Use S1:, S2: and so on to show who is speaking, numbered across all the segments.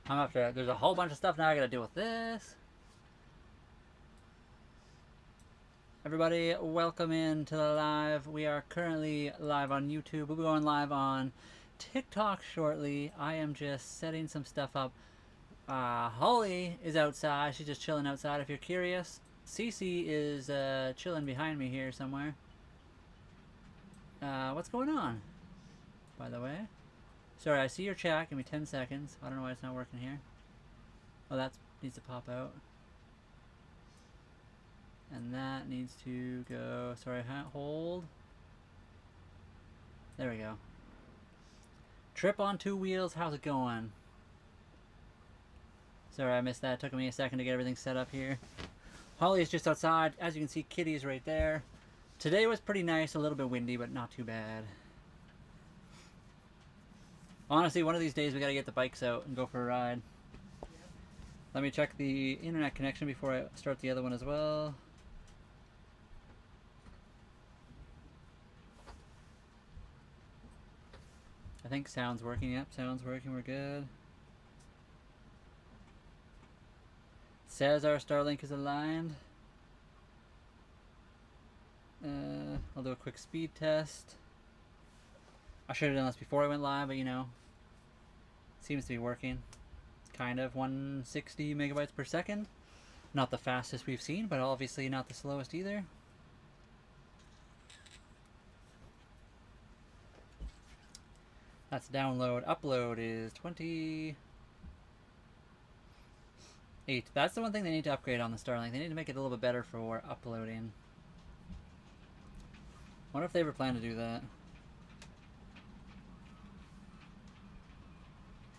S1: There's a whole bunch of stuff now I gotta deal with this. Everybody, welcome in to the live. We are currently live on YouTube. We'll be going live on TikTok shortly. I am just setting some stuff up. Holly is outside. She's just chilling outside if you're curious. Cece is chilling behind me here somewhere. What's going on, by the way? Sorry, I see your chat. Give me 10 seconds. I don't know why it's not working here. Oh, that needs to pop out. And that needs to go. Sorry, hold. There we go. Trip on two wheels. How's it going? Sorry, I missed that. It took me a second to get everything set up here. Holly is just outside. As you can see, Kitty's right there. Today was pretty nice. A little bit windy, but not too bad. Honestly, one of these days we gotta get the bikes out and go for a ride. Yep. Let me check the internet connection before I start the other one as well. I think sound's working. Yep, sound's working. We're good. Says our Starlink is aligned. I'll do a quick speed test. I should have done this before I went live, but you know, seems to be working. It's kind of 160 megabytes per second. Not the fastest we've seen, but obviously not the slowest either. That's download. Upload is 28. That's the one thing they need to upgrade on the Starlink. They need to make it a little bit better for uploading. Wonder if they ever plan to do that.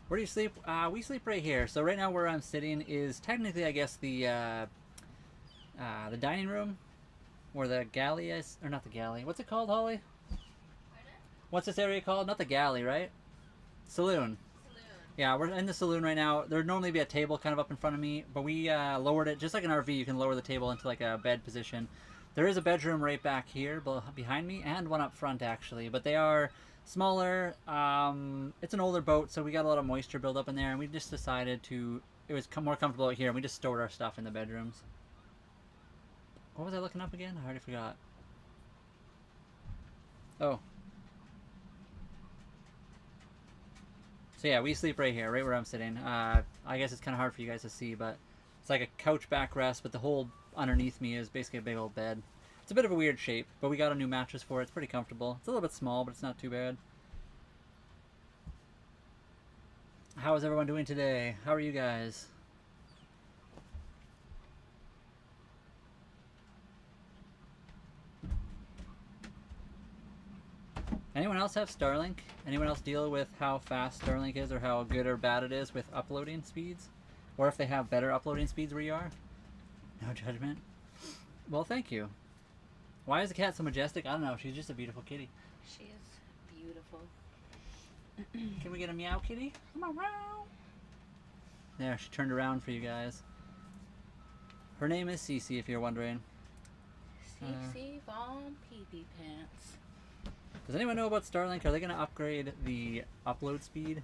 S1: Where do you sleep? We sleep right here. So right now where I'm sitting is technically, I guess, the dining room, where the galley is, or not the galley. What's it called, Holly? What's this area called? Not the galley, right? Saloon. Yeah, we're in the saloon right now. There'd normally be a table kind of up in front of me, but we lowered it. Just like an RV, you can lower the table into like a bed position. There is a bedroom right back here behind me, and one up front actually, but they are smaller. It's an older boat, so we got a lot of moisture build up in there, and we just decided to, it was more comfortable out here, and we just stored our stuff in the bedrooms. What was I looking up again? I already forgot. Oh. So yeah, we sleep right here, right where I'm sitting. I guess it's kind of hard for you guys to see, but it's like a couch backrest, but the whole underneath me is basically a big old bed. It's a bit of a weird shape, but we got a new mattress for it. It's pretty comfortable. It's a little bit small, but it's not too bad. How is everyone doing today? How are you guys? Anyone else have Starlink? Anyone else deal with how fast Starlink is, or how good or bad it is with uploading speeds? Or if they have better uploading speeds where you are? No judgment. Well, thank you. Why is the cat so majestic? I don't know. She's just a beautiful kitty.
S2: She is beautiful.
S1: Can we get a meow kitty? Come around. There, she turned around for you guys. Her name is Cece, if you're wondering.
S2: Cece Von Pee-Pee Pants.
S1: Does anyone know about Starlink? Are they going to upgrade the upload speed?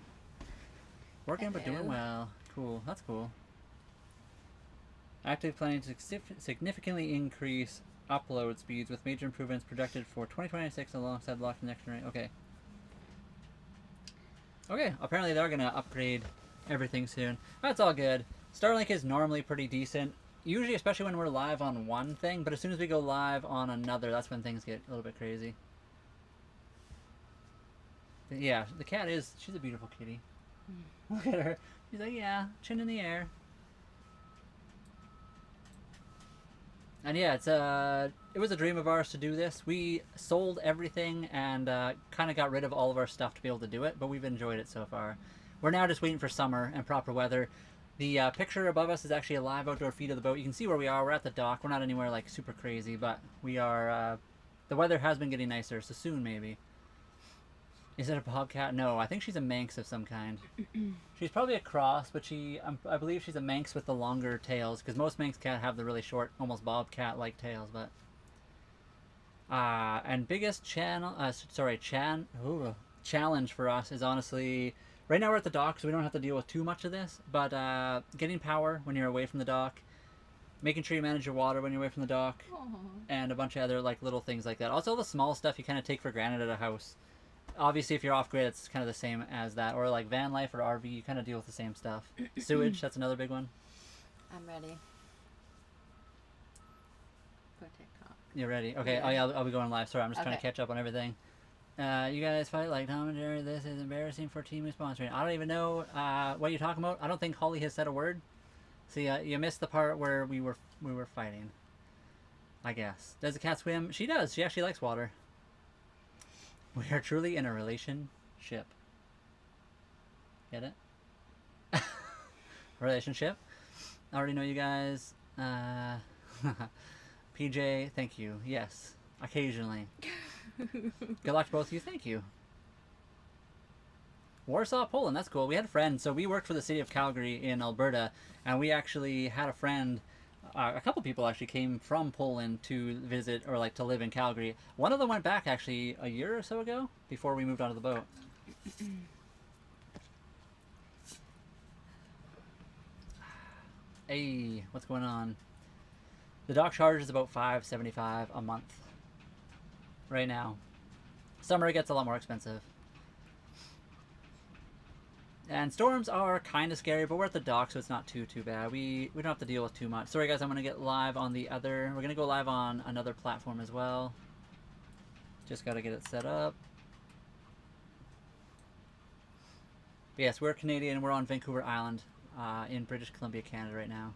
S1: Working, but doing well. Cool. That's cool. Active planning to significantly increase upload speeds with major improvements projected for 2026 alongside locked next generation. Okay. Okay, apparently they're going to upgrade everything soon. That's all good. Starlink is normally pretty decent. Usually, especially when we're live on one thing, but as soon as we go live on another, that's when things get a little bit crazy. But yeah, the cat she's a beautiful kitty. Look at her. She's like, yeah, chin in the air. And yeah, it was a dream of ours to do this. We sold everything and kind of got rid of all of our stuff to be able to do it, but we've enjoyed it so far. We're now just waiting for summer and proper weather. The picture above us is actually a live outdoor feed of the boat. You can see where we are. We're at the dock. We're not anywhere like super crazy, but we are. The weather has been getting nicer, so soon maybe. Is it a bobcat? No, I think she's a Manx of some kind. She's probably a cross, but I believe she's a Manx with the longer tails, because most Manx cat have the really short, almost bobcat-like tails. But and biggest challenge for us is honestly Right now we're at the dock, so we don't have to deal with too much of this. But getting power when you're away from the dock, making sure you manage your water when you're away from the dock,
S2: Aw.
S1: and a bunch of other like little things like that. Also, all the small stuff you kind of take for granted at a house. Obviously, if you're off grid, it's kind of the same as that. Or like van life or RV, you kind of deal with the same stuff. Sewage, that's another big one.
S2: I'm ready. For TikTok.
S1: You're ready? Okay.
S2: Yeah.
S1: Oh yeah, I'll be going live. Sorry, I'm just trying to
S2: Okay.
S1: catch up on everything. You guys fight like Tom and Jerry. This is embarrassing for team sponsoring. I don't even know what you're talking about. I don't think Holly has said a word. See, you missed the part where we were fighting. I guess. Does the cat swim? She does. She actually likes water. We are truly in a relationship. Get it? Relationship. I already know you guys. PJ, thank you. Yes, occasionally. Good luck to both of you. Thank you. Warsaw, Poland. That's cool. We had a friend. So we worked for the city of Calgary in Alberta, and we actually had a friend. A couple people actually came from Poland to visit or like to live in Calgary. One of them went back actually a year or so ago before we moved onto the boat. Hey, what's going on? The dock charge is about $5.75 a month right now. Summer it gets a lot more expensive. And storms are kind of scary, but we're at the dock, so it's not too bad. We don't have to deal with too much. Sorry guys, I'm going to get live on the other... We're going to go live on another platform as well. Just got to get it set up. But yes, we're Canadian. We're on Vancouver Island in British Columbia, Canada right now.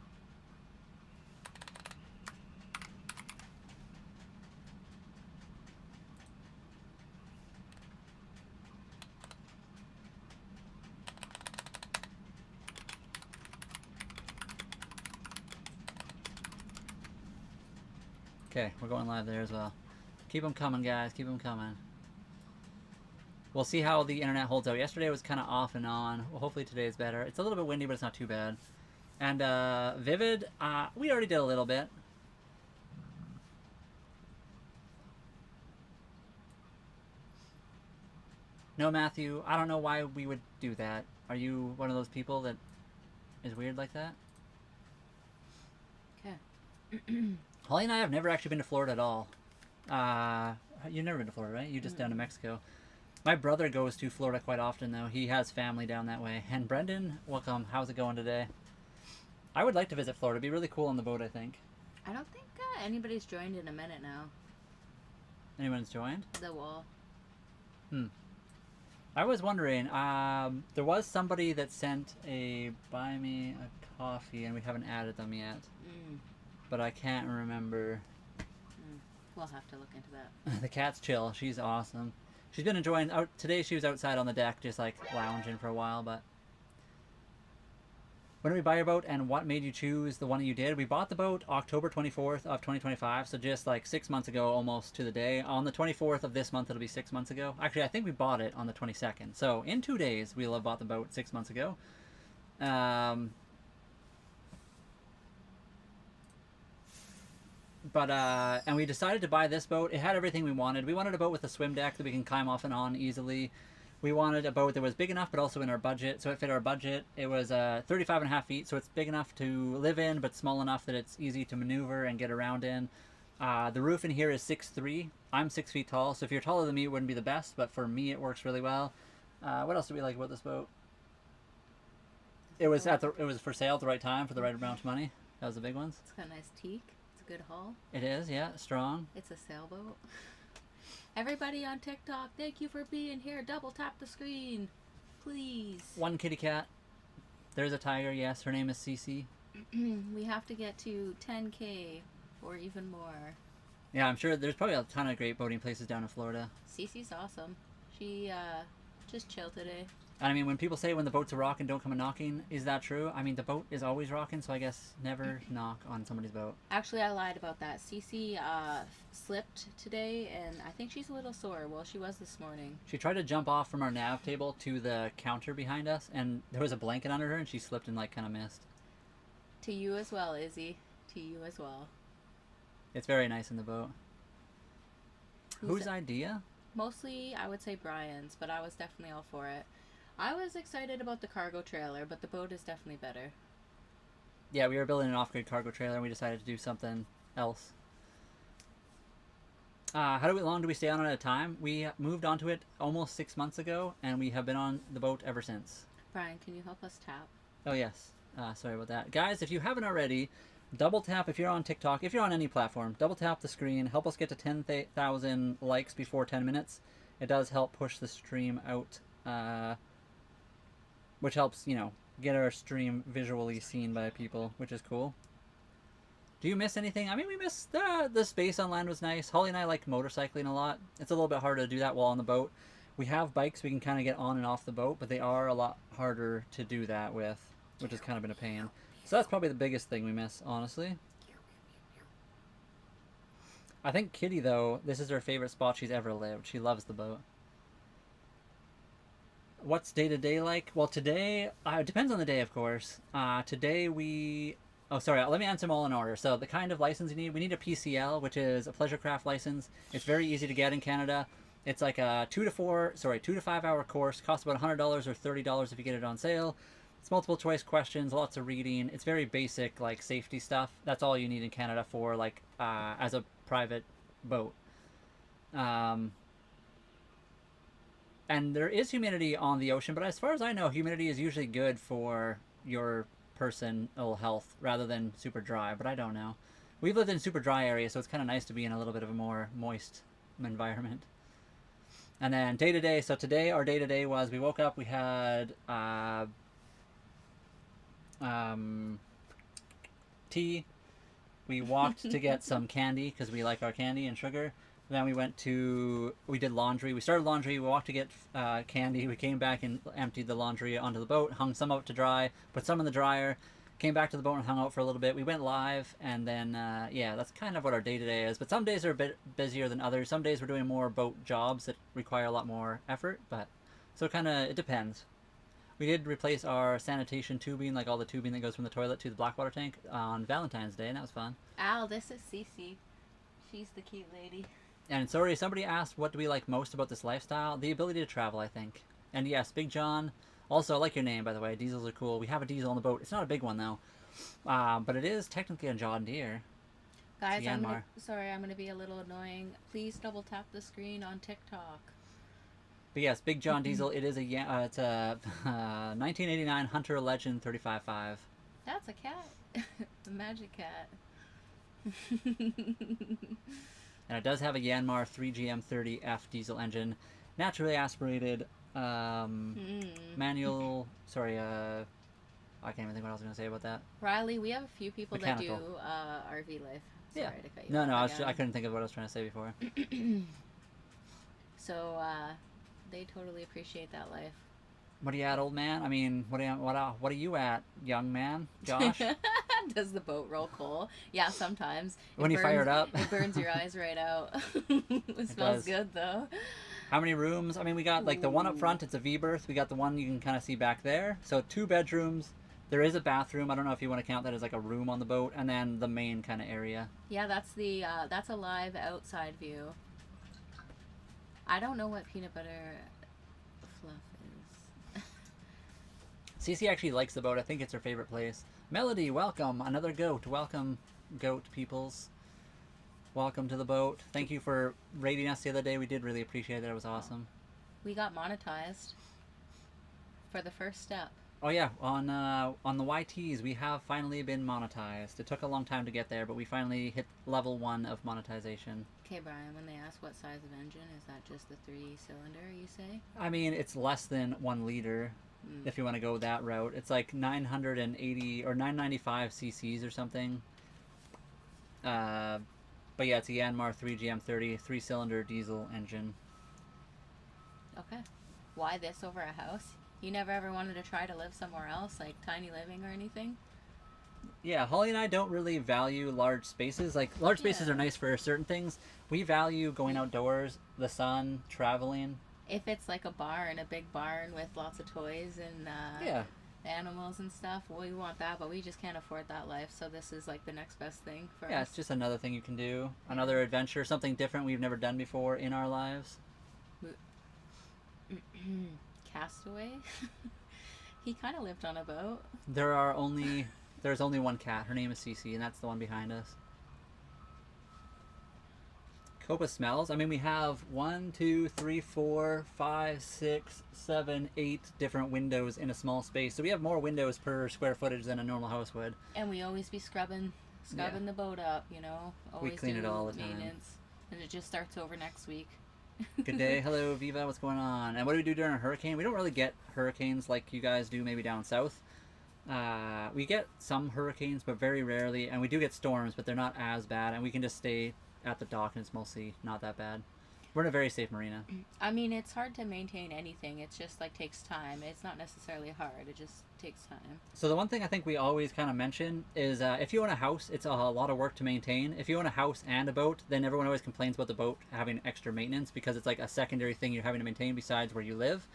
S1: Okay, we're going live there as well. Keep them coming, guys. Keep them coming. We'll see how the internet holds out. Yesterday was kind of off and on. Well, hopefully today is better. It's a little bit windy, but it's not too bad. And Vivid, we already did a little bit. No, Matthew, I don't know why we would do that. Are you one of those people that is weird like that?
S2: Okay.
S1: Holly and I have never actually been to Florida at all. You've never been to Florida, right? You just down to Mexico. My brother goes to Florida quite often, though. He has family down that way. And Brendan, welcome. How's it going today? I would like to visit Florida. It'd be really cool on the boat, I think.
S2: I don't think anybody's joined in a minute now.
S1: Anyone's joined?
S2: The wall.
S1: I was wondering, there was somebody that sent a buy me a coffee, and we haven't added them yet. But I can't remember.
S2: We'll have to look into that.
S1: The cat's chill. She's awesome. She's been enjoying... Today she was outside on the deck, just like lounging for a while, but... When did we buy your boat, and what made you choose the one you did? We bought the boat October 24th of 2025, so just like 6 months ago, almost to the day. On the 24th of this month, it'll be 6 months ago. Actually, I think we bought it on the 22nd. So in 2 days, we'll have bought the boat 6 months ago. And we decided to buy this boat. It had everything we wanted. We wanted a boat with a swim deck that we can climb off and on easily. We wanted a boat that was big enough, but also in our budget. So it fit our budget. It was 35 and a half feet, so it's big enough to live in, but small enough that it's easy to maneuver and get around in. The roof in here is 6'3". I'm 6 feet tall, so if you're taller than me, it wouldn't be the best, but for me, it works really well. What else do we like about this boat? It was for sale at the right time for the right amount of money. That was the big ones.
S2: It's got a nice teak. It's a good hull.
S1: It is, yeah, strong.
S2: It's a sailboat. Everybody on TikTok, thank you for being here. Double tap the screen, please.
S1: One kitty cat. There's a tiger, yes. Her name is Cece.
S2: We have to get to 10K or even more.
S1: Yeah, I'm sure there's probably a ton of great boating places down in Florida.
S2: Cece's awesome. She just chilled today.
S1: And I mean, when people say when the boats are rocking, don't come a knocking, is that true? I mean, the boat is always rocking, so I guess never knock on somebody's boat.
S2: Actually, I lied about that. Cece slipped today, and I think she's a little sore. Well, she was this morning.
S1: She tried to jump off from our nav table to the counter behind us, and there was a blanket under her, and she slipped and, like, kind of missed.
S2: To you as well, Izzy. To you as well.
S1: It's very nice in the boat. Whose idea?
S2: Mostly, I would say Brian's, but I was definitely all for it. I was excited about the cargo trailer, but the boat is definitely better.
S1: Yeah, we were building an off-grid cargo trailer, and we decided to do something else. Long do we stay on it at a time? We moved onto it almost 6 months ago, and we have been on the boat ever since.
S2: Brian, can you help us tap?
S1: Oh, yes. Sorry about that. Guys, if you haven't already, double tap if you're on TikTok, if you're on any platform, double tap the screen. Help us get to 10,000 likes before 10 minutes. It does help push the stream out, which helps, get our stream visually seen by people, which is cool. Do you miss anything? I mean, we miss the space on land was nice. Holly and I like motorcycling a lot. It's a little bit harder to do that while on the boat. We have bikes we can kind of get on and off the boat, but they are a lot harder to do that with, which has kind of been a pain. So that's probably the biggest thing we miss, honestly. I think Kitty, though, this is her favorite spot she's ever lived. She loves the boat. What's day-to-day like? Well, today, it depends on the day, of course. Today we... Oh, sorry, let me answer them all in order. So the kind of license you need, we need a PCL, which is a pleasure craft license. It's very easy to get in Canada. It's like a 2 to 5 hour course. Costs about $100 or $30 if you get it on sale. It's multiple choice questions, lots of reading. It's very basic, like safety stuff. That's all you need in Canada for like as a private boat. And there is humidity on the ocean, but as far as I know, humidity is usually good for your personal health rather than super dry, but I don't know. We've lived in super dry areas, so it's kind of nice to be in a little bit of a more moist environment. And then day to day, so today our day to day was we woke up, we had tea, we walked to get some candy because we like our candy and sugar. Then we did laundry. We started laundry. We walked to get candy. We came back and emptied the laundry onto the boat, hung some up to dry, put some in the dryer, came back to the boat and hung out for a little bit. We went live, and then, yeah, that's kind of what our day-to-day is. But some days are a bit busier than others. Some days we're doing more boat jobs that require a lot more effort, but so it depends. We did replace our sanitation tubing, like all the tubing that goes from the toilet to the Blackwater tank on Valentine's Day, and that was fun.
S2: Al, this is Cece. She's the cute lady.
S1: And sorry, somebody asked what do we like most about this lifestyle? The ability to travel, I think. And yes, Big John. Also, I like your name, by the way. Diesels are cool. We have a diesel on the boat. It's not a big one, though. But it is technically a John Deere.
S2: Guys, I'm gonna be a little annoying. Please double tap the screen on TikTok.
S1: But yes, Big John Diesel. It is it's a 1989 Hunter Legend 35.5.
S2: That's a cat. The magic cat.
S1: And it does have a Yanmar 3GM30F diesel engine, naturally aspirated, manual. Sorry, I can't even think what I was going to say about that.
S2: Riley, we have a few people
S1: Mechanical.
S2: that do RV life. Sorry
S1: Yeah.
S2: to cut you
S1: No,
S2: off
S1: I couldn't think of what I was trying to say before.
S2: So they totally appreciate that life.
S1: What are you at, old man? I mean, what are you at, young man? Josh?
S2: Does the boat roll coal? Yeah, sometimes.
S1: When you fire it up?
S2: It burns your eyes right out. It smells good, though.
S1: How many rooms? I mean, we got like the one up front, it's a V-berth. We got the one you can kind of see back there. So 2 bedrooms. There is a bathroom. I don't know if you want to count that as like a room on the boat. And then the main kind of area.
S2: Yeah, that's a live outside view. I don't know what peanut butter fluff is.
S1: Cece actually likes the boat. I think it's her favorite place. Melody, welcome. Another goat. Welcome, goat peoples. Welcome to the boat. Thank you for rating us the other day. We did really appreciate it. It was awesome.
S2: We got monetized for the first step.
S1: Oh yeah, on the YTs, we have finally been monetized. It took a long time to get there, but we finally hit level 1 of monetization.
S2: Okay, Brian, when they ask what size of engine, is that just the 3-cylinder, you say?
S1: I mean, it's less than 1 liter, if you want to go that route. It's like 980 or 995 cc's or something. But yeah, it's a Yanmar 3GM30 3-cylinder diesel engine.
S2: Okay. Why this over a house? You never ever wanted to try to live somewhere else, like tiny living or anything?
S1: Yeah, Holly and I don't really value large spaces. Like, large spaces are nice for certain things. We value going outdoors, the sun, traveling.
S2: If it's like a barn, a big barn with lots of toys and animals and stuff, we want that, but we just can't afford that life, so this is like the next best thing for us.
S1: Yeah, it's just another thing you can do. Another adventure, something different we've never done before in our lives.
S2: Castaway. He kind of lived on a boat.
S1: There's only one cat. Her name is Cece, and that's the one behind us. Copa smells. I mean, we have 1, 2, 3, 4, 5, 6, 7, 8 different windows in a small space. So we have more windows per square footage than a normal house would.
S2: And we always be scrubbing the boat up, you know. Always
S1: we clean it all the time.
S2: And it just starts over next week.
S1: Good day. Hello, Viva. What's going on? And what do we do during a hurricane? We don't really get hurricanes like you guys do maybe down south. We get some hurricanes, but very rarely. And we do get storms, but they're not as bad. And we can just stay at the dock, and it's mostly not that bad. We're in a very safe marina.
S2: I mean, it's hard to maintain anything. It's just like takes time. It's not necessarily hard. It just takes time.
S1: So the one thing I think we always kind of mention is if you own a house, it's a lot of work to maintain. If you own a house and a boat, then everyone always complains about the boat having extra maintenance because it's like a secondary thing you're having to maintain besides where you live.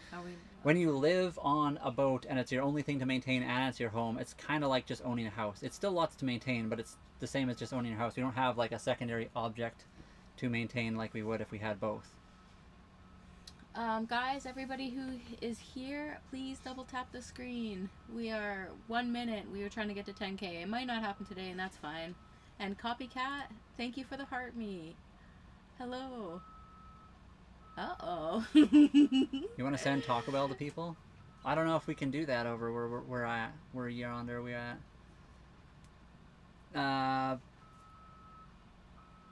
S1: When you live on a boat and it's your only thing to maintain and it's your home, it's kind of like just owning a house. It's still lots to maintain, but it's the same as just owning a house. You don't have like a secondary object to maintain like we would if we had both.
S2: Guys, everybody who is here, please double tap the screen. We are 1 minute. We are trying to get to 10K. It might not happen today, and that's fine. And Copycat, thank you for the heart me. Hello. Uh-oh.
S1: You want to send Taco Bell to people? I don't know if we can do that over where we're at. Where yonder we're at.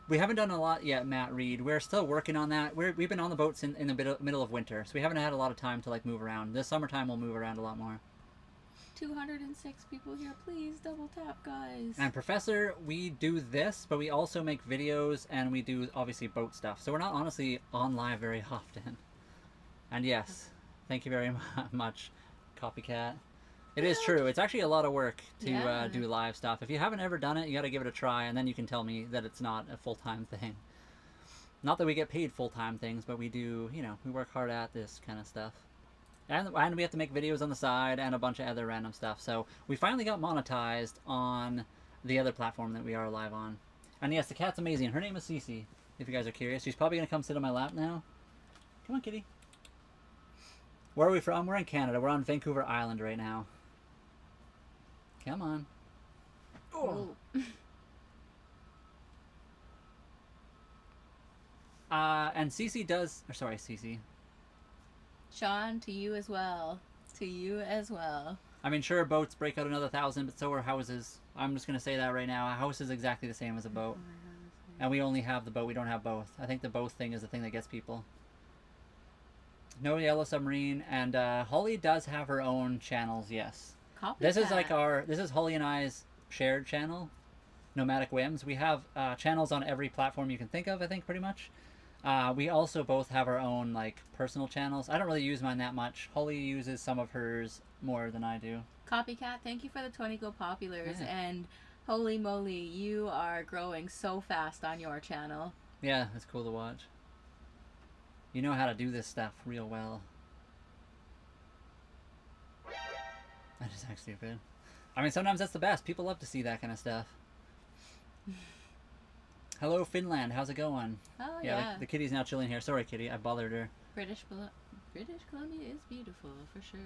S1: We haven't done a lot yet, Matt Reed. We're still working on that. We've been on the boats in the middle of winter, so we haven't had a lot of time to like move around. This summertime we'll move around a lot more.
S2: 206 people here. Please double tap, guys.
S1: And Professor, we do this, but we also make videos and we do obviously boat stuff. So we're not honestly on live very often. And yes, thank you very much, Copycat. It is true. It's actually a lot of work to do live stuff. If you haven't ever done it, you got to give it a try, and then you can tell me that it's not a full-time thing. Not that we get paid full-time things, but we do, you know, we work hard at this kind of stuff. And we have to make videos on the side and a bunch of other random stuff. So we finally got monetized on the other platform that we are live on. And yes, the cat's amazing. Her name is Cece, if you guys are curious. She's probably going to come sit on my lap now. Come on, kitty. Where are we from? We're in Canada. We're on Vancouver Island right now. Come on. Oh. And Cece does... Or sorry, Cece.
S2: Sean, to you as well. To you as well.
S1: I mean, sure, boats break out another 1,000, but so are houses. I'm just going to say that right now. A house is exactly the same as a boat. And we only have the boat. We don't have both. I think the both thing is the thing that gets people. No Yellow Submarine. And Holly does have her own channels, yes. This is like this is Holly and I's shared channel, Nomadic Whims. We have channels on every platform you can think of, I think, pretty much. We also both have our own, like, personal channels. I don't really use mine that much. Holly uses some of hers more than I do.
S2: Copycat, thank you for the 20 Go Populars,
S1: Yeah.
S2: and holy moly, you are growing so fast on your channel.
S1: Yeah, it's cool to watch. You know how to do this stuff real well. I just act stupid. I mean, sometimes that's the best. People love to see that kind of stuff. Hello, Finland. How's it going?
S2: Oh, yeah.
S1: The kitty's now chilling here. Sorry, kitty. I bothered her.
S2: British Columbia is beautiful, for sure.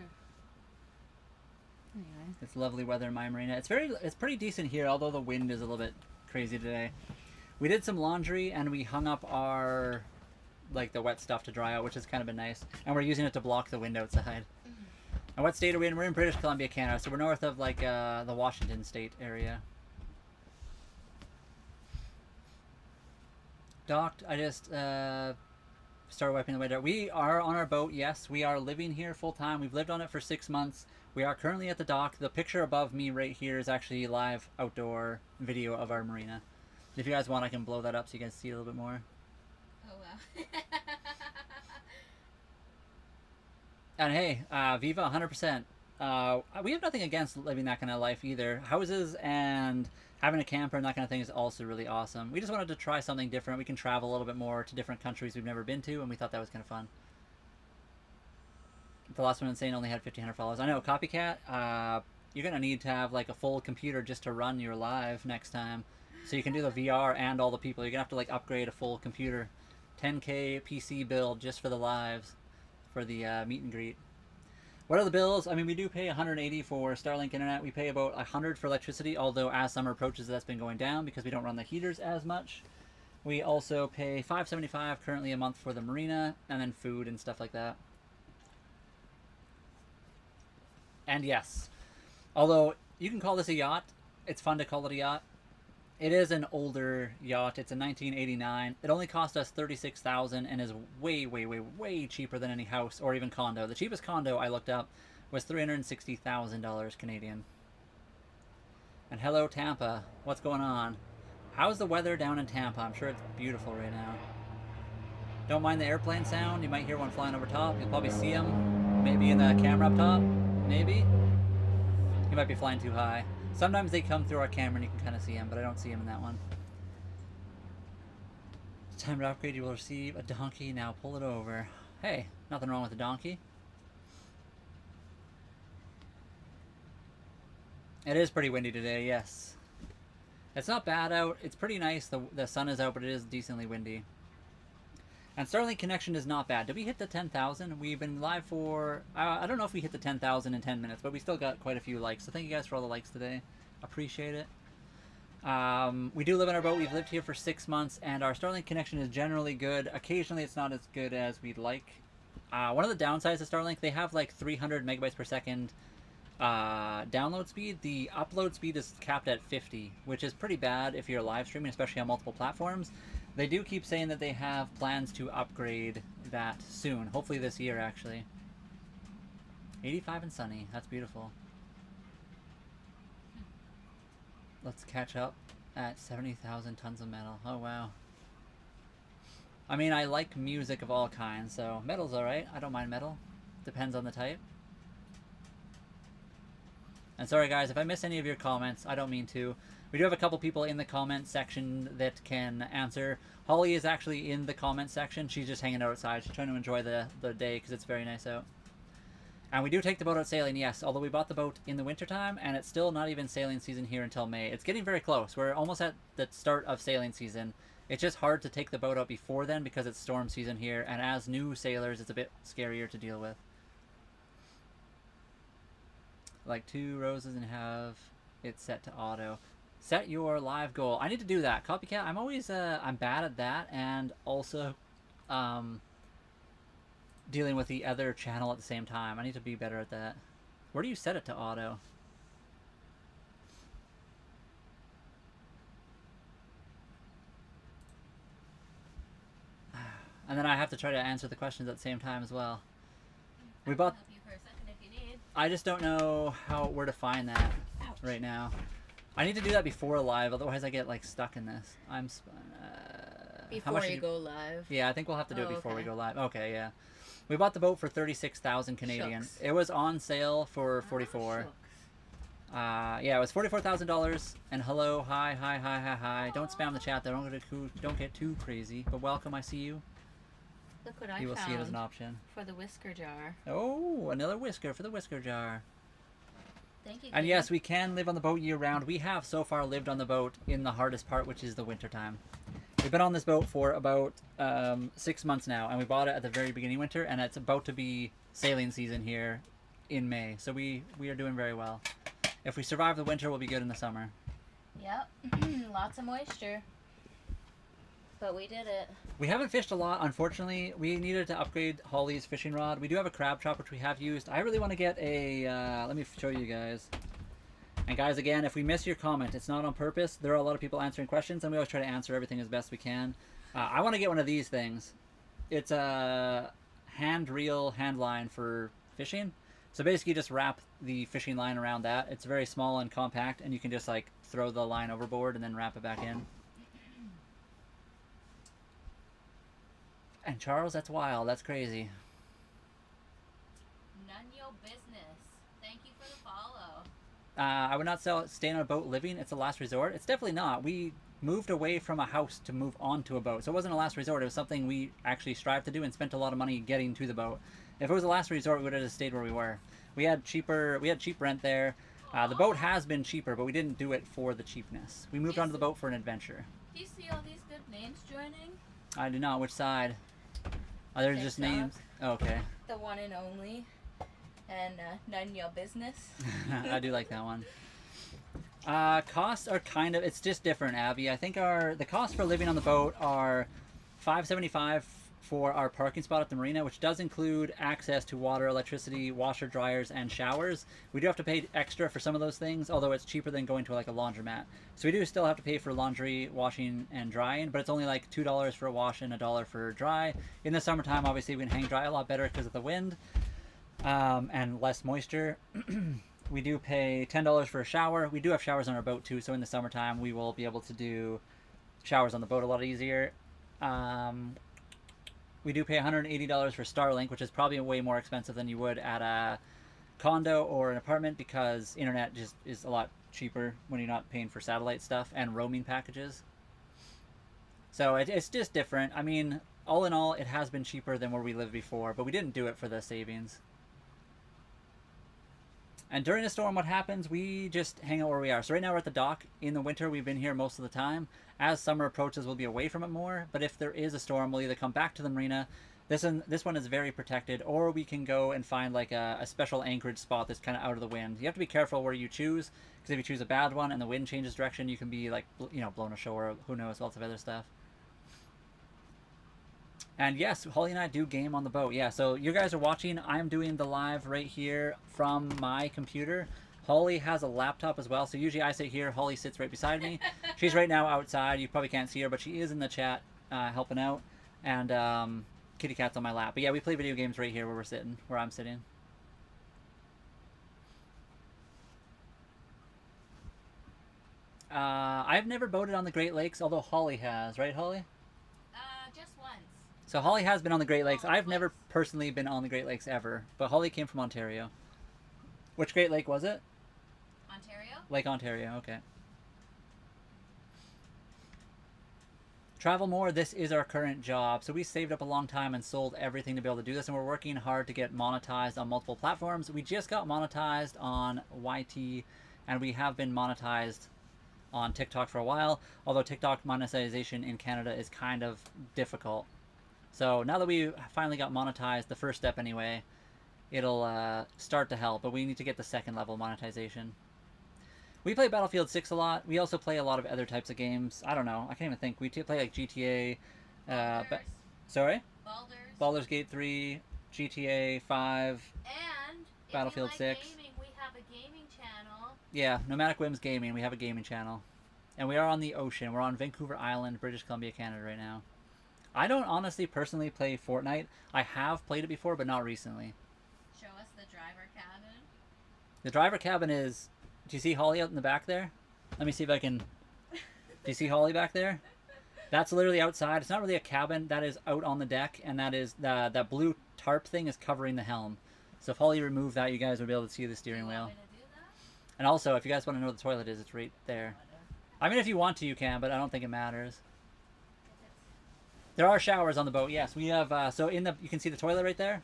S2: Anyway.
S1: It's lovely weather in my marina. It's pretty decent here, although the wind is a little bit crazy today. We did some laundry, and we hung up our, like, the wet stuff to dry out, which has kind of been nice. And we're using it to block the wind outside. And what state are we in? We're in British Columbia, Canada, so we're north of, like, the Washington state area. Docked, I just started wiping the way down. We are on our boat, yes. We are living here full-time. We've lived on it for 6 months. We are currently at the dock. The picture above me right here is actually a live outdoor video of our marina. If you guys want, I can blow that up so you guys see it a little bit more.
S2: Oh, wow.
S1: And hey, Viva, 100%. We have nothing against living that kind of life either. Houses and having a camper and that kind of thing is also really awesome. We just wanted to try something different. We can travel a little bit more to different countries we've never been to, and we thought that was kind of fun. The last one insane only had 1,500 followers. I know, Copycat, you're going to need to have like a full computer just to run your live next time. So you can do the VR and all the people. You're going to have to like upgrade a full computer. 10K PC build just for the lives. For the meet and greet. What are the bills? I mean, we do pay 180 for Starlink internet. We pay about 100 for electricity, although as summer approaches, that's been going down because we don't run the heaters as much. We also pay 575 currently a month for the marina, and then food and stuff like that. And yes, although you can call this a yacht, it's fun to call it a yacht. It is an older yacht. It's a 1989. It only cost us $36,000 and is way, way, way, way cheaper than any house or even condo. The cheapest condo I looked up was $360,000 Canadian. And hello, Tampa. What's going on? How's the weather down in Tampa? I'm sure it's beautiful right now. Don't mind the airplane sound. You might hear one flying over top. You'll probably see them. Maybe in the camera up top. Maybe. He might be flying too high. Sometimes they come through our camera and you can kind of see them, but I don't see them in that one. It's time to upgrade. You will receive a donkey. Now pull it over. Hey, nothing wrong with a donkey. It is pretty windy today, yes. It's not bad out. It's pretty nice. The sun is out, but it is decently windy. And Starlink connection is not bad. Did we hit the 10,000? We've been live for... I don't know if we hit the 10,000 in 10 minutes, but we still got quite a few likes. So thank you guys for all the likes today. Appreciate it. We do live on our boat. We've lived here for 6 months, and our Starlink connection is generally good. Occasionally, it's not as good as we'd like. One of the downsides of Starlink, they have like 300 megabytes per second download speed. The upload speed is capped at 50, which is pretty bad if you're live streaming, especially on multiple platforms. They do keep saying that they have plans to upgrade that soon. Hopefully this year, actually. 85 and sunny. That's beautiful. Let's catch up at 70,000 tons of metal. Oh, wow. I mean, I like music of all kinds, so metal's alright. I don't mind metal. Depends on the type. And sorry, guys, if I miss any of your comments, I don't mean to. We do have a couple people in the comment section that can answer. Holly is actually in the comment section. She's just hanging out outside. She's trying to enjoy the day because it's very nice out. And we do take the boat out sailing, yes, although we bought the boat in the wintertime, and it's still not even sailing season here until May. It's getting very close. We're almost at the start of sailing season. It's just hard to take the boat out before then because it's storm season here, and as new sailors, it's a bit scarier to deal with. Like 2 roses and have it set to auto. Set your live goal. I need to do that. Copycat, I'm always, I'm bad at that, and also, dealing with the other channel at the same time. I need to be better at that. Where do you set it to auto? And then I have to try to answer the questions at the same time as well. We bought...
S2: Help you for a second if you need.
S1: I just don't know where to find that right now. I need to do that before live, otherwise I get like stuck in this.
S2: Before you go live.
S1: Yeah, I think we'll have to do it before we
S2: okay.
S1: go live. Okay, yeah. We bought the boat for 36,000 Canadian.
S2: Shucks.
S1: It was on sale for 44. Yeah, it was $44,000. And hello, hi. Don't spam the chat though. Don't get too crazy. But welcome, I see you.
S2: Look what I
S1: You will
S2: found
S1: see it as an option.
S2: for the whisker jar.
S1: Oh, another whisker for the whisker jar.
S2: Thank you.
S1: And yes, we can live on the boat year round. We have so far lived on the boat in the hardest part, which is the winter time. We've been on this boat for about 6 months now, and we bought it at the very beginning of winter, and it's about to be sailing season here in May. So we are doing very well. If we survive the winter, we'll be good in the summer.
S2: Yep. Lots of moisture. But we did it.
S1: We haven't fished a lot, unfortunately. We needed to upgrade Holly's fishing rod. We do have a crab trap, which we have used. I really want to get a... let me show you guys. And guys, again, if we miss your comment, it's not on purpose. There are a lot of people answering questions, and we always try to answer everything as best we can. I want to get one of these things. It's a hand reel hand line for fishing. So basically, just wrap the fishing line around that. It's very small and compact, and you can just like throw the line overboard and then wrap it back in. And Charles, that's wild. That's crazy.
S2: None your business. Thank you for the follow.
S1: I would not stay on a boat living. It's a last resort. It's definitely not. We moved away from a house to move onto a boat. So it wasn't a last resort. It was something we actually strived to do and spent a lot of money getting to the boat. If it was a last resort, we would have just stayed where we were. We had cheap rent there. The boat has been cheaper, but we didn't do it for the cheapness. We moved onto the boat for an adventure.
S2: Do you see all these good names joining?
S1: I do not. Which side? Are there just
S2: TikTok.
S1: names? Oh, okay.
S2: The one and only. and none your business.
S1: I do like that one. Costs are kind of, it's just different, Abby. I think the costs for living on the boat are $5.75 for our parking spot at the marina, which does include access to water, electricity, washer, dryers, and showers. We do have to pay extra for some of those things, although it's cheaper than going to like a laundromat. So we do still have to pay for laundry, washing, and drying, but it's only like $2 for a wash and $1 for dry. In the summertime, obviously, we can hang dry a lot better because of the wind and less moisture. We do pay $10 for a shower. We do have showers on our boat too, so in the summertime we will be able to do showers on the boat a lot easier. We do pay $180 for Starlink, which is probably way more expensive than you would at a condo or an apartment because internet just is a lot cheaper when you're not paying for satellite stuff and roaming packages. So it's just different. I mean, all in all, it has been cheaper than where we lived before, but we didn't do it for the savings. And during a storm, what happens? We just hang out where we are. So right now we're at the dock. In the winter, we've been here most of the time. As summer approaches, we'll be away from it more. But if there is a storm, we'll either come back to the marina. This one is very protected, or we can go and find like a special anchorage spot that's kind of out of the wind. You have to be careful where you choose, because if you choose a bad one and the wind changes direction, you can be like, blown ashore. Who knows? Lots of other stuff. And yes, Holly and I do game on the boat. Yeah, so you guys are watching. I'm doing the live right here from my computer. Holly has a laptop as well. So usually I sit here. Holly sits right beside me. She's right now outside. You probably can't see her, but she is in the chat helping out. And kitty cat's on my lap. But yeah, we play video games right here where I'm sitting. I've never boated on the Great Lakes, although Holly has. Right, Holly?
S2: Just once.
S1: So Holly has been on the Great Lakes. I've never personally been on the Great Lakes ever, but Holly came from Ontario. Which Great Lake was it?
S2: Ontario?
S1: Lake Ontario, okay. Travel more, this is our current job. So we saved up a long time and sold everything to be able to do this, and we're working hard to get monetized on multiple platforms. We just got monetized on YT, and we have been monetized on TikTok for a while, although TikTok monetization in Canada is kind of difficult. So now that we finally got monetized, the first step anyway, it'll start to help, but we need to get the second level monetization. We play Battlefield 6 a lot. We also play a lot of other types of games. I don't know. I can't even think. We play like GTA. Sorry? Baldur's Gate 3, GTA 5,
S2: and
S1: Battlefield
S2: if you like
S1: 6.
S2: Gaming, we have a gaming channel.
S1: Yeah, Nomadic Whims Gaming. We have a gaming channel. And we are on the ocean. We're on Vancouver Island, British Columbia, Canada right now. I don't honestly personally play Fortnite. I have played it before, but not recently.
S2: Show us the driver cabin.
S1: The driver cabin is... Do you see Holly out in the back there? Let me see if I can... Do you see Holly back there? That's literally outside. It's not really a cabin. That is out on the deck, and that is... that blue tarp thing is covering the helm. So if Holly removed that, you guys would be able to see the steering wheel. And also, if you guys want to know where the toilet is, it's right there. I mean, if you want to, you can, but I don't think it matters. There are showers on the boat, yes. We have, so you can see the toilet right there?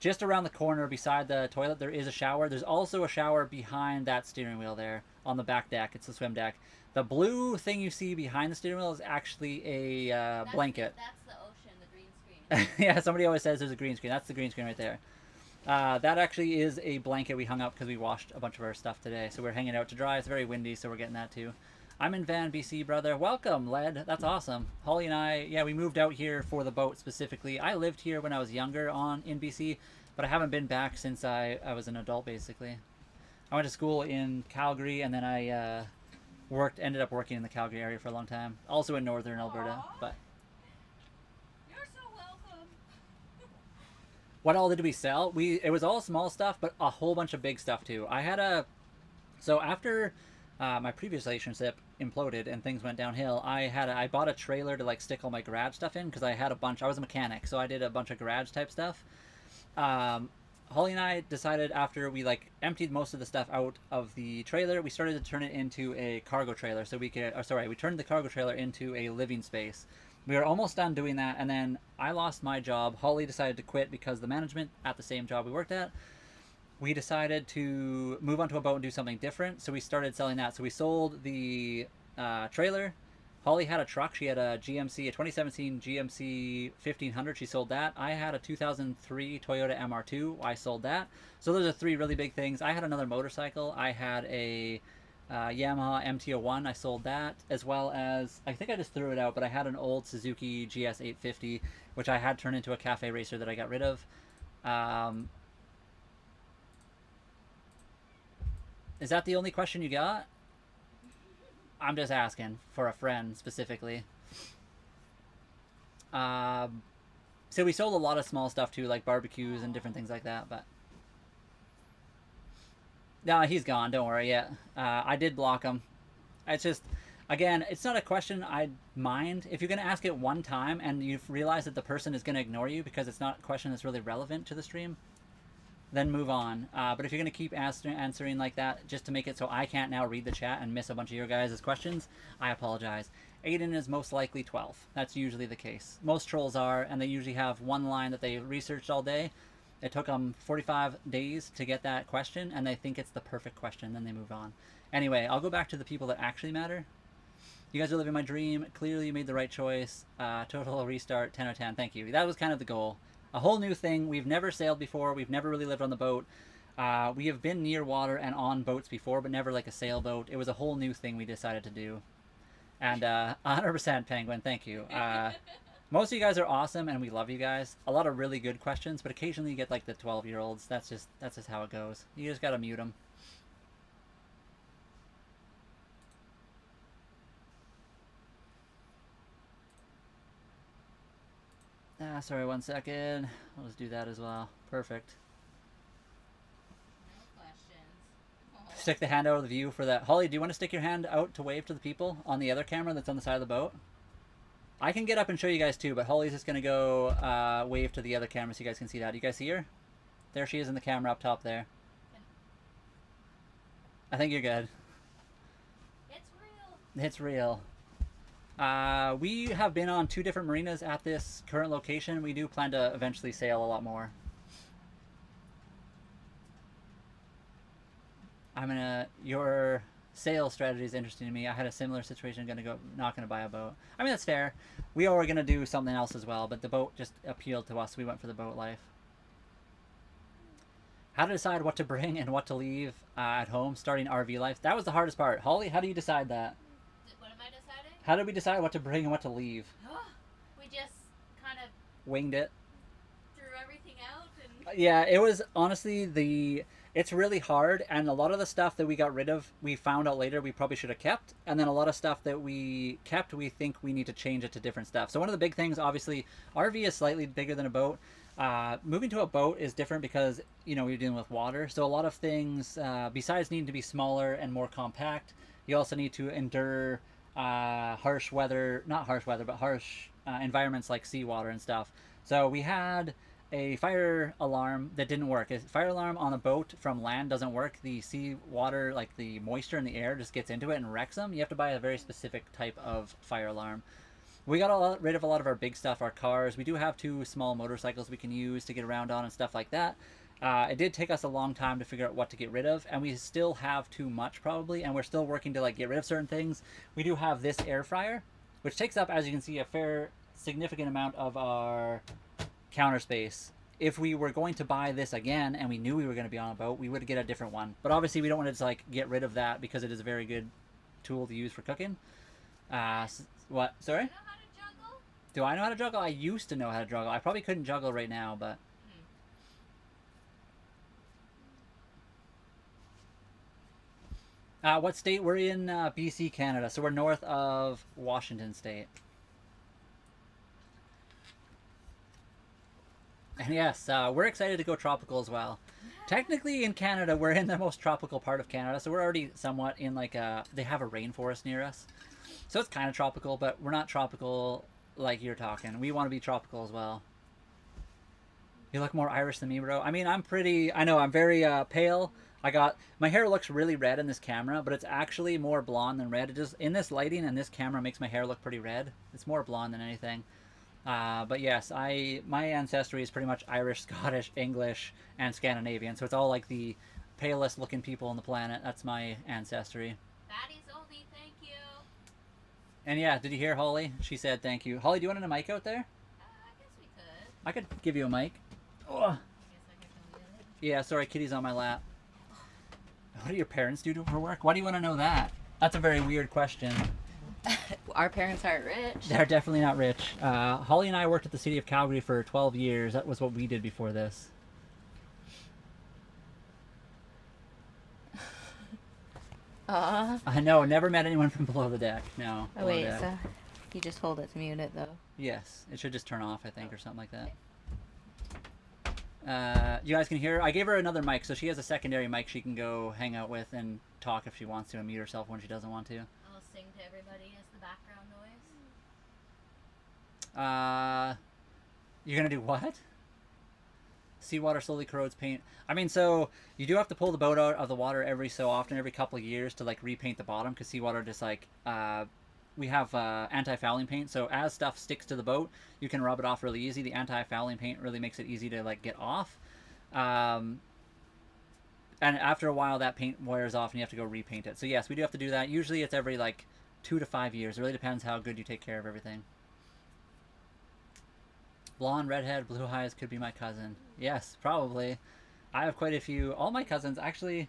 S1: Just around the corner beside the toilet, there is a shower. There's also a shower behind that steering wheel there on the back deck. It's the swim deck. The blue thing you see behind the steering wheel is actually a blanket.
S2: That's the ocean, the green screen.
S1: Yeah, somebody always says there's a green screen. That's the green screen right there. That actually is a blanket we hung up because we washed a bunch of our stuff today. So we're hanging out to dry. It's very windy, so we're getting that too. I'm in Van, BC, brother. Welcome, Led. That's awesome. Holly and I, yeah, we moved out here for the boat specifically. I lived here when I was younger in BC, but I haven't been back since I was an adult, basically. I went to school in Calgary, and then I ended up working in the Calgary area for a long time. Also in northern Alberta, but...
S2: You're so welcome.
S1: What all did we sell? It was all small stuff, but a whole bunch of big stuff, too. So after... my previous relationship imploded and things went downhill. I bought a trailer to like stick all my garage stuff in because I was a mechanic, so I did a bunch of garage type stuff. Holly and I decided after we like emptied most of the stuff out of the trailer, we started to turn it into a cargo trailer so we turned the cargo trailer into a living space. We were almost done doing that, and then I lost my job. Holly decided to quit because the management at the same job we worked at, we decided to move onto a boat and do something different, so we started selling that. So we sold the trailer, Holly had a truck. She had a GMC, a 2017 GMC 1500. She sold that. I had a 2003 Toyota MR2. I sold that. So those are three really big things. I had another motorcycle. I had a Yamaha MT-01. I sold that, as well as, I think I just threw it out, but I had an old Suzuki GS 850, which I had turned into a cafe racer that I got rid of. Is that the only question you got? I'm just asking for a friend specifically. So we sold a lot of small stuff too, like barbecues and different things like that, but no, he's gone. Don't worry yet. I did block him. It's just, again, it's not a question I'd mind. If you're going to ask it one time and you realize that the person is going to ignore you because it's not a question that's really relevant to the stream, then move on. But if you're going to keep answering like that just to make it so I can't now read the chat and miss a bunch of your guys' questions, I apologize. Aiden is most likely 12. That's usually the case. Most trolls are, and they usually have one line that they researched all day. It took them 45 days to get that question, and they think it's the perfect question, then they move on. Anyway, I'll go back to the people that actually matter. You guys are living my dream. Clearly you made the right choice. Total restart, 10 out of 10. Thank you. That was kind of the goal. A whole new thing. We've never sailed before. We've never really lived on the boat. We have been near water and on boats before, but never like a sailboat. It was a whole new thing we decided to do. And 100% Penguin, thank you. Most of you guys are awesome, and we love you guys. A lot of really good questions, but occasionally you get like the 12-year-olds. That's just how it goes. You just gotta mute them. Sorry, 1 second. I'll just do that as well. Perfect.
S2: No questions.
S1: Stick the hand out of the view for that. Holly, do you want to stick your hand out to wave to the people on the other camera that's on the side of the boat? I can get up and show you guys too, but Holly's just going to go wave to the other camera so you guys can see that. You guys see her? There she is in the camera up top there.
S2: Yeah.
S1: I think you're good.
S2: It's real.
S1: It's real. We have been on 2 different marinas at this current location. We do plan to eventually sail a lot more. Your sales strategy is interesting to me. I had a similar situation, not gonna buy a boat. I mean, that's fair. We were gonna do something else as well, but the boat just appealed to us. We went for the boat life. How to decide what to bring and what to leave at home, starting RV life. That was the hardest part. Holly, how do you decide that?
S2: What am I deciding?
S1: How did we decide what to bring and what to leave?
S2: We just kind of
S1: Winged it.
S2: threw everything out and...
S1: Yeah, it was honestly it's really hard, and a lot of the stuff that we got rid of, we found out later we probably should have kept, and then a lot of stuff that we kept, we think we need to change it to different stuff. So one of the big things, obviously, RV is slightly bigger than a boat. Moving to a boat is different because, you know, you're dealing with water. So a lot of things, besides needing to be smaller and more compact, you also need to endure harsh environments like seawater and stuff. So we had a fire alarm that didn't work. A fire alarm on a boat from land doesn't work. The seawater, like the moisture in the air, just gets into it and wrecks them. You have to buy a very specific type of fire alarm. We got rid of a lot of our big stuff, our cars. We do have 2 small motorcycles we can use to get around on and stuff like that. It did take us a long time to figure out what to get rid of, and we still have too much probably, and we're still working to like get rid of certain things. We do have this air fryer, which takes up, as you can see, a fair significant amount of our counter space. If we were going to buy this again and we knew we were going to be on a boat, we would get a different one. But obviously we don't want to just like get rid of that because it is a very good tool to use for cooking. What? Sorry?
S2: You know how to juggle?
S1: Do I know how to juggle? I used to know how to juggle. I probably couldn't juggle right now, but... What state? We're in BC, Canada. So we're north of Washington State. And yes, we're excited to go tropical as well. Technically in Canada, we're in the most tropical part of Canada. So we're already somewhat in like they have a rainforest near us. So it's kind of tropical, but we're not tropical like you're talking. We want to be tropical as well. You look more Irish than me, bro. I mean, I'm very pale. My hair looks really red in this camera, but it's actually more blonde than red. It just, in this lighting and this camera, makes my hair look pretty red. It's more blonde than anything. But yes, my ancestry is pretty much Irish, Scottish, English, and Scandinavian. So it's all like the palest looking people on the planet. That's my ancestry.
S2: That is only, thank you.
S1: And yeah, did you hear Holly? She said thank you. Holly, do you want a mic out there?
S2: I guess we could.
S1: I could give you a mic. Oh.
S2: I guess I could come get it.
S1: Yeah, sorry, Kitty's on my lap. What do your parents do for work? Why do you want to know that? That's a very weird question.
S2: Our parents aren't rich.
S1: They're definitely not rich. Holly and I worked at the city of Calgary for 12 years. That was what we did before this. I know, never met anyone from below the deck. No.
S2: Oh wait, so you just hold it to mute it though.
S1: Yes, it should just turn off, I think, or something like that. You guys can hear her? I gave her another mic, so she has a secondary mic she can go hang out with and talk if she wants to and mute herself when she doesn't want to.
S2: I'll sing to everybody as the background noise.
S1: You're gonna do what? Seawater slowly corrodes paint. I mean, so you do have to pull the boat out of the water every so often, every couple of years to like repaint the bottom, because seawater just like we have anti-fouling paint, so as stuff sticks to the boat, you can rub it off really easy. The anti-fouling paint really makes it easy to like get off. And after a while, that paint wears off, and you have to go repaint it. So yes, we do have to do that. Usually, it's every like 2 to 5 years. It really depends how good you take care of everything. Blonde, redhead, blue eyes could be my cousin. Yes, probably. I have quite a few. All my cousins, actually,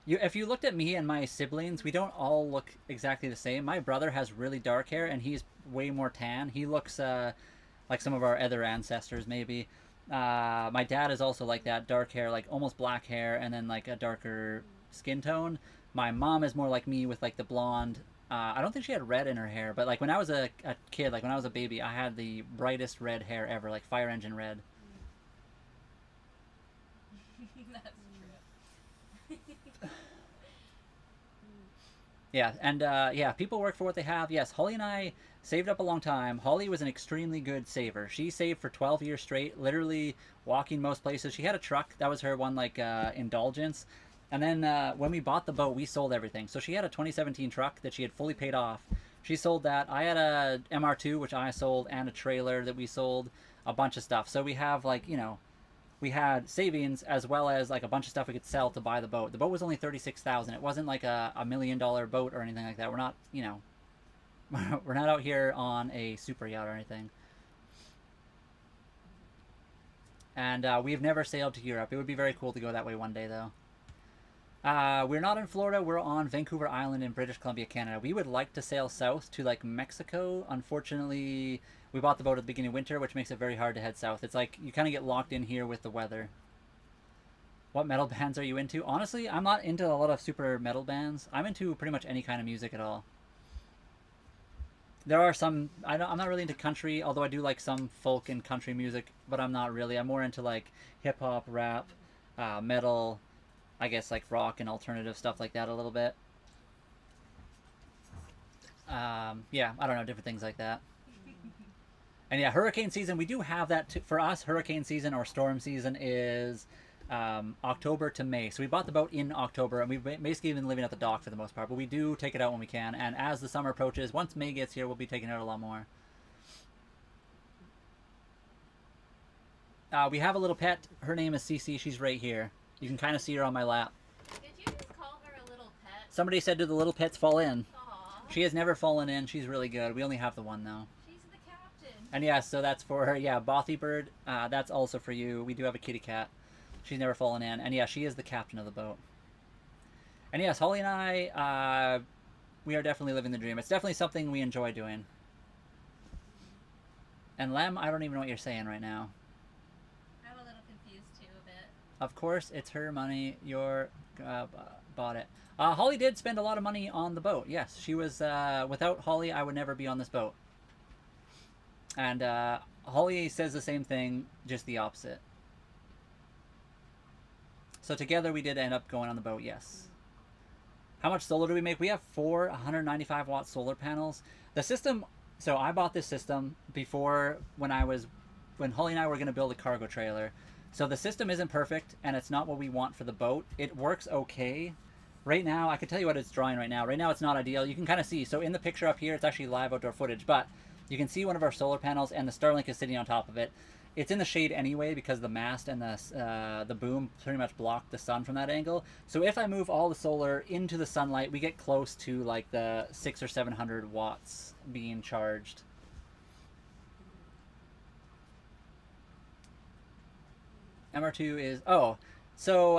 S1: if you looked at me and my siblings, we don't all look exactly the same. My brother has really dark hair, and he's way more tan. He looks like some of our other ancestors, maybe. My dad is also like that, dark hair, like almost black hair, and then like a darker skin tone. My mom is more like me with like the blonde. I don't think she had red in her hair, but like when I was a kid, like when I was a baby, I had the brightest red hair ever, like fire engine red.
S2: That's true.
S1: Yeah, and yeah, people work for what they have. Yes, Holly and I saved up a long time. Holly was an extremely good saver. She saved for 12 years straight, literally walking most places. She had a truck. That was her one like indulgence. And then when we bought the boat, we sold everything. So she had a 2017 truck that she had fully paid off. She sold that. I had a MR2, which I sold, and a trailer that we sold, a bunch of stuff. So we have like, you know, we had savings as well as like a bunch of stuff we could sell to buy the boat. The boat was only $36,000. It wasn't like a $1 million boat or anything like that. We're not, you know, we're not out here on a super yacht or anything. And we've never sailed to Europe. It would be very cool to go that way one day, though. We're not in Florida. We're on Vancouver Island in British Columbia, Canada. We would like to sail south to like Mexico. Unfortunately, we bought the boat at the beginning of winter, which makes it very hard to head south. It's like you kind of get locked in here with the weather. What metal bands are you into? Honestly, I'm not into a lot of super metal bands. I'm into pretty much any kind of music at all. There are some, I'm not really into country, although I do like some folk and country music, but I'm not really. I'm more into like hip-hop, rap, metal, I guess like rock and alternative stuff like that a little bit. Yeah, I don't know, different things like that. And yeah, hurricane season, we do have that for us. Hurricane season or storm season is October to May. So we bought the boat in October, and we've basically been living at the dock for the most part, but we do take it out when we can. And as the summer approaches, once May gets here, we'll be taking it out a lot more. We have a little pet. Her name is Cece. She's right here. You can kind of see her on my lap.
S2: Did you just call her a little pet?
S1: Somebody said, do the little pets fall in?
S2: Aww.
S1: She has never fallen in. She's really good. We only have the one, though.
S2: She's the captain.
S1: And yeah, so that's for her. Yeah, Bothy Bird, that's also for you. We do have a kitty cat. She's never fallen in. And yeah, she is the captain of the boat. And yes, Holly and I, we are definitely living the dream. It's definitely something we enjoy doing. And Lem, I don't even know what you're saying right now.
S2: I'm a little confused too, a bit.
S1: Of course, it's her money. You're bought it. Holly did spend a lot of money on the boat. Yes, she was. Without Holly, I would never be on this boat. And Holly says the same thing, just the opposite. So together we did end up going on the boat, yes. How much solar do we make? We have 4 195 watt solar panels. The system, so I bought this system before when Holly and I were going to build a cargo trailer. So the system isn't perfect, and it's not what we want for the boat. It works okay. Right now, I can tell you what it's drawing right now. Right now, it's not ideal. You can kind of see. So in the picture up here, it's actually live outdoor footage, but you can see one of our solar panels, and the Starlink is sitting on top of it. it's in the shade anyway because the mast and the boom pretty much block the sun from that angle. So if I move all the solar into the sunlight, we get close to like the 600 or 700 watts being charged. MR2 is so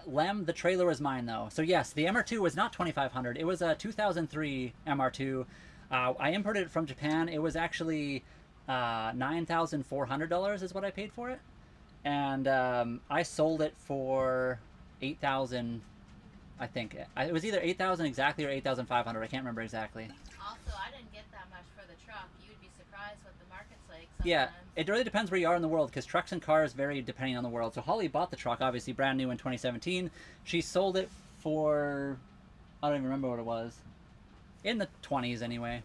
S1: Lem, the trailer was mine though. So yes, the MR2 was not 2,500. It was a 2003 MR2. I imported it from Japan. It was actually $9,400 is what I paid for it, and I sold it for 8,000. I think it was either 8,000 exactly or 8,500. I can't remember exactly.
S2: Also, I didn't get that much for the truck. You'd be surprised what the market's like sometimes.
S1: Yeah, it really depends where you are in the world because trucks and cars vary depending on the world. So Holly bought the truck, obviously brand new in 2017. She sold it for, I don't even remember what it was, in the 20s anyway.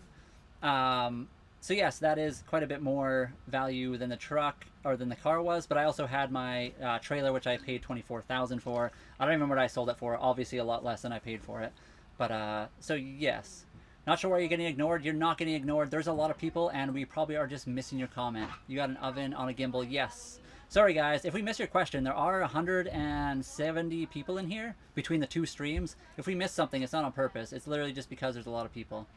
S1: So yes, that is quite a bit more value than the truck or than the car was. But I also had my trailer, which I paid $24,000 for. I don't even remember what I sold it for. Obviously, a lot less than I paid for it. But so yes, not sure why you're getting ignored. You're not getting ignored. There's a lot of people, and we probably are just missing your comment. You got an oven on a gimbal? Yes. Sorry guys, if we miss your question, there are 170 people in here between the two streams. If we miss something, it's not on purpose. It's literally just because there's a lot of people.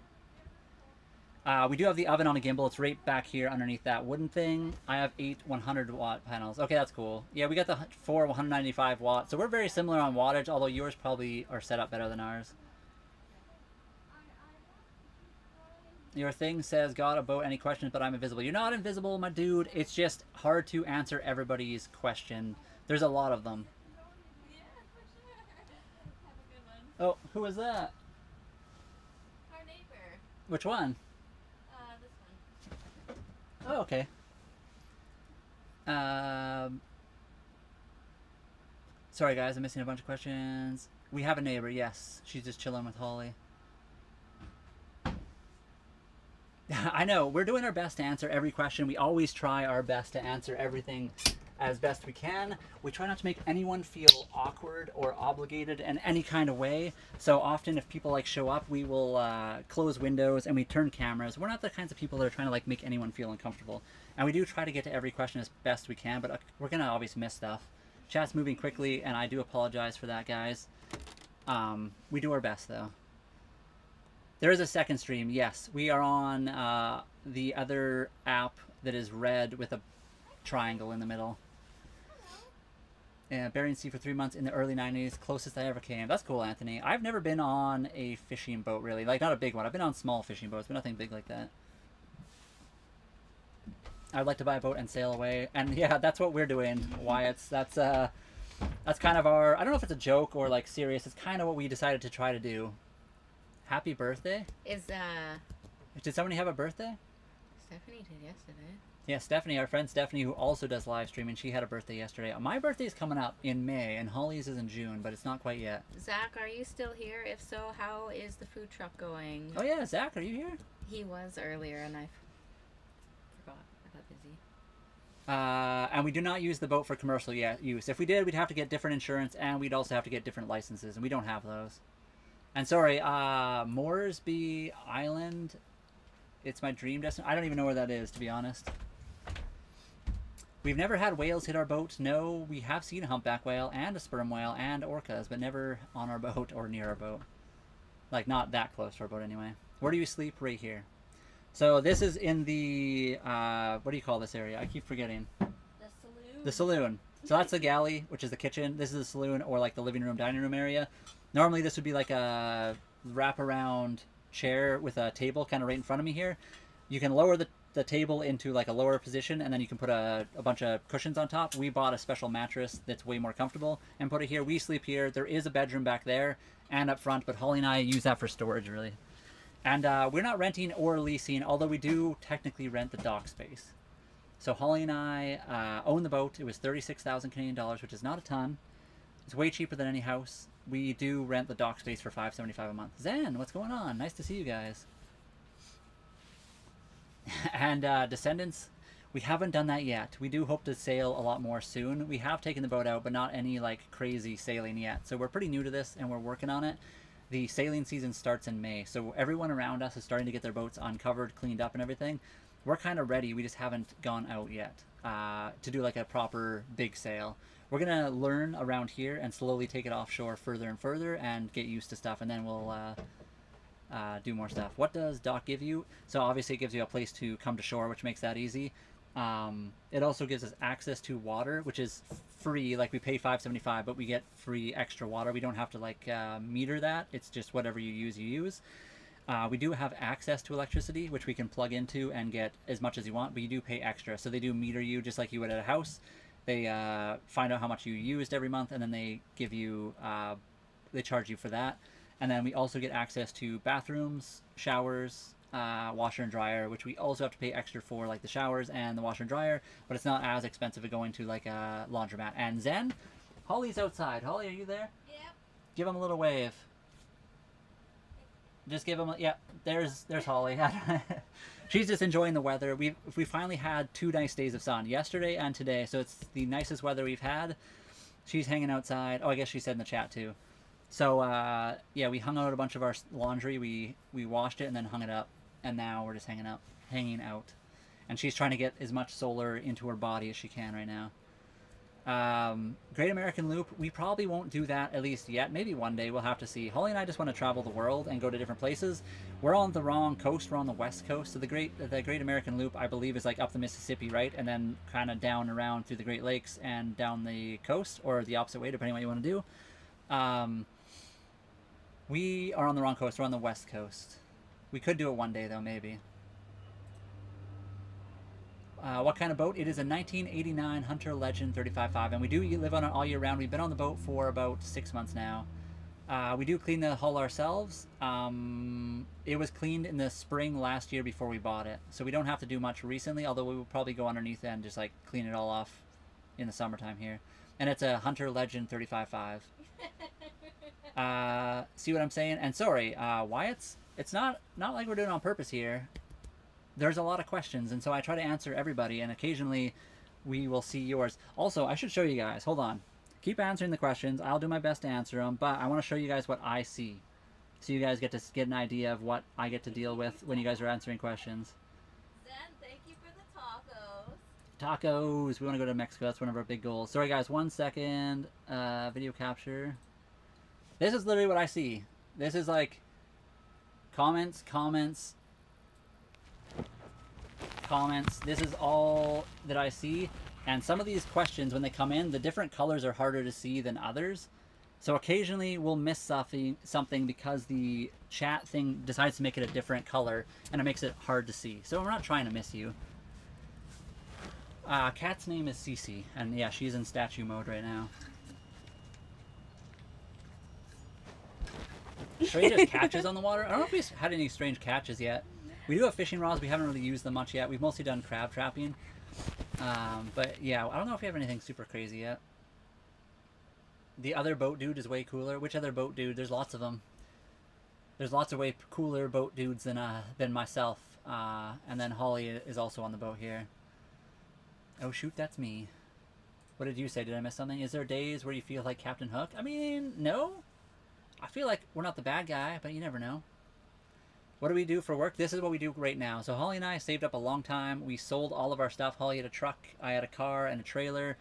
S1: We do have the oven on a gimbal. It's right back here underneath that wooden thing. I have 8 100-watt panels. Okay, that's cool. Yeah, we got the 4 195 watts. So we're very similar on wattage, although yours probably are set up better than ours. Your thing says, got a boat, any questions, but I'm invisible. You're not invisible, my dude. It's just hard to answer everybody's question. There's a lot of them.
S2: Yeah, for sure. Have a good one.
S1: Oh, who was that?
S2: Our neighbor.
S1: Which one?
S2: This one.
S1: Oh, okay. Sorry guys, I'm missing a bunch of questions. We have a neighbor, yes. She's just chilling with Holly. I know, we're doing our best to answer every question. We always try our best to answer everything as best we can. We try not to make anyone feel awkward or obligated in any kind of way. So often if people like show up, we will close windows and we turn cameras. We're not the kinds of people that are trying to like make anyone feel uncomfortable. And we do try to get to every question as best we can, but we're gonna obviously miss stuff. Chat's moving quickly and I do apologize for that, guys. We do our best though. There is a second stream, yes. We are on the other app that is red with a triangle in the middle. Yeah, Bering Sea for 3 months in the early 90s, closest I ever came. That's cool, Anthony. I've never been on a fishing boat, really. Like, not a big one. I've been on small fishing boats, but nothing big like that. I'd like to buy a boat and sail away. And yeah, that's what we're doing, Wyatt. That's kind of our, I don't know if it's a joke or like serious. It's kind of what we decided to try to do. Happy birthday? Did somebody have a birthday?
S2: Stephanie did yesterday.
S1: Yeah, Stephanie, our friend Stephanie, who also does live streaming, she had a birthday yesterday. My birthday is coming up in May, and Holly's is in June, but it's not quite yet.
S2: Zach, are you still here? If so, how is the food truck going?
S1: Oh yeah, Zach, are you here?
S2: He was earlier, and I forgot. I got busy.
S1: And we do not use the boat for commercial use. If we did, we'd have to get different insurance, and we'd also have to get different licenses, and we don't have those. And sorry, Moresby Island, it's my dream destination. I don't even know where that is, to be honest. We've never had whales hit our boat. No, we have seen a humpback whale and a sperm whale and orcas, but never on our boat or near our boat. Like, not that close to our boat anyway. Where do you sleep? Right here. So this is in the, what do you call this area? I keep forgetting.
S2: The saloon.
S1: The saloon. So that's the galley, which is the kitchen. This is the saloon, or like the living room, dining room area. Normally this would be like a wraparound chair with a table kind of right in front of me here. You can lower the table into like a lower position, and then you can put a bunch of cushions on top. We bought a special mattress that's way more comfortable and put it here. We sleep here. There is a bedroom back there and up front, but Holly and I use that for storage really. And we're not renting or leasing, although we do technically rent the dock space. So Holly and I own the boat. It was 36,000 Canadian dollars, which is not a ton. It's way cheaper than any house. We do rent the dock space for $575 a month. Zen, what's going on? Nice to see you guys. And Descendants, we haven't done that yet. We do hope to sail a lot more soon. We have taken the boat out, but not any like crazy sailing yet. So we're pretty new to this and we're working on it. The sailing season starts in May. So everyone around us is starting to get their boats uncovered, cleaned up and everything. We're kind of ready. We just haven't gone out yet. to do like a proper big sail. We're gonna learn around here and slowly take it offshore further and further and get used to stuff, and then we'll do more stuff. What does dock give you? So obviously it gives you a place to come to shore, which makes that easy. It also gives us access to water, which is free. Like we pay $5.75, but we get free extra water. We don't have to like meter that. It's just whatever you use, you use. We do have access to electricity, which we can plug into and get as much as you want, but you do pay extra. So they do meter you just like you would at a house. They find out how much you used every month, and then they give you, they charge you for that. And then we also get access to bathrooms, showers, washer and dryer, which we also have to pay extra for, like the showers and the washer and dryer, but it's not as expensive as going to like a laundromat. And Zen, Holly's outside. Holly, are you there?
S2: Yep.
S1: Give him a little wave. Just give him a, yeah, there's Holly. She's just enjoying the weather. We finally had 2 nice days of sun, yesterday and today, so it's the nicest weather we've had. She's hanging outside. Oh, I guess she said in the chat too. So yeah, we hung out a bunch of our laundry. We washed it and then hung it up, and now we're just hanging out. And she's trying to get as much solar into her body as she can right now. Great American Loop, we probably won't do that, at least yet. Maybe one day, we'll have to see. Holly and I just want to travel the world and go to different places. We're on the wrong coast. We're on the west coast. So the Great American Loop, I believe, is like up the Mississippi, right? And then kind of down around through the Great Lakes and down the coast, or the opposite way, depending on what you want to do. We are on the wrong coast. We're on the west coast. We could do it one day, though, maybe. What kind of boat? It is a 1989 Hunter Legend 35.5, and we do live on it all year round. We've been on the boat for about 6 months now. We do clean the hull ourselves. It was cleaned in the spring last year before we bought it, so we don't have to do much recently, although we will probably go underneath and just like clean it all off in the summertime here. And it's a Hunter Legend 35.5. See what I'm saying? And sorry, Wyatt's, it's not like we're doing it on purpose here. There's a lot of questions, and so I try to answer everybody, and occasionally we will see yours. Also, I should show you guys. Hold on. Keep answering the questions. I'll do my best to answer them, but I want to show you guys what I see, so you guys get to get an idea of what I get to deal with when you guys are answering questions.
S2: Zen, thank you for the tacos.
S1: Tacos. We want to go to Mexico. That's one of our big goals. Sorry, guys. 1 second. Video capture. This is literally what I see. This is like comments. This is all that I see, and some of these questions, when they come in, the different colors are harder to see than others, so occasionally we'll miss something because the chat thing decides to make it a different color, and it makes it hard to see. So we're not trying to miss you. Cat's name is Cece, and yeah, she's in statue mode right now. Strangest catches on the water? I don't know if we've had any strange catches yet. We do have fishing rods. We haven't really used them much yet. We've mostly done crab trapping. But yeah, I don't know if we have anything super crazy yet. The other boat dude is way cooler. Which other boat dude? There's lots of them. There's lots of way cooler boat dudes than myself. And then Holly is also on the boat here. Oh shoot, that's me. What did you say? Did I miss something? Is there days where you feel like Captain Hook? I mean, no. I feel like we're not the bad guy, but you never know. What do we do for work? This is what we do right now. So Holly and I saved up a long time. We sold all of our stuff. Holly had a truck. I had a car and a trailer.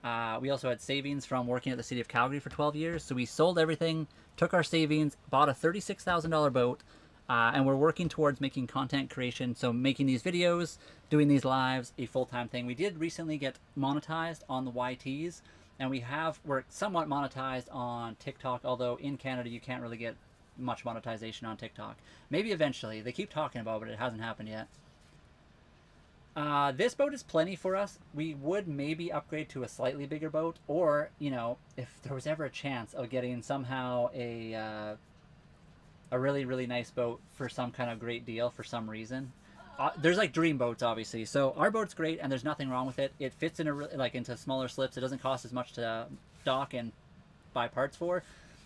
S1: We also had savings from working at the city of Calgary for 12 years. So we sold everything, took our savings, bought a $36,000 boat, and we're working towards making content creation. So making these videos, doing these lives, a full-time thing. We did recently get monetized on the YTs, and we're somewhat monetized on TikTok, although in Canada you can't really get much monetization on TikTok. Maybe eventually. They keep talking about it, but it hasn't happened yet. This boat is plenty for us. We would maybe upgrade to a slightly bigger boat, or, you know, if there was ever a chance of getting somehow a really, really nice boat for some kind of great deal for some reason. There's like dream boats, obviously. So our boat's great, and there's nothing wrong with it. It fits in into smaller slips. It doesn't cost as much to dock and buy parts for.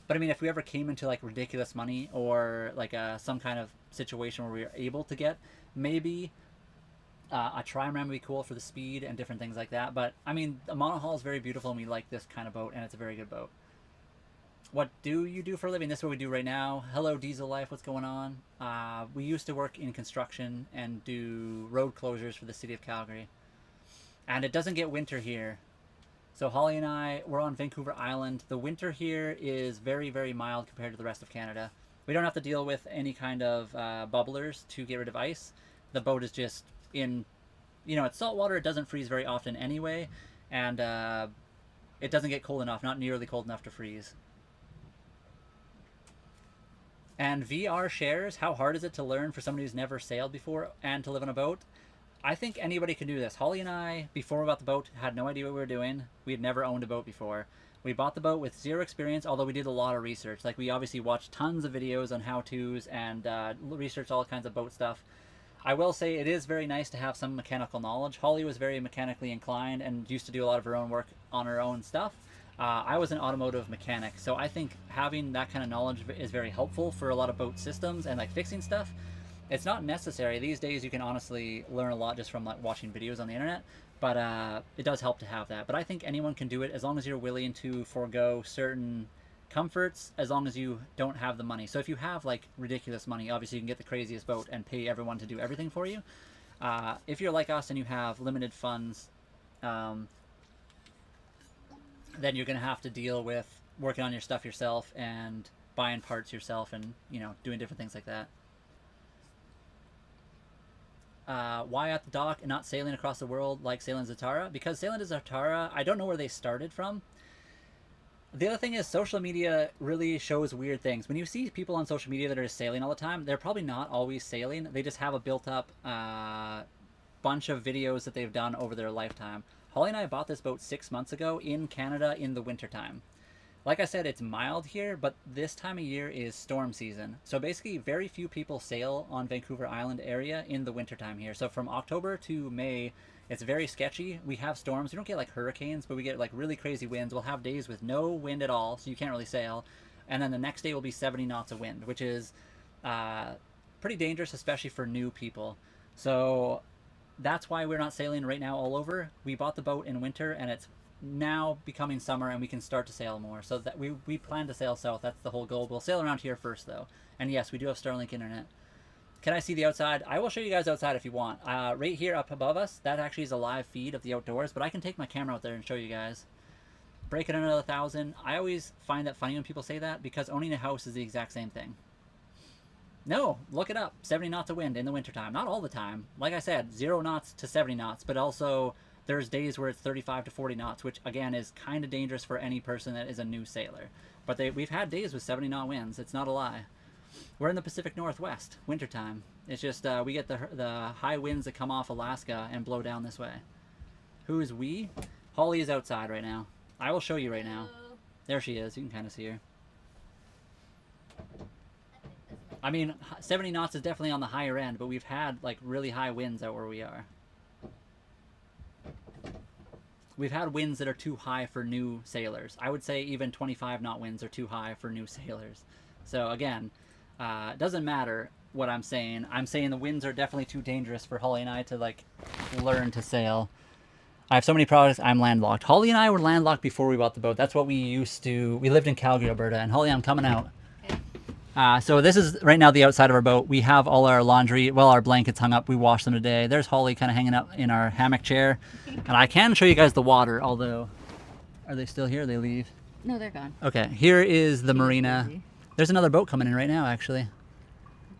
S1: But I mean, if we ever came into like ridiculous money, or like some kind of situation where we were able to get maybe a trimaran would be cool for the speed and different things like that. But I mean, the monohull is very beautiful, and we like this kind of boat, and it's a very good boat. What do you do for a living? This is what we do right now. Hello, Diesel Life. What's going on? We used to work in construction and do road closures for the city of Calgary. And it doesn't get winter here. So Holly and I, we're on Vancouver Island. The winter here is very, very mild compared to the rest of Canada. We don't have to deal with any kind of bubblers to get rid of ice. The boat is just in, it's salt water. It doesn't freeze very often anyway. And it doesn't get cold enough, not nearly cold enough to freeze. And VR shares, how hard is it to learn for somebody who's never sailed before and to live on a boat? I think anybody can do this. Holly and I, before we bought the boat, had no idea what we were doing. We had never owned a boat before. We bought the boat with zero experience, although we did a lot of research. Like, we obviously watched tons of videos on how-tos and researched all kinds of boat stuff. I will say it is very nice to have some mechanical knowledge. Holly was very mechanically inclined and used to do a lot of her own work on her own stuff. I was an automotive mechanic, so I think having that kind of knowledge is very helpful for a lot of boat systems and like fixing stuff. It's not necessary. These days you can honestly learn a lot just from like watching videos on the internet, but it does help to have that. But I think anyone can do it as long as you're willing to forego certain comforts, as long as you don't have the money. So if you have like ridiculous money, obviously you can get the craziest boat and pay everyone to do everything for you. If you're like us and you have limited funds, then you're going to have to deal with working on your stuff yourself and buying parts yourself and, doing different things like that. Why at the dock and not sailing across the world like sailing Zatara? Because sailing to Zatara, I don't know where they started from. The other thing is social media really shows weird things. When you see people on social media that are sailing all the time, they're probably not always sailing. They just have a built-up bunch of videos that they've done over their lifetime. Holly and I bought this boat 6 months ago in Canada in the wintertime. Like I said, it's mild here, but this time of year is storm season. So basically, very few people sail on Vancouver Island area in the wintertime here. So from October to May, it's very sketchy. We have storms. We don't get like hurricanes, but we get like really crazy winds. We'll have days with no wind at all, so you can't really sail. And then the next day will be 70 knots of wind, which is pretty dangerous, especially for new people. So that's why we're not sailing right now all over. We bought the boat in winter, and it's now becoming summer and we can start to sail more, so that we plan to sail south. That's the whole goal. We'll sail around here first though. And yes, we do have Starlink internet. Can I see the outside? I will show you guys outside if you want. Right here up above us, that actually is a live feed of the outdoors, but I can take my camera out there and show you guys. Break it another 1,000. I always find that funny when people say that, because owning a house is the exact same thing. No, look it up. 70 knots of wind in the wintertime. Not all the time. Like I said, 0 knots to 70 knots, but also there's days where it's 35 to 40 knots, which again is kind of dangerous for any person that is a new sailor. But we've had days with 70 knot winds. It's not a lie. We're in the Pacific Northwest, wintertime. It's just we get the high winds that come off Alaska and blow down this way. Who is we? Holly is outside right now. I will show you right now. There she is. You can kind of see her. I mean, 70 knots is definitely on the higher end, but we've had like really high winds out where we are. We've had winds that are too high for new sailors. I would say even 25 knot winds are too high for new sailors. So again, it doesn't matter what I'm saying. I'm saying the winds are definitely too dangerous for Holly and I to like learn to sail. I have so many products. I'm landlocked. Holly and I were landlocked before we bought the boat. That's what we used to. We lived in Calgary, Alberta. And Holly, I'm coming out. So this is right now the outside of our boat. We have all our laundry, well, our blankets hung up. We washed them today. There's Holly kind of hanging up in our hammock chair. And I can show you guys the water, although, are they still here? Or they leave?
S2: No, they're gone. Okay,
S1: here is the marina. There's another boat coming in right now, actually.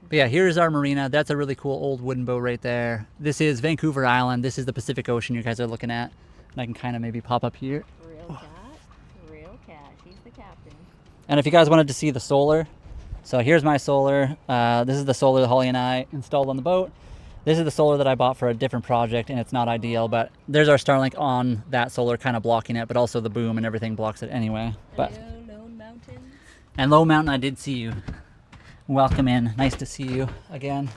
S1: But yeah, here's our marina. That's a really cool old wooden boat right there. This is Vancouver Island. This is the Pacific Ocean you guys are looking at. And I can kind of maybe pop up here.
S2: Real cat. She's the captain.
S1: And if you guys wanted to see the solar, so here's my solar. This is the solar that Holly and I installed on the boat. This is the solar that I bought for a different project, and it's not ideal, but there's our Starlink on that solar kind of blocking it, but also the boom and everything blocks it anyway. But
S2: hello, Lone Mountain.
S1: And Low Mountain, I did see you. Welcome in. Nice to see you again.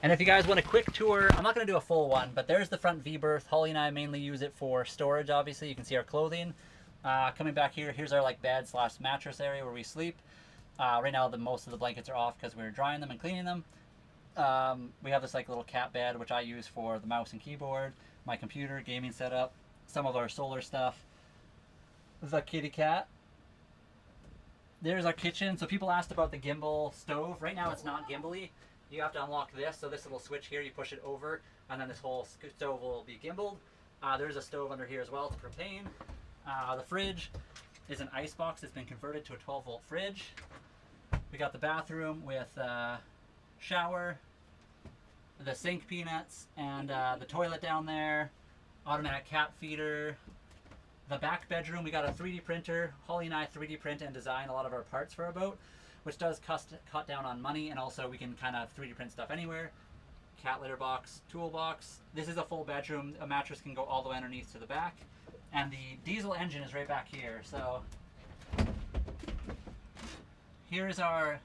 S1: And if you guys want a quick tour, I'm not going to do a full one, but there's the front V-berth. Holly and I mainly use it for storage, obviously. You can see our clothing. Coming back here, here's our like bed / mattress area where we sleep. Right now, most of the blankets are off because we're drying them and cleaning them. We have this like little cat bed, which I use for the mouse and keyboard, my computer, gaming setup, some of our solar stuff. The kitty cat. There's our kitchen. So people asked about the gimbal stove. Right now it's not gimbally. You have to unlock this. So this little switch here, you push it over, and then this whole stove will be gimbaled. There's a stove under here as well. It's propane. The fridge is an ice box that's been converted to a 12-volt fridge. We got the bathroom with shower, the sink peanuts, and the toilet down there, automatic cat feeder. The back bedroom, we got a 3D printer. Holly and I 3D print and design a lot of our parts for our boat, which does cut down on money, and also we can kind of 3D print stuff anywhere. Cat litter box, toolbox. This is a full bedroom. A mattress can go all the way underneath to the back. And the diesel engine is right back here. So here's our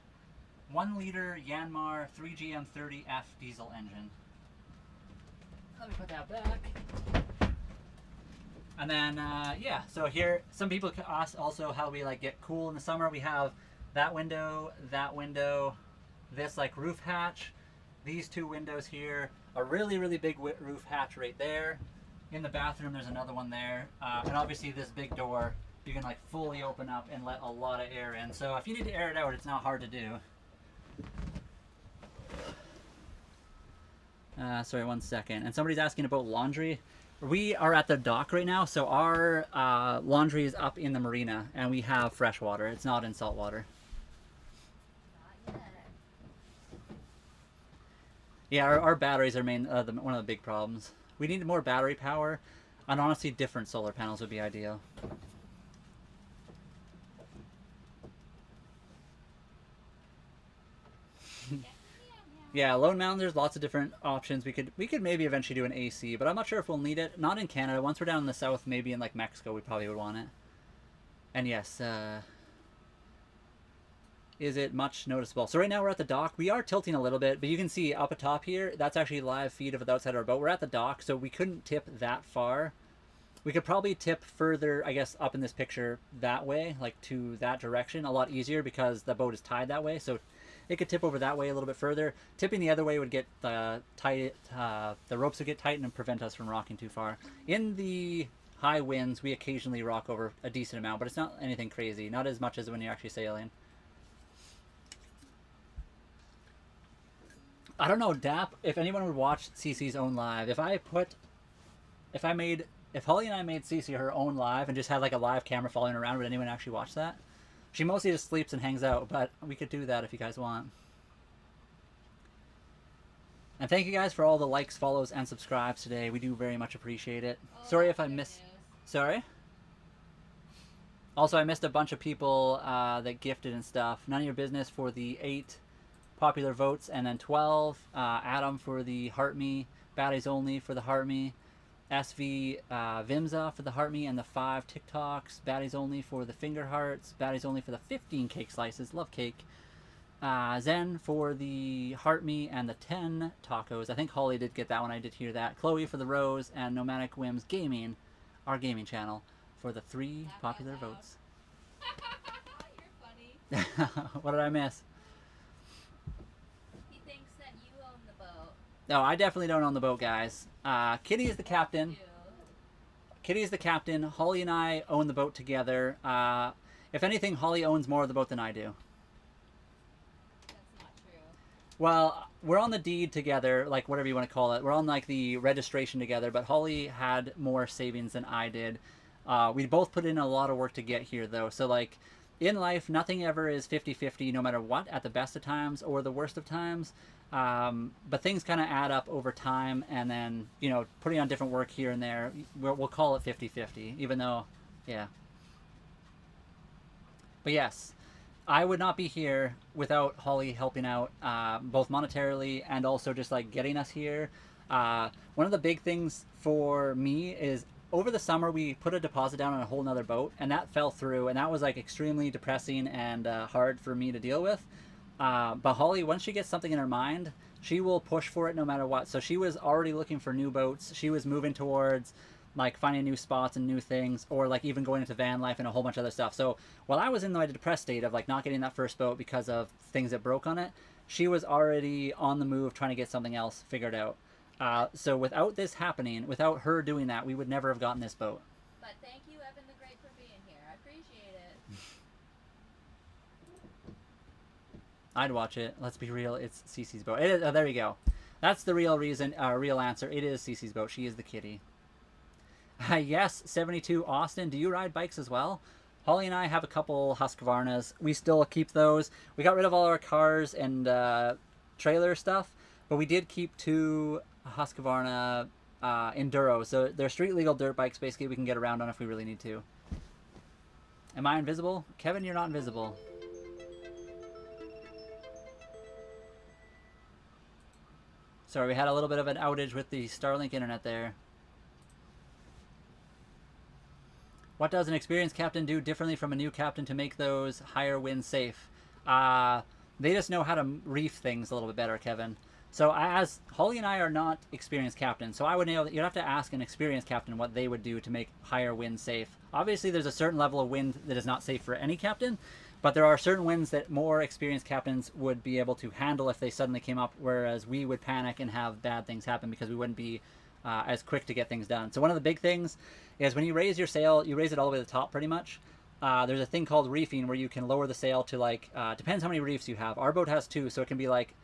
S1: 1 liter Yanmar 3GM30F diesel engine. Let me put that back. And then, yeah, so here, some people ask also how we like get cool in the summer. We have that window, this like roof hatch, these 2 windows here, a really, really big roof hatch right there. In the bathroom, there's another one there. And obviously this big door, you can like fully open up and let a lot of air in. So if you need to air it out, it's not hard to do. Sorry, 1 second. And somebody's asking about laundry. We are at the dock right now, so our laundry is up in the marina, and we have fresh water. It's not in salt water.
S2: Not yet.
S1: Yeah, our batteries are one of the big problems. We need more battery power, and honestly, different solar panels would be ideal. Yeah, Lone Mountain, there's lots of different options. We could maybe eventually do an AC, but I'm not sure if we'll need it. Not in Canada. Once we're down in the south, maybe in like Mexico, we probably would want it. And yes, is it much noticeable? So right now we're at the dock. We are tilting a little bit, but you can see up atop here, that's actually live feed of the outside of our boat. We're at the dock, so we couldn't tip that far. We could probably tip further, I guess, up in this picture that way, like to that direction, a lot easier because the boat is tied that way. So it could tip over that way a little bit further. Tipping the other way would get the ropes would get tightened and prevent us from rocking too far. In the high winds, we occasionally rock over a decent amount, but it's not anything crazy. Not as much as when you're actually sailing. I don't know, Dap, if anyone would watch Cece's own live. If Holly and I made Cece her own live and just had like a live camera following around, would anyone actually watch that? She mostly just sleeps and hangs out, but we could do that if you guys want. And thank you guys for all the likes, follows, and subscribes today. We do very much appreciate it.
S2: Oh,
S1: sorry if I missed... Sorry? Also, I missed a bunch of people that gifted and stuff. None of your business for the 8 popular votes, and then 12. Adam for the Heart Me. Baddies Only for the Heart Me. SV Vimza for the Heart Me and the 5 TikToks. Baddies Only for the Finger Hearts. Baddies Only for the 15 cake slices. Love cake. Zen for the Heart Me and the 10 tacos. I think Holly did get that one. I did hear that. Chloe for the Rose, and Nomadic Whims Gaming, our gaming channel, for the 3 popular votes.
S2: You're funny.
S1: What did I miss?
S2: He thinks that you own the boat.
S1: No, I definitely don't own the boat, guys. Kitty is the captain. Kitty is the captain. Holly and I own the boat together. If anything, Holly owns more of the boat than I do.
S2: That's not true.
S1: Well, we're on the deed together, like whatever you want to call it. We're on like the registration together, but Holly had more savings than I did. We both put in a lot of work to get here, though. So like in life, nothing ever is 50-50, no matter what, at the best of times or the worst of times. But things kind of add up over time, and then, you know, putting on different work here and there, we'll call it 50-50, even though, yeah. But yes, I would not be here without Holly helping out, both monetarily and also just like getting us here. One of the big things for me is over the summer we put a deposit down on a whole nother boat, and that fell through, and that was like extremely depressing and hard for me to deal with. But Holly, once she gets something in her mind, she will push for it no matter what. So she was already looking for new boats. She was moving towards like finding new spots and new things, or like even going into van life and a whole bunch of other stuff. So while I was in my depressed state of like not getting that first boat because of things that broke on it, she was already on the move trying to get something else figured out. So without this happening, without her doing that, we would never have gotten this boat.
S2: But thank you, Evan the Great, for being here. I appreciate it.
S1: I'd watch it. Let's be real. It's Cece's boat. It is, there you go. That's the real reason, real answer. It is Cece's boat. She is the kitty. Yes, 72 Austin. Do you ride bikes as well? Holly and I have a couple Husqvarnas. We still keep those. We got rid of all our cars and trailer stuff, but we did keep two Husqvarna Enduros. So they're street legal dirt bikes. Basically, we can get around on if we really need to. Am I invisible? Kevin, you're not invisible. Sorry, we had a little bit of an outage with the Starlink internet there. What does an experienced captain do differently from a new captain to make those higher winds safe? They just know how to reef things a little bit better, Kevin. So as Holly and I are not experienced captains, so I would know that you'd have to ask an experienced captain what they would do to make higher winds safe. Obviously, there's a certain level of wind that is not safe for any captain, but there are certain winds that more experienced captains would be able to handle if they suddenly came up, whereas we would panic and have bad things happen because we wouldn't be as quick to get things done. So one of the big things is when you raise your sail, you raise it all the way to the top pretty much. There's a thing called reefing where you can lower the sail to like, depends how many reefs you have. Our boat has two, so it can be like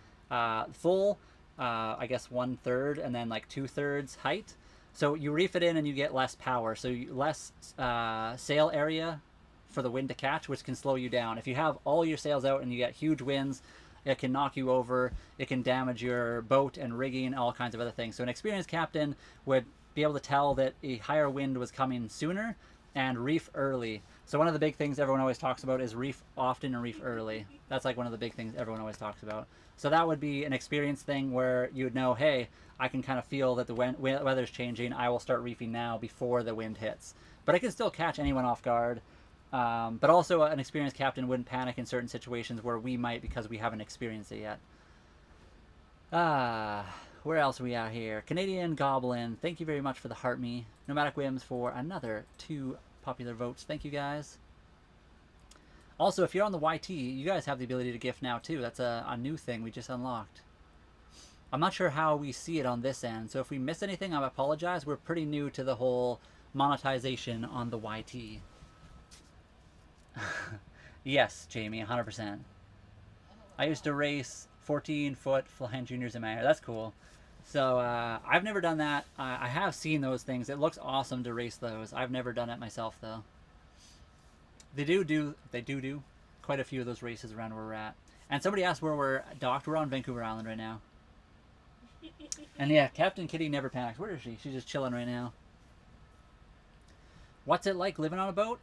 S1: full, I guess 1/3 and then like 2/3 height. So you reef it in and you get less power, so less sail area for the wind to catch, which can slow you down. If you have all your sails out and you get huge winds, it can knock you over, it can damage your boat and rigging, all kinds of other things. So an experienced captain would be able to tell that a higher wind was coming sooner and reef early. So one of the big things everyone always talks about is reef often and reef early. That's like one of the big things everyone always talks about. So that would be an experience thing where you would know, hey, I can kind of feel that the weather's changing. I will start reefing now before the wind hits. But it can still catch anyone off guard. But also an experienced captain wouldn't panic in certain situations where we might because we haven't experienced it yet. Where else are we out here? Canadian Goblin, thank you very much for the heart me. Nomadic Whims for another 2 popular votes. Thank you guys. Also, if you're on the YT, you guys have the ability to gift now too. That's a new thing we just unlocked. I'm not sure how we see it on this end, so if we miss anything, I apologize. We're pretty new to the whole monetization on the YT. Yes, Jamie, 100%. I used to race 14-foot flying juniors in my hair. That's cool. So I've never done that. I have seen those things. It looks awesome to race those. I've never done it myself though. They do quite a few of those races around where we're at. And somebody asked where we're docked. We're on Vancouver Island right now. And yeah, Captain Kitty never panics. Where is she? She's just chilling right now. What's it like living on a boat?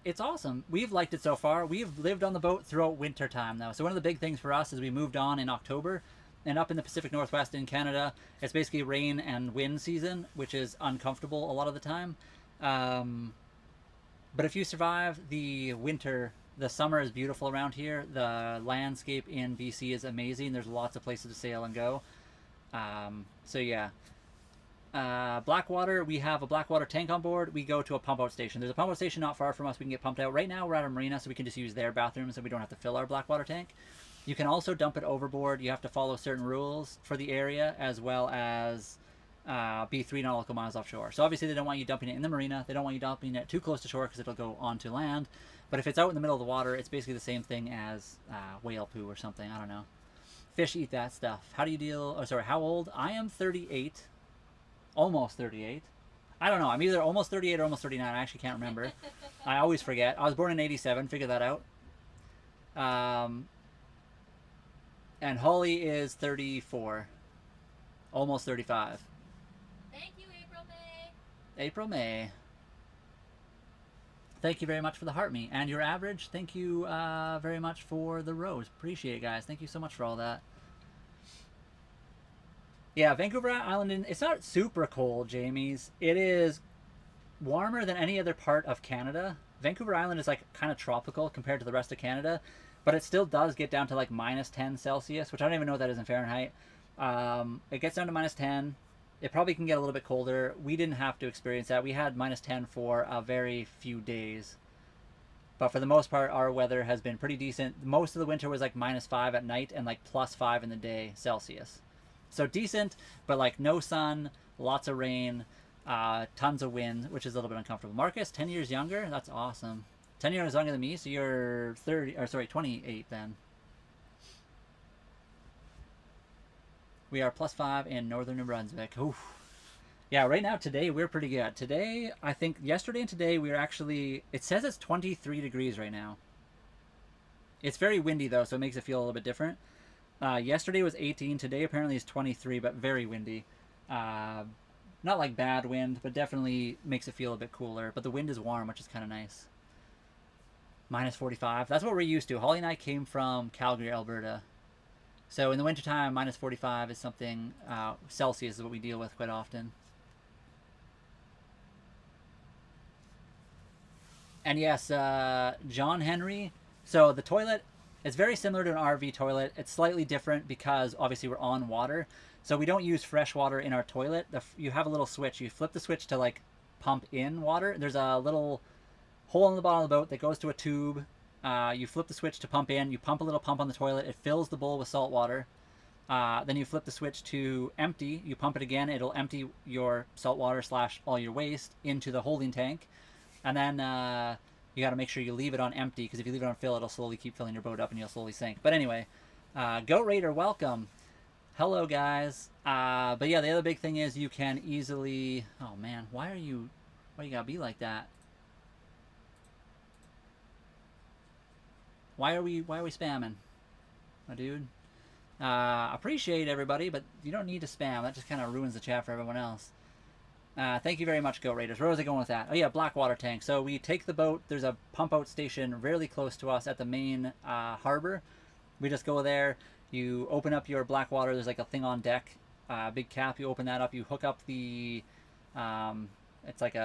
S1: It's awesome. We've liked it so far. We've lived on the boat throughout winter time though. So one of the big things for us is we moved on in October, and up in the Pacific Northwest in Canada, it's basically rain and wind season, which is uncomfortable a lot of the time. But if you survive the winter, the summer is beautiful around here. The landscape in BC is amazing. There's lots of places to sail and go. So yeah. Blackwater, we have a Blackwater tank on board. We go to a pump out station. There's a pump out station not far from us. We can get pumped out. Right now we're at a marina, so we can just use their bathrooms and we don't have to fill our Blackwater tank. You can also dump it overboard. You have to follow certain rules for the area, as well as be 3 nautical miles offshore. So obviously they don't want you dumping it in the marina. They don't want you dumping it too close to shore because it'll go onto land. But if it's out in the middle of the water, it's basically the same thing as whale poo or something. I don't know. Fish eat that stuff. How do you deal... Oh, sorry, how old? I am 38. Almost 38. I don't know. I'm either almost 38 or almost 39. I actually can't remember. I always forget. I was born in 87. Figure that out. And Holly is 34. Almost 35.
S2: Thank you, April May.
S1: April May. Thank you very much for the heart me. And your average, thank you very much for the rose. Appreciate it, guys. Thank you so much for all that. Yeah, Vancouver Island, it's not super cold, Jamie's. It is warmer than any other part of Canada. Vancouver Island is like kind of tropical compared to the rest of Canada, but it still does get down to like -10 Celsius, which I don't even know what that is in Fahrenheit. It gets down to -10. It probably can get a little bit colder. We didn't have to experience that. We had -10 for a very few days. But for the most part, our weather has been pretty decent. Most of the winter was like -5 at night and like +5 in the day Celsius. So decent, but like no sun, lots of rain, tons of wind, which is a little bit uncomfortable. Marcus, 10 years younger? That's awesome. 10 years younger than me, so you're 28 then. We are +5 in northern New Brunswick. Oof. Yeah, right now, today, we're pretty good. Today, I think yesterday and today, we were actually, it says it's 23 degrees right now. It's very windy, though, so it makes it feel a little bit different. Yesterday was 18. Today, apparently, is 23, but very windy. Uh, Not like bad wind, but definitely makes it feel a bit cooler. But the wind is warm, which is kind of nice. Minus 45. That's what we're used to. Holly and I came from Calgary, Alberta. So in the wintertime, minus 45 is something, Celsius is what we deal with quite often. And yes, John Henry. So the toilet is very similar to an RV toilet. It's slightly different because obviously we're on water. So we don't use fresh water in our toilet. You have a little switch. You flip the switch to like pump in water. There's a little hole in the bottom of the boat that goes to a tube. You flip the switch to pump in. You pump a little pump on the toilet. It fills the bowl with salt water. Then you flip the switch to empty. You pump it again. It'll empty your salt water slash all your waste into the holding tank. And then you got to make sure you leave it on empty, because if you leave it on fill, it'll slowly keep filling your boat up and you'll slowly sink. But anyway, Goat Raider, welcome. Hello, guys. But yeah, the other big thing is you can easily... Oh, man. Why you got to be like that? Why are we spamming? My dude. Appreciate everybody, but you don't need to spam. That just kind of ruins the chat for everyone else. Thank you very much, Goat Raiders. Where was I going with that? Oh yeah, black water tank. So we take the boat. There's a pump out station really close to us at the main harbor. We just go there. You open up your black water. There's like a thing on deck, big cap. You open that up. You hook up the, it's like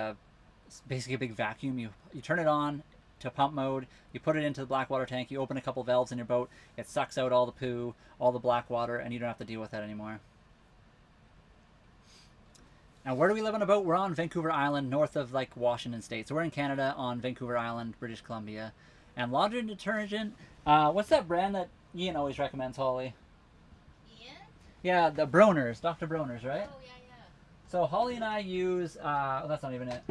S1: basically a big vacuum. You turn it on to pump mode. You put it into the black water tank. You open a couple valves in your boat. It sucks out all the poo, all the black water, and you don't have to deal with that anymore. Now, where do we live on a boat? We're on Vancouver Island, north of like Washington State. So we're in Canada on Vancouver Island, British Columbia. And laundry detergent. What's that brand that Ian always recommends, Holly?
S2: Ian?
S1: Yeah, the Broners, Dr. Broners, right?
S2: Oh, yeah.
S1: So Holly and I use, that's not even it.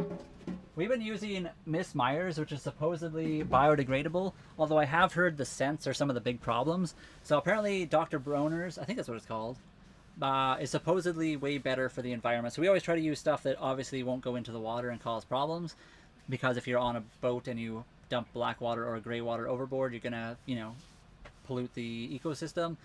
S1: We've been using Miss Myers, which is supposedly biodegradable, although I have heard the scents are some of the big problems. So apparently Dr. Broners, I think that's what it's called, is supposedly way better for the environment. So we always try to use stuff that obviously won't go into the water and cause problems, because if you're on a boat and you dump black water or gray water overboard, you're gonna, pollute the ecosystem.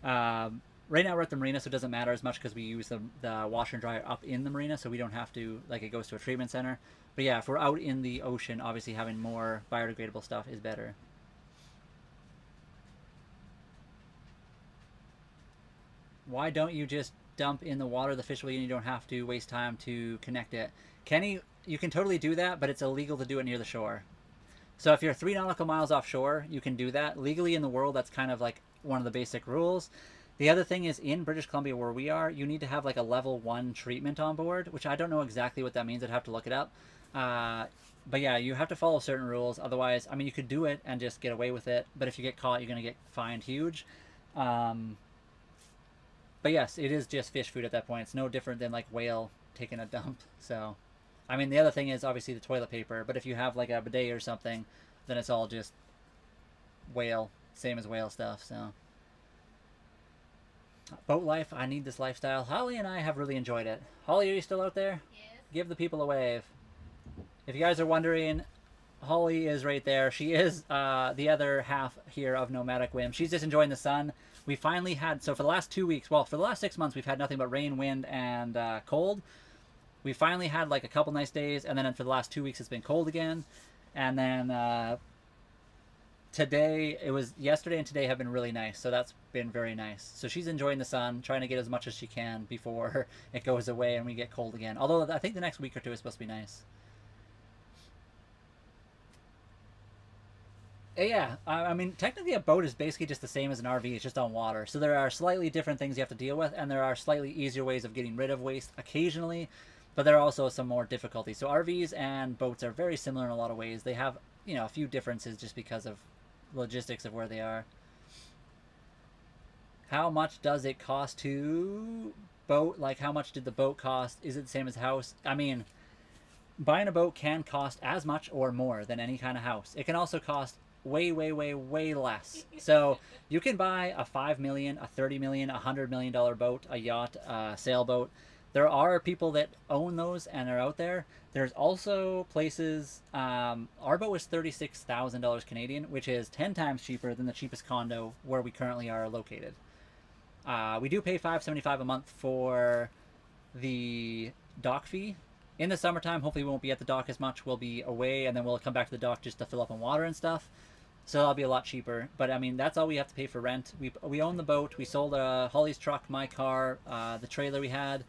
S1: Right now we're at the marina, so it doesn't matter as much because we use the washer and dryer up in the marina, so we don't have to, like, it goes to a treatment center. But yeah, if we're out in the ocean, obviously having more biodegradable stuff is better. Why don't you just dump in the water the fish will eat and you don't have to waste time to connect it? Kenny, you can totally do that, but it's illegal to do it near the shore. So if you're 3 nautical miles offshore, you can do that. Legally in the world, that's kind of like one of the basic rules. The other thing is, in British Columbia where we are, you need to have like a level 1 treatment on board, which I don't know exactly what that means. I'd have to look it up. But yeah, you have to follow certain rules. Otherwise, I mean, you could do it and just get away with it, but if you get caught, you're going to get fined huge. But yes, it is just fish food at that point. It's no different than like whale taking a dump. So, I mean, the other thing is obviously the toilet paper, but if you have like a bidet or something, then it's all just whale, same as whale stuff. So, boat life, I need this lifestyle. Holly and I have really enjoyed it. Holly, are you still out there?
S2: Yes.
S1: Give the people a wave. If you guys are wondering, Holly is right there. She is the other half here of Nomadic Whim. She's just enjoying the sun. We finally had, so for the last 2 weeks, well, for the last 6 months, we've had nothing but rain, wind, and cold. We finally had like a couple nice days, and then for the last 2 weeks, it's been cold again. And then yesterday and today have been really nice, so that's been very nice. So she's enjoying the sun, trying to get as much as she can before it goes away and we get cold again. Although I think the next week or two is supposed to be nice. Yeah, I mean, technically a boat is basically just the same as an RV. It's just on water. So there are slightly different things you have to deal with, and there are slightly easier ways of getting rid of waste occasionally, but there are also some more difficulties. So RVs and boats are very similar in a lot of ways. They have, a few differences just because of logistics of where they are. How much does it cost to boat? Like, how much did the boat cost? Is it the same as a house? I mean, buying a boat can cost as much or more than any kind of house. It can also cost way, way, way, way less. So you can buy a $5 million, a $30 million, $100 million boat, a yacht, a sailboat There are people that own those and are out there. There's also places. Our boat was $36,000 Canadian, which is 10 times cheaper than the cheapest condo where we currently are located. We do pay $575 a month for the dock fee. In the summertime, hopefully we won't be at the dock as much. We'll be away, and then we'll come back to the dock just to fill up on water and stuff. So that'll be a lot cheaper. But I mean, that's all we have to pay for rent. We own the boat. We sold Holly's truck, my car, the trailer we had.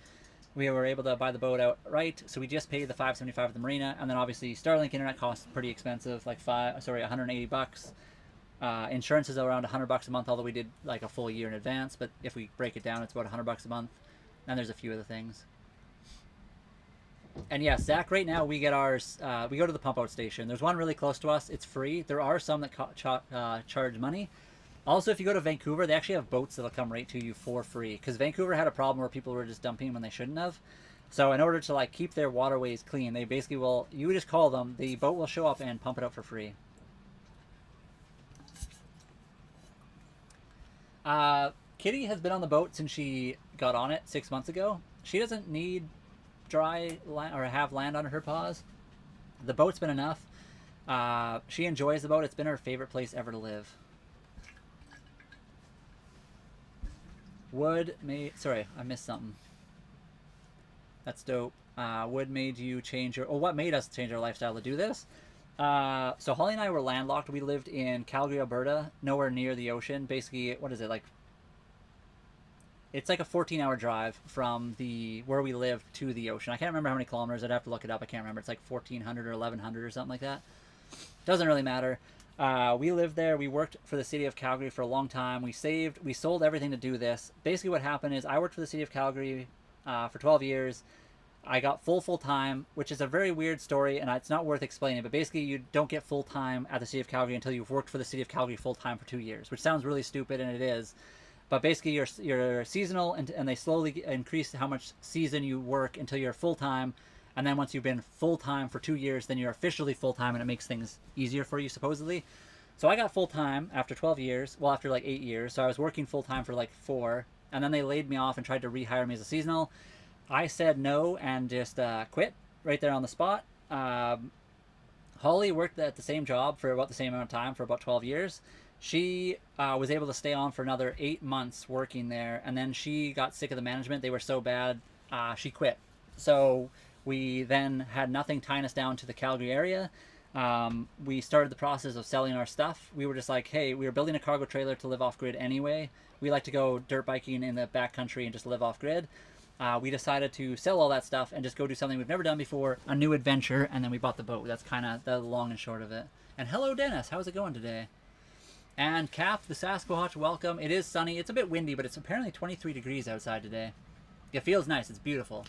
S1: We were able to buy the boat outright, so we just paid the $575 at the marina, and then obviously Starlink internet costs pretty expensive, like $180. Insurance is around $100 a month, although we did like a full year in advance. But if we break it down, it's about $100 a month. And there's a few other things. And yeah, Zach, right now we get ours. We go to the pump out station. There's one really close to us. It's free. There are some that charge money. Also, if you go to Vancouver, they actually have boats that'll come right to you for free. Because Vancouver had a problem where people were just dumping when they shouldn't have. So in order to like keep their waterways clean, they basically will. You just call them. The boat will show up and pump it out for free. Kitty has been on the boat since she got on it 6 months ago. She doesn't need dry land or have land on her paws. The boat's been enough. She enjoys the boat. It's been her favorite place ever to live. Wood made... Sorry, I missed something. That's dope. Wood made you change your... Oh, what made us change our lifestyle to do this? So Holly and I were landlocked. We lived in Calgary, Alberta, nowhere near the ocean. Basically, what is it, like... It's like a 14-hour drive from where we lived to the ocean. I can't remember how many kilometers. I'd have to look it up. I can't remember. It's like 1,400 or 1,100 or something like that. Doesn't really matter. We lived there. We worked for the city of Calgary for a long time. We saved. We sold everything to do this. Basically what happened is I worked for the city of Calgary for 12 years. I got full time, which is a very weird story, and it's not worth explaining. But basically, you don't get full time at the city of Calgary until you've worked for the city of Calgary full time for 2 years, which sounds really stupid, and it is. But basically, you're seasonal, and they slowly increase how much season you work until you're full time. And then once you've been full time for 2 years, then you're officially full time, and it makes things easier for you, supposedly. So I got full time after 12 years. Well, after like 8 years. So I was working full time for like 4, and then they laid me off and tried to rehire me as a seasonal. I said no and just quit right there on the spot. Holly worked at the same job for about the same amount of time for about 12 years. She was able to stay on for another 8 months working there, and then she got sick of the management. They were so bad, she quit. So we then had nothing tying us down to the Calgary area. We started the process of selling our stuff. We were just like, hey, we were building a cargo trailer to live off-grid anyway. We like to go dirt biking in the backcountry and just live off-grid. We decided to sell all that stuff and just go do something we've never done before, a new adventure, and then we bought the boat. That's kind of the long and short of it. And hello, Dennis. How's it going today? And Cap, the Sasquatch, welcome. It is sunny. It's a bit windy, but it's apparently 23 degrees outside today. It feels nice. It's beautiful.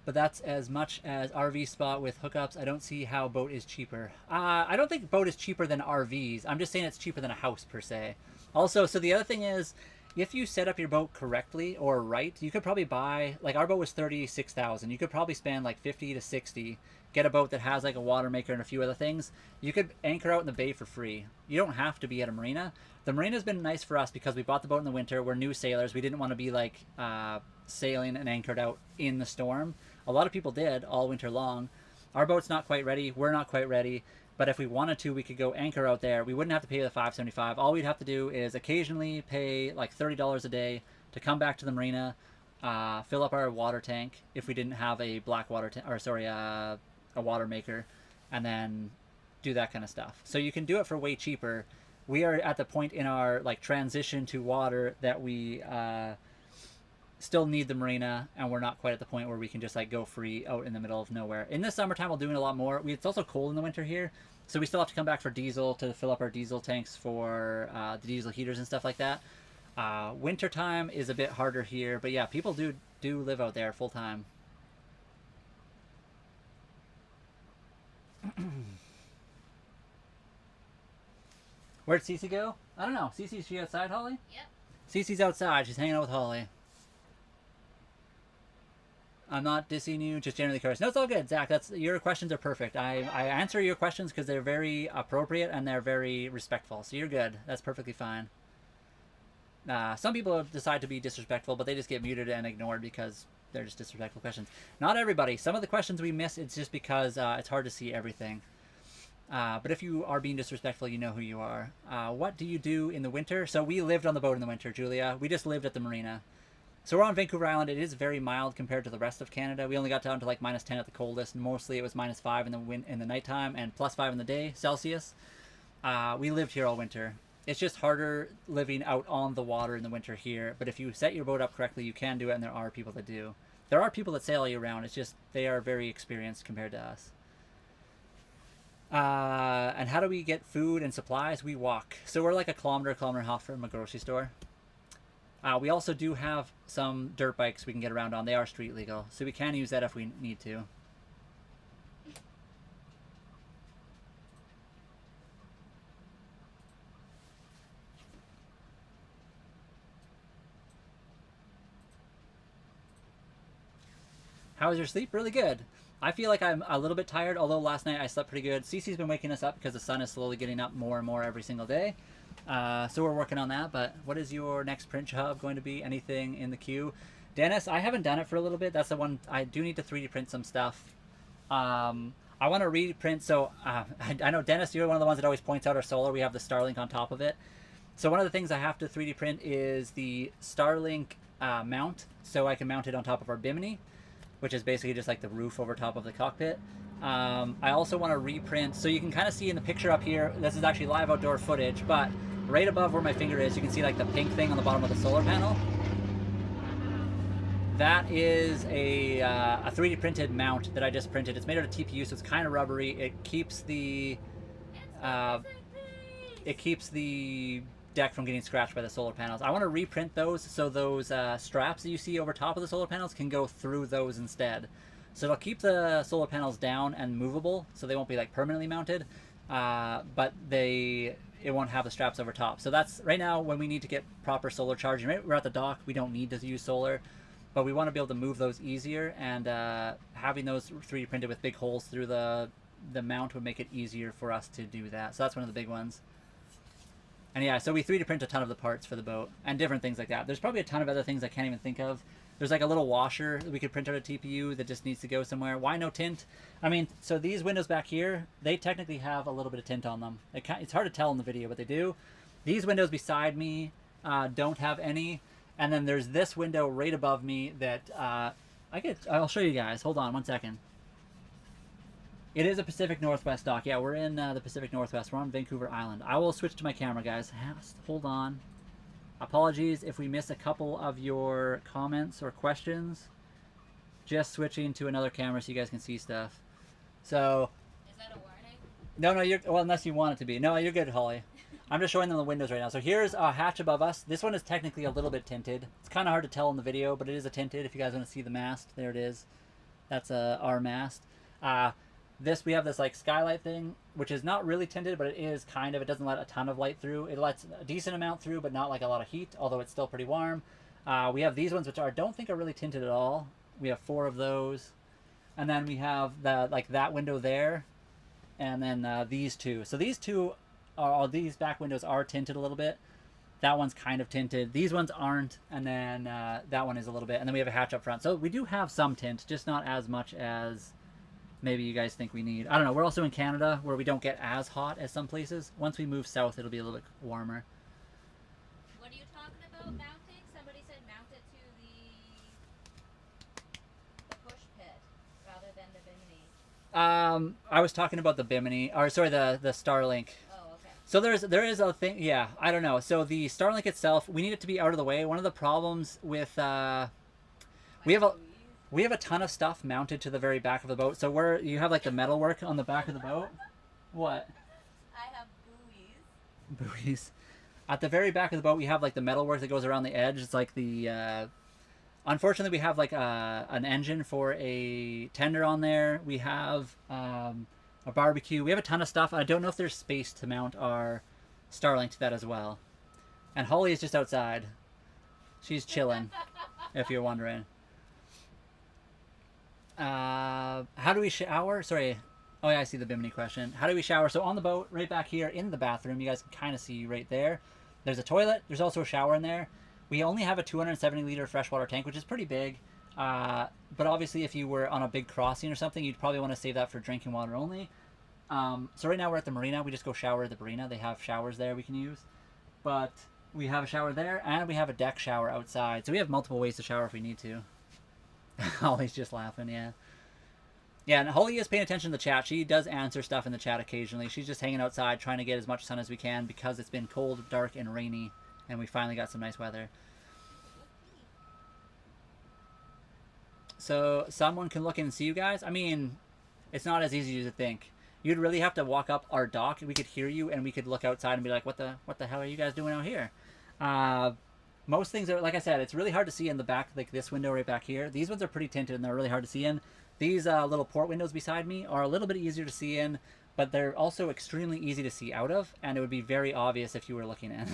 S1: But that's as much as RV spot with hookups. I don't see how boat is cheaper. I don't think boat is cheaper than RVs. I'm just saying it's cheaper than a house per se. Also, so the other thing is, if you set up your boat correctly or right, you could probably buy, like our boat was $36,000. You could probably spend like 50 to 60, get a boat that has like a water maker and a few other things. You could anchor out in the bay for free. You don't have to be at a marina. The marina's been nice for us because we bought the boat in the winter. We're new sailors. We didn't want to be like sailing and anchored out in the storm. A lot of people did all winter long. Our boat's not quite ready. We're not quite ready. But if we wanted to, we could go anchor out there. We wouldn't have to pay the $575. All we'd have to do is occasionally pay like $30 a day to come back to the marina, fill up our water tank if we didn't have a black water tank, or sorry, a water maker, and then do that kind of stuff. So you can do it for way cheaper. We are at the point in our like transition to water that we still need the marina, and we're not quite at the point where we can just like go free out in the middle of nowhere. In the summertime, we'll do it a lot more. It's also cold in the winter here, so we still have to come back for diesel to fill up our diesel tanks for the diesel heaters and stuff like that. Winter time is a bit harder here, but yeah, people do live out there full time. Where'd Cece go? I don't know. Cece's she outside, Holly?
S2: Yep.
S1: Cece's outside. She's hanging out with Holly. I'm not dissing you, just generally curious. No, it's all good, Zach. Your questions are perfect. I answer your questions because they're very appropriate and they're very respectful. So you're good. That's perfectly fine. Some people decide to be disrespectful, but they just get muted and ignored because they're just disrespectful questions. Not everybody. Some of the questions we miss, it's just because it's hard to see everything. But if you are being disrespectful, you know who you are. What do you do in the winter? So we lived on the boat in the winter, Julia. We just lived at the marina. So we're on Vancouver Island. It is very mild compared to the rest of Canada. We only got down to like -10 at the coldest. Mostly it was -5 in the nighttime and +5 in the day Celsius. We lived here all winter. It's just harder living out on the water in the winter here. But if you set your boat up correctly, you can do it, and there are people that do. There are people that sail all year round. It's just they are very experienced compared to us. And how do we get food and supplies? We walk. So we're like a kilometer and a half from a grocery store. We also do have some dirt bikes we can get around on. They are street legal, so we can use that if we need to. How was your sleep? Really good. I feel like I'm a little bit tired, although last night I slept pretty good. Cece's been waking us up because the sun is slowly getting up more and more every single day. So we're working on that, but what is your next print job going to be? Anything in the queue? Dennis, I haven't done it for a little bit. That's the one. I do need to 3D print some stuff. I want to reprint, so I know, Dennis, you're one of the ones that always points out our solar. We have the Starlink on top of it. So one of the things I have to 3D print is the Starlink mount, so I can mount it on top of our Bimini, which is basically just like the roof over top of the cockpit. I also want to reprint, so you can kind of see in the picture up here, this is actually live outdoor footage, but right above where my finger is, you can see like the pink thing on the bottom of the solar panel. That is a 3D printed mount that I just printed. It's made out of TPU, so it's kind of rubbery. It keeps the deck from getting scratched by the solar panels. I want to reprint those so those straps that you see over top of the solar panels can go through those instead. So it'll keep the solar panels down and movable, so they won't be like permanently mounted, but it won't have the straps over top. So that's right now when we need to get proper solar charging. Right, we're at the dock, we don't need to use solar, but we want to be able to move those easier, and having those 3D printed with big holes through the mount would make it easier for us to do that. So that's one of the big ones. And yeah, so we 3D print a ton of the parts for the boat and different things like that. There's probably a ton of other things I can't even think of. There's like a little washer that we could print out a TPU that just needs to go somewhere. Why no tint? I mean, so these windows back here, they technically have a little bit of tint on them. It's hard to tell in the video, but they do. These windows beside me don't have any. And then there's this window right above me that I'll show you guys. Hold on one second. It is a Pacific Northwest dock. Yeah, we're in the Pacific Northwest. We're on Vancouver Island. I will switch to my camera, guys. Hold on. Apologies if we miss a couple of your comments or questions. Just switching to another camera so you guys can see stuff. So.
S2: Is that a warning?
S1: No, you're, well, unless you want it to be. No, you're good, Holly. I'm just showing them the windows right now. So here's a hatch above us. This one is technically a little bit tinted. It's kind of hard to tell in the video, but it is a tinted. If you guys want to see the mast, there it is. That's our mast. We have this like skylight thing, which is not really tinted, but it is kind of. It doesn't let a ton of light through. It lets a decent amount through, but not like a lot of heat, although it's still pretty warm. We have these ones, which I don't think are really tinted at all. We have 4 of those. And then we have that window there, and then these 2. So these 2, these back windows are tinted a little bit. That one's kind of tinted. These ones aren't, and then that one is a little bit. And then we have a hatch up front. So we do have some tint, just not as much as maybe you guys think we need. I don't know. We're also in Canada, where we don't get as hot as some places. Once we move south, it'll be a little bit warmer.
S2: What are you talking about mounting? Somebody said mount it to the push pit rather than the Bimini.
S1: I was talking about the Bimini, or sorry, the Starlink.
S2: Oh, okay.
S1: So there is a thing. Yeah, I don't know. So the Starlink itself, we need it to be out of the way. One of the problems with we have a ton of stuff mounted to the very back of the boat. So you have like the metal work on the back of the boat. What?
S2: I have buoys.
S1: Buoys. At the very back of the boat, we have like the metal work that goes around the edge. It's like the. Unfortunately, we have like an engine for a tender on there. We have a barbecue. We have a ton of stuff. I don't know if there's space to mount our Starlink to that as well. And Holly is just outside. She's chilling, if you're wondering. How do we shower? Sorry. Oh yeah, I see the Bimini question. How do we shower? So on the boat, right back here in the bathroom, you guys can kind of see right there. There's a toilet. There's also a shower in there. We only have a 270-liter freshwater tank, which is pretty big. But obviously, if you were on a big crossing or something, you'd probably want to save that for drinking water only. So right now we're at the marina. We just go shower at the marina. They have showers there we can use. But we have a shower there, and we have a deck shower outside. So we have multiple ways to shower if we need to. Holly's just laughing, yeah. Yeah, and Holly is paying attention to the chat. She does answer stuff in the chat occasionally. She's just hanging outside trying to get as much sun as we can because it's been cold, dark, and rainy. And we finally got some nice weather. So someone can look in and see you guys. I mean, it's not as easy as you think. You'd really have to walk up our dock. We could hear you, and we could look outside and be like, what the hell are you guys doing out here? Most things are, like I said, it's really hard to see in the back, like this window right back here. These ones are pretty tinted, and they're really hard to see in. These little port windows beside me are a little bit easier to see in, but they're also extremely easy to see out of, and it would be very obvious if you were looking in.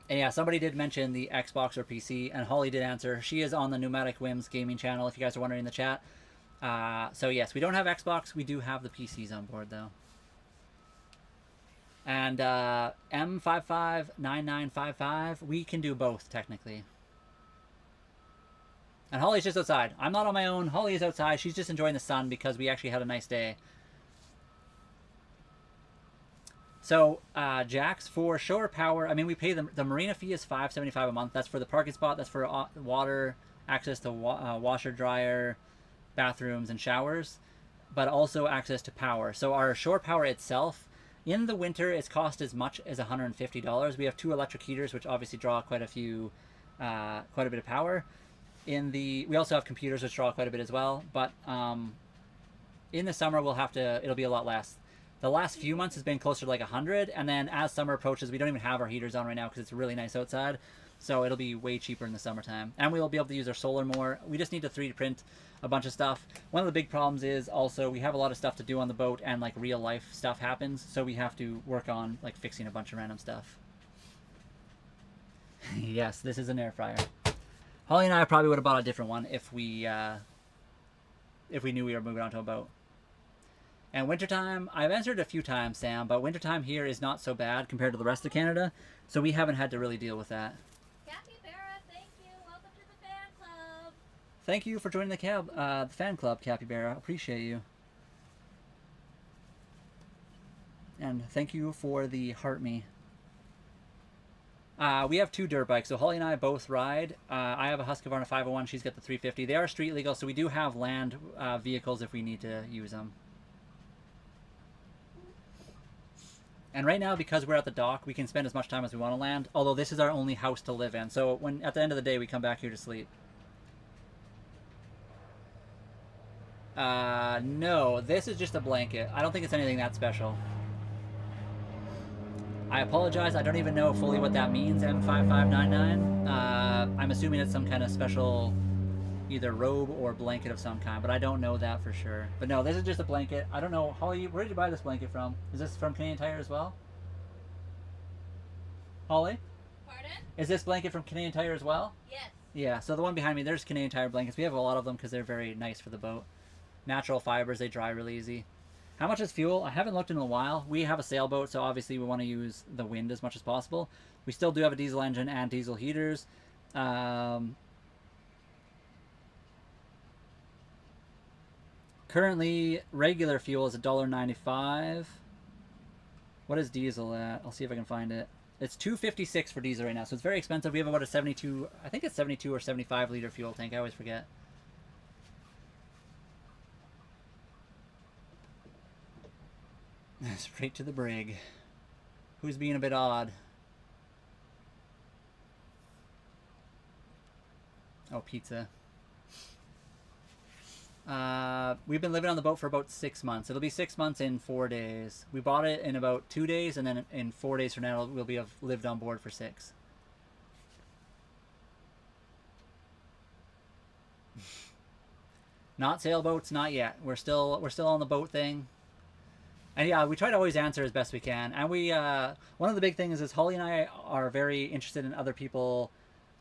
S1: And yeah, somebody did mention the Xbox or PC, and Holly did answer. She is on the Pneumatic Whims gaming channel, if you guys are wondering in the chat. So yes, we don't have Xbox. We do have the PCs on board, though. And M559955, we can do both, technically. And Holly's just outside. I'm not on my own. Holly is outside. She's just enjoying the sun because we actually had a nice day. So, Jax, for shore power, I mean, we pay the marina fee is $5.75 a month. That's for the parking spot. That's for water, access to washer, dryer, bathrooms, and showers, but also access to power. So our shore power itself, in the winter, it's cost as much as $150. We have 2 electric heaters, which obviously draw quite a bit of power. We also have computers, which draw quite a bit as well. But in the summer, it'll be a lot less. The last few months has been closer to like 100, and then as summer approaches, we don't even have our heaters on right now because it's really nice outside. So it'll be way cheaper in the summertime. And we'll be able to use our solar more. We just need to 3D print a bunch of stuff. One of the big problems is also we have a lot of stuff to do on the boat, and like real life stuff happens. So we have to work on like fixing a bunch of random stuff. Yes, this is an air fryer. Holly and I probably would have bought a different one if we knew we were moving on to a boat. And wintertime, I've answered a few times, Sam, but wintertime here is not so bad compared to the rest of Canada, so we haven't had to really deal with that.
S2: Capybara, thank you. Welcome to the fan club.
S1: Thank you for joining the fan club, Capybara. Appreciate you. And thank you for the heart me. We have 2 dirt bikes, so Holly and I both ride. I have a Husqvarna 501. She's got the 350. They are street legal, so we do have land vehicles if we need to use them. And right now, because we're at the dock, we can spend as much time as we want to land, although this is our only house to live in. So at the end of the day, we come back here to sleep. No, this is just a blanket. I don't think it's anything that special. I apologize, I don't even know fully what that means, M5599. I'm assuming it's some kind of special either robe or blanket of some kind, but I don't know that for sure. But no, this is just a blanket. I don't know. Holly, where did you buy this blanket from? Is this from Canadian Tire as well? Holly?
S2: Pardon?
S1: Is this blanket from Canadian Tire as well?
S2: Yes.
S1: Yeah, so the one behind me, there's Canadian Tire blankets. We have a lot of them because they're very nice for the boat. Natural fibers, they dry really easy. How much is fuel? I haven't looked in a while. We have a sailboat, so obviously we want to use the wind as much as possible. We still do have a diesel engine and diesel heaters. Currently, regular fuel is $1.95. What is diesel at? I'll see if I can find it. It's $2.56 for diesel right now, so it's very expensive. We have about a 72, I think it's 72 or 75 liter fuel tank. I always forget. Straight to the brig. Who's being a bit odd? Oh, pizza. We've been living on the boat for about 6 months. It'll be 6 months in 4 days. We bought it in about 2 days, and then in 4 days from now, we'll have lived on board for 6. Not sailboats, not yet. We're still on the boat thing. And yeah, we try to always answer as best we can. And we one of the big things is Holly and I are very interested in other people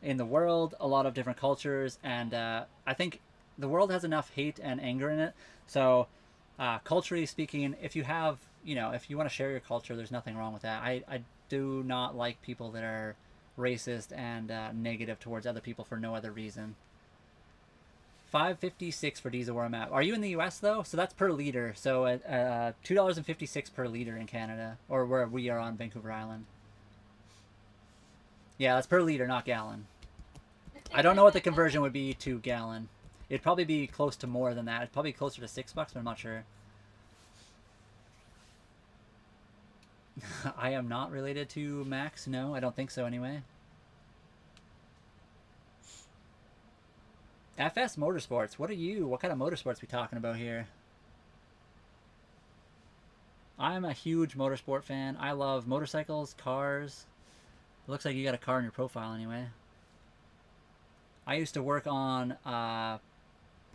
S1: in the world, a lot of different cultures, and I think the world has enough hate and anger in it. So culturally speaking, if you have, if you want to share your culture, there's nothing wrong with that. I do not like people that are racist and negative towards other people for no other reason. 5.56 for diesel where I'm at. Are you in the U.S. though? So that's per liter. So $2.56 per liter in Canada, or where we are on Vancouver Island. Yeah, that's per liter, not gallon. I don't know what the conversion would be to gallon. It'd probably be close to more than that. It's probably closer to $6, but I'm not sure. I am not related to Max. No, I don't think so anyway. FS Motorsports. What are you? What kind of motorsports we talking about here? I'm a huge motorsport fan. I love motorcycles, cars. It looks like you got a car in your profile anyway. I used to work on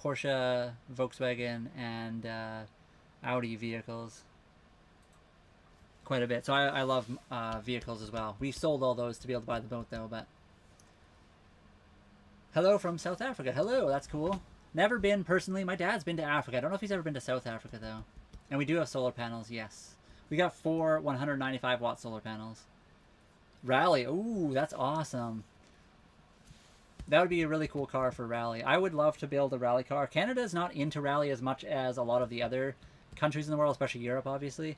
S1: Porsche, Volkswagen, and Audi vehicles quite a bit. So I love vehicles as well. We sold all those to be able to buy the boat though, but... Hello from South Africa. Hello, that's cool. Never been personally. My dad's been to Africa. I don't know if he's ever been to South Africa though. And we do have solar panels, yes. We got 4 195 watt solar panels. Rally. Ooh, that's awesome. That would be a really cool car for rally. I would love to build a rally car. Canada's not into rally as much as a lot of the other countries in the world, especially Europe, obviously.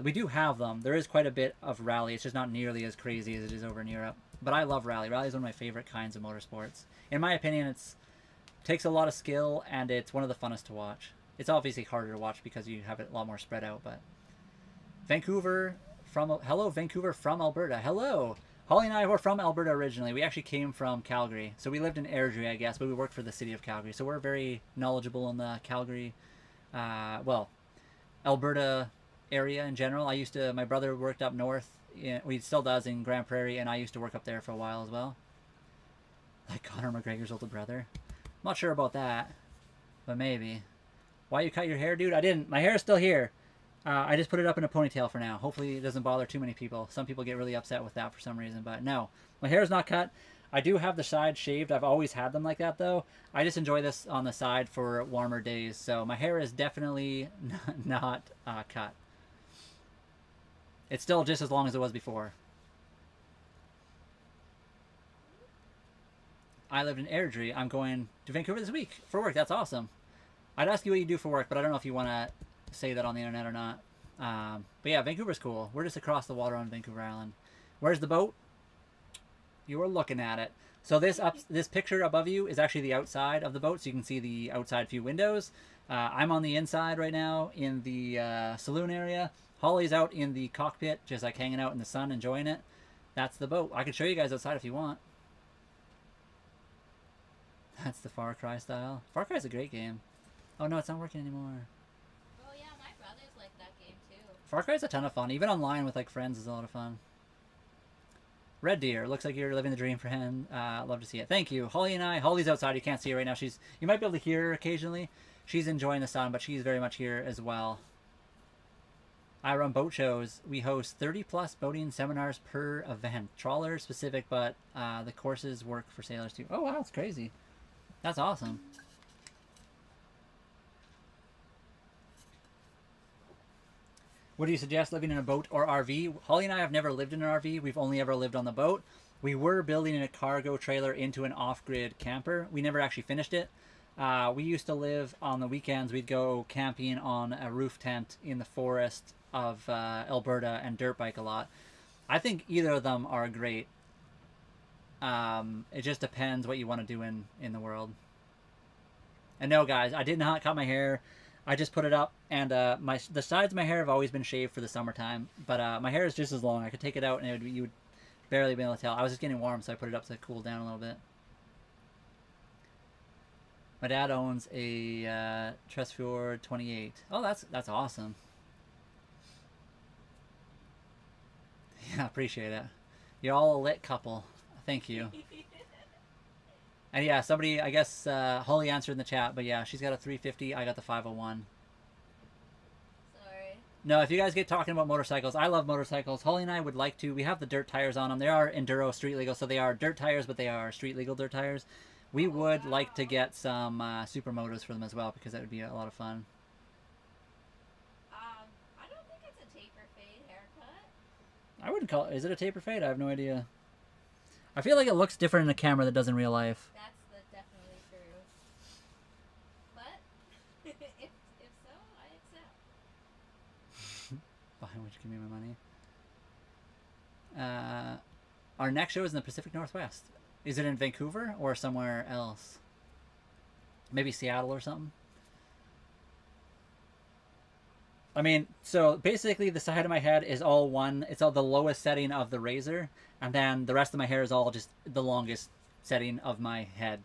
S1: We do have them. There is quite a bit of rally. It's just not nearly as crazy as it is over in Europe. But I love rally. Rally is one of my favorite kinds of motorsports. In my opinion, it takes a lot of skill, and it's one of the funnest to watch. It's obviously harder to watch because you have it a lot more spread out, but... Vancouver from... Hello, Vancouver from Alberta. Hello! Holly and I were from Alberta originally. We actually came from Calgary. So we lived in Airdrie, I guess, but we worked for the city of Calgary. So we're very knowledgeable in the Calgary... Alberta area in general. My brother worked up north. He still does in Grand Prairie, and I used to work up there for a while as well. Like Conor McGregor's older brother. I'm not sure about that, but maybe. Why you cut your hair, dude? I didn't. My hair is still here. I just put it up in a ponytail for now. Hopefully it doesn't bother too many people. Some people get really upset with that for some reason, but no. My hair is not cut. I do have the sides shaved. I've always had them like that, though. I just enjoy this on the side for warmer days, so my hair is definitely not cut. It's still just as long as it was before. I lived in Airdrie. I'm going to Vancouver this week for work. That's awesome. I'd ask you what you do for work, but I don't know if you want to say that on the internet or not. But yeah, Vancouver's cool. We're just across the water on Vancouver Island. Where's the boat? You were looking at it. So this picture above you is actually the outside of the boat, so you can see the outside few windows. I'm on the inside right now in the saloon area. Holly's out in the cockpit, just like hanging out in the sun, enjoying it. That's the boat. I can show you guys outside if you want. That's the Far Cry style. Far Cry's a great game. Oh no, it's not working anymore.
S2: Oh yeah, my brothers like that game too.
S1: Far Cry's a ton of fun. Even online with like friends is a lot of fun. Red Deer. Looks like you're living the dream for him. Love to see it. Thank you. Holly and I. Holly's outside. You can't see her right now. You might be able to hear her occasionally. She's enjoying the sun, but she's very much here as well. I run boat shows. We host 30+ boating seminars per event. Trawler specific, but the courses work for sailors too. Oh wow, that's crazy. That's awesome. Would you suggest living in a boat or RV? Holly and I have never lived in an RV. We've only ever lived on the boat. We were building a cargo trailer into an off-grid camper. We never actually finished it. We used to live on the weekends. We'd go camping on a roof tent in the forest of Alberta and dirt bike a lot. I think either of them are great. It just depends what you want to do in the world. And no, guys, I did not cut my hair. I just put it up, and the sides of my hair have always been shaved for the summertime. But my hair is just as long. I could take it out, and you would barely be able to tell. I was just getting warm, so I put it up to cool down a little bit. My dad owns a Tresfjord 28. Oh, that's awesome. Yeah, appreciate it. You're all a lit couple. Thank you. And yeah, somebody, I guess, Holly answered in the chat, but yeah, she's got a 350, I got the 501.
S2: Sorry.
S1: No, if you guys get talking about motorcycles, I love motorcycles. Holly and I would like to, we have the dirt tires on them. They are enduro street legal, so they are dirt tires, but they are street legal dirt tires. We would like to get some supermotos for them as well, because that would be a lot of fun.
S2: I don't think it's a taper fade haircut.
S1: I wouldn't call it. Is it a taper fade? I have no idea. I feel like it looks different in the camera that does in real life.
S2: That's definitely true. But if so, I accept.
S1: Fine, which give me my money. Our next show is in the Pacific Northwest. Is it in Vancouver or somewhere else? Maybe Seattle or something? I mean, so basically the side of my head is all one. It's all the lowest setting of the razor. And then the rest of my hair is all just the longest setting of my head.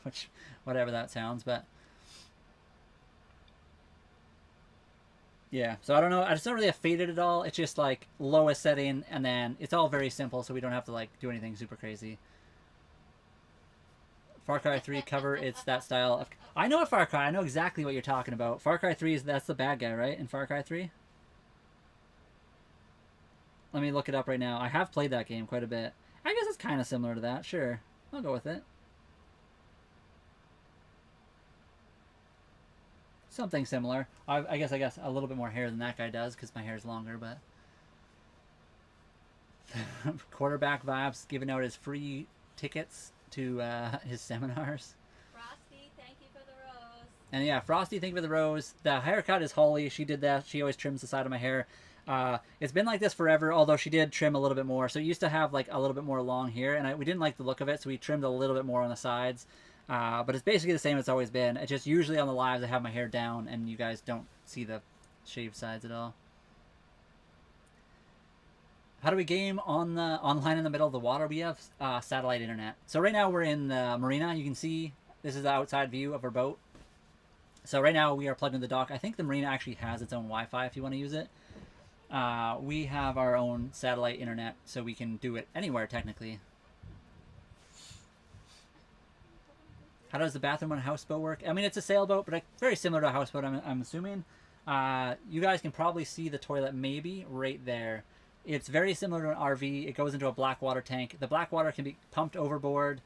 S1: Which, whatever that sounds, but... Yeah, so I don't know. It's not really a faded at all. It's just like lowest setting, and then it's all very simple, so we don't have to like do anything super crazy. Far Cry 3 cover, it's that style of... I know a Far Cry. I know exactly what you're talking about. Far Cry 3 that's the bad guy, right? In Far Cry 3? Let me look it up right now. I have played that game quite a bit. I guess it's kind of similar to that. Sure. I'll go with it. Something similar. I guess a little bit more hair than that guy does because my hair's longer, but... Quarterback Vibes giving out his free tickets to his seminars.
S2: Frosty, thank you for the rose.
S1: And yeah, Frosty, thank you for the rose. The haircut is Holly. She did that. She always trims the side of my hair. It's been like this forever, although she did trim a little bit more. So it used to have like a little bit more long here, and we didn't like the look of it, so we trimmed a little bit more on the sides. But it's basically the same as it's always been. It's just usually on the lives I have my hair down, and you guys don't see the shaved sides at all. How do we game on the online in the middle of the water? We have satellite internet. So right now we're in the marina. You can see this is the outside view of our boat. So right now we are plugged into the dock. I think the marina actually has its own Wi-Fi if you want to use it. We have our own satellite internet, so we can do it anywhere technically. How does the bathroom on a houseboat work? I mean, it's a sailboat, but very similar to a houseboat, I'm assuming. You guys can probably see the toilet maybe right there. It's very similar to an RV. It goes into a black water tank. The black water can be pumped overboard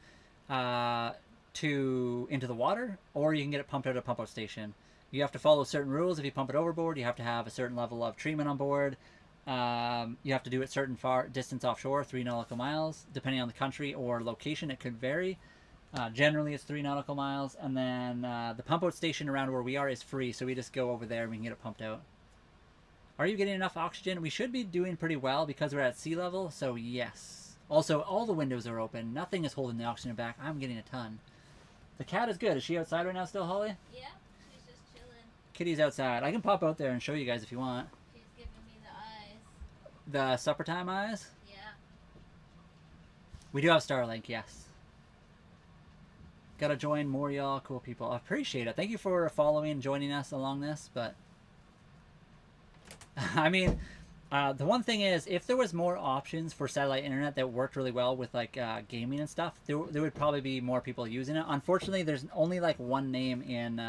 S1: into the water, or you can get it pumped out at a pump out station. You have to follow certain rules. If you pump it overboard, you have to have a certain level of treatment on board. You have to do it certain far distance offshore, 3 nautical miles. Depending on the country or location, it could vary. Generally, it's 3 nautical miles. And then the pump out station around where we are is free, so we just go over there and we can get it pumped out. Are you getting enough oxygen? We should be doing pretty well because we're at sea level, so yes. Also, all the windows are open. Nothing is holding the oxygen back. I'm getting a ton. The cat is good. Is she outside right now still, Holly?
S2: Yeah, she's just chilling.
S1: Kitty's outside. I can pop out there and show you guys if you want.
S2: She's giving me the eyes.
S1: The supper time eyes?
S2: Yeah.
S1: We do have Starlink, yes. Gotta join more y'all cool people. I appreciate it. Thank you for following and joining us along this, but... I mean, the one thing is, if there was more options for satellite internet that worked really well with like gaming and stuff, there would probably be more people using it. Unfortunately, there's only like one name in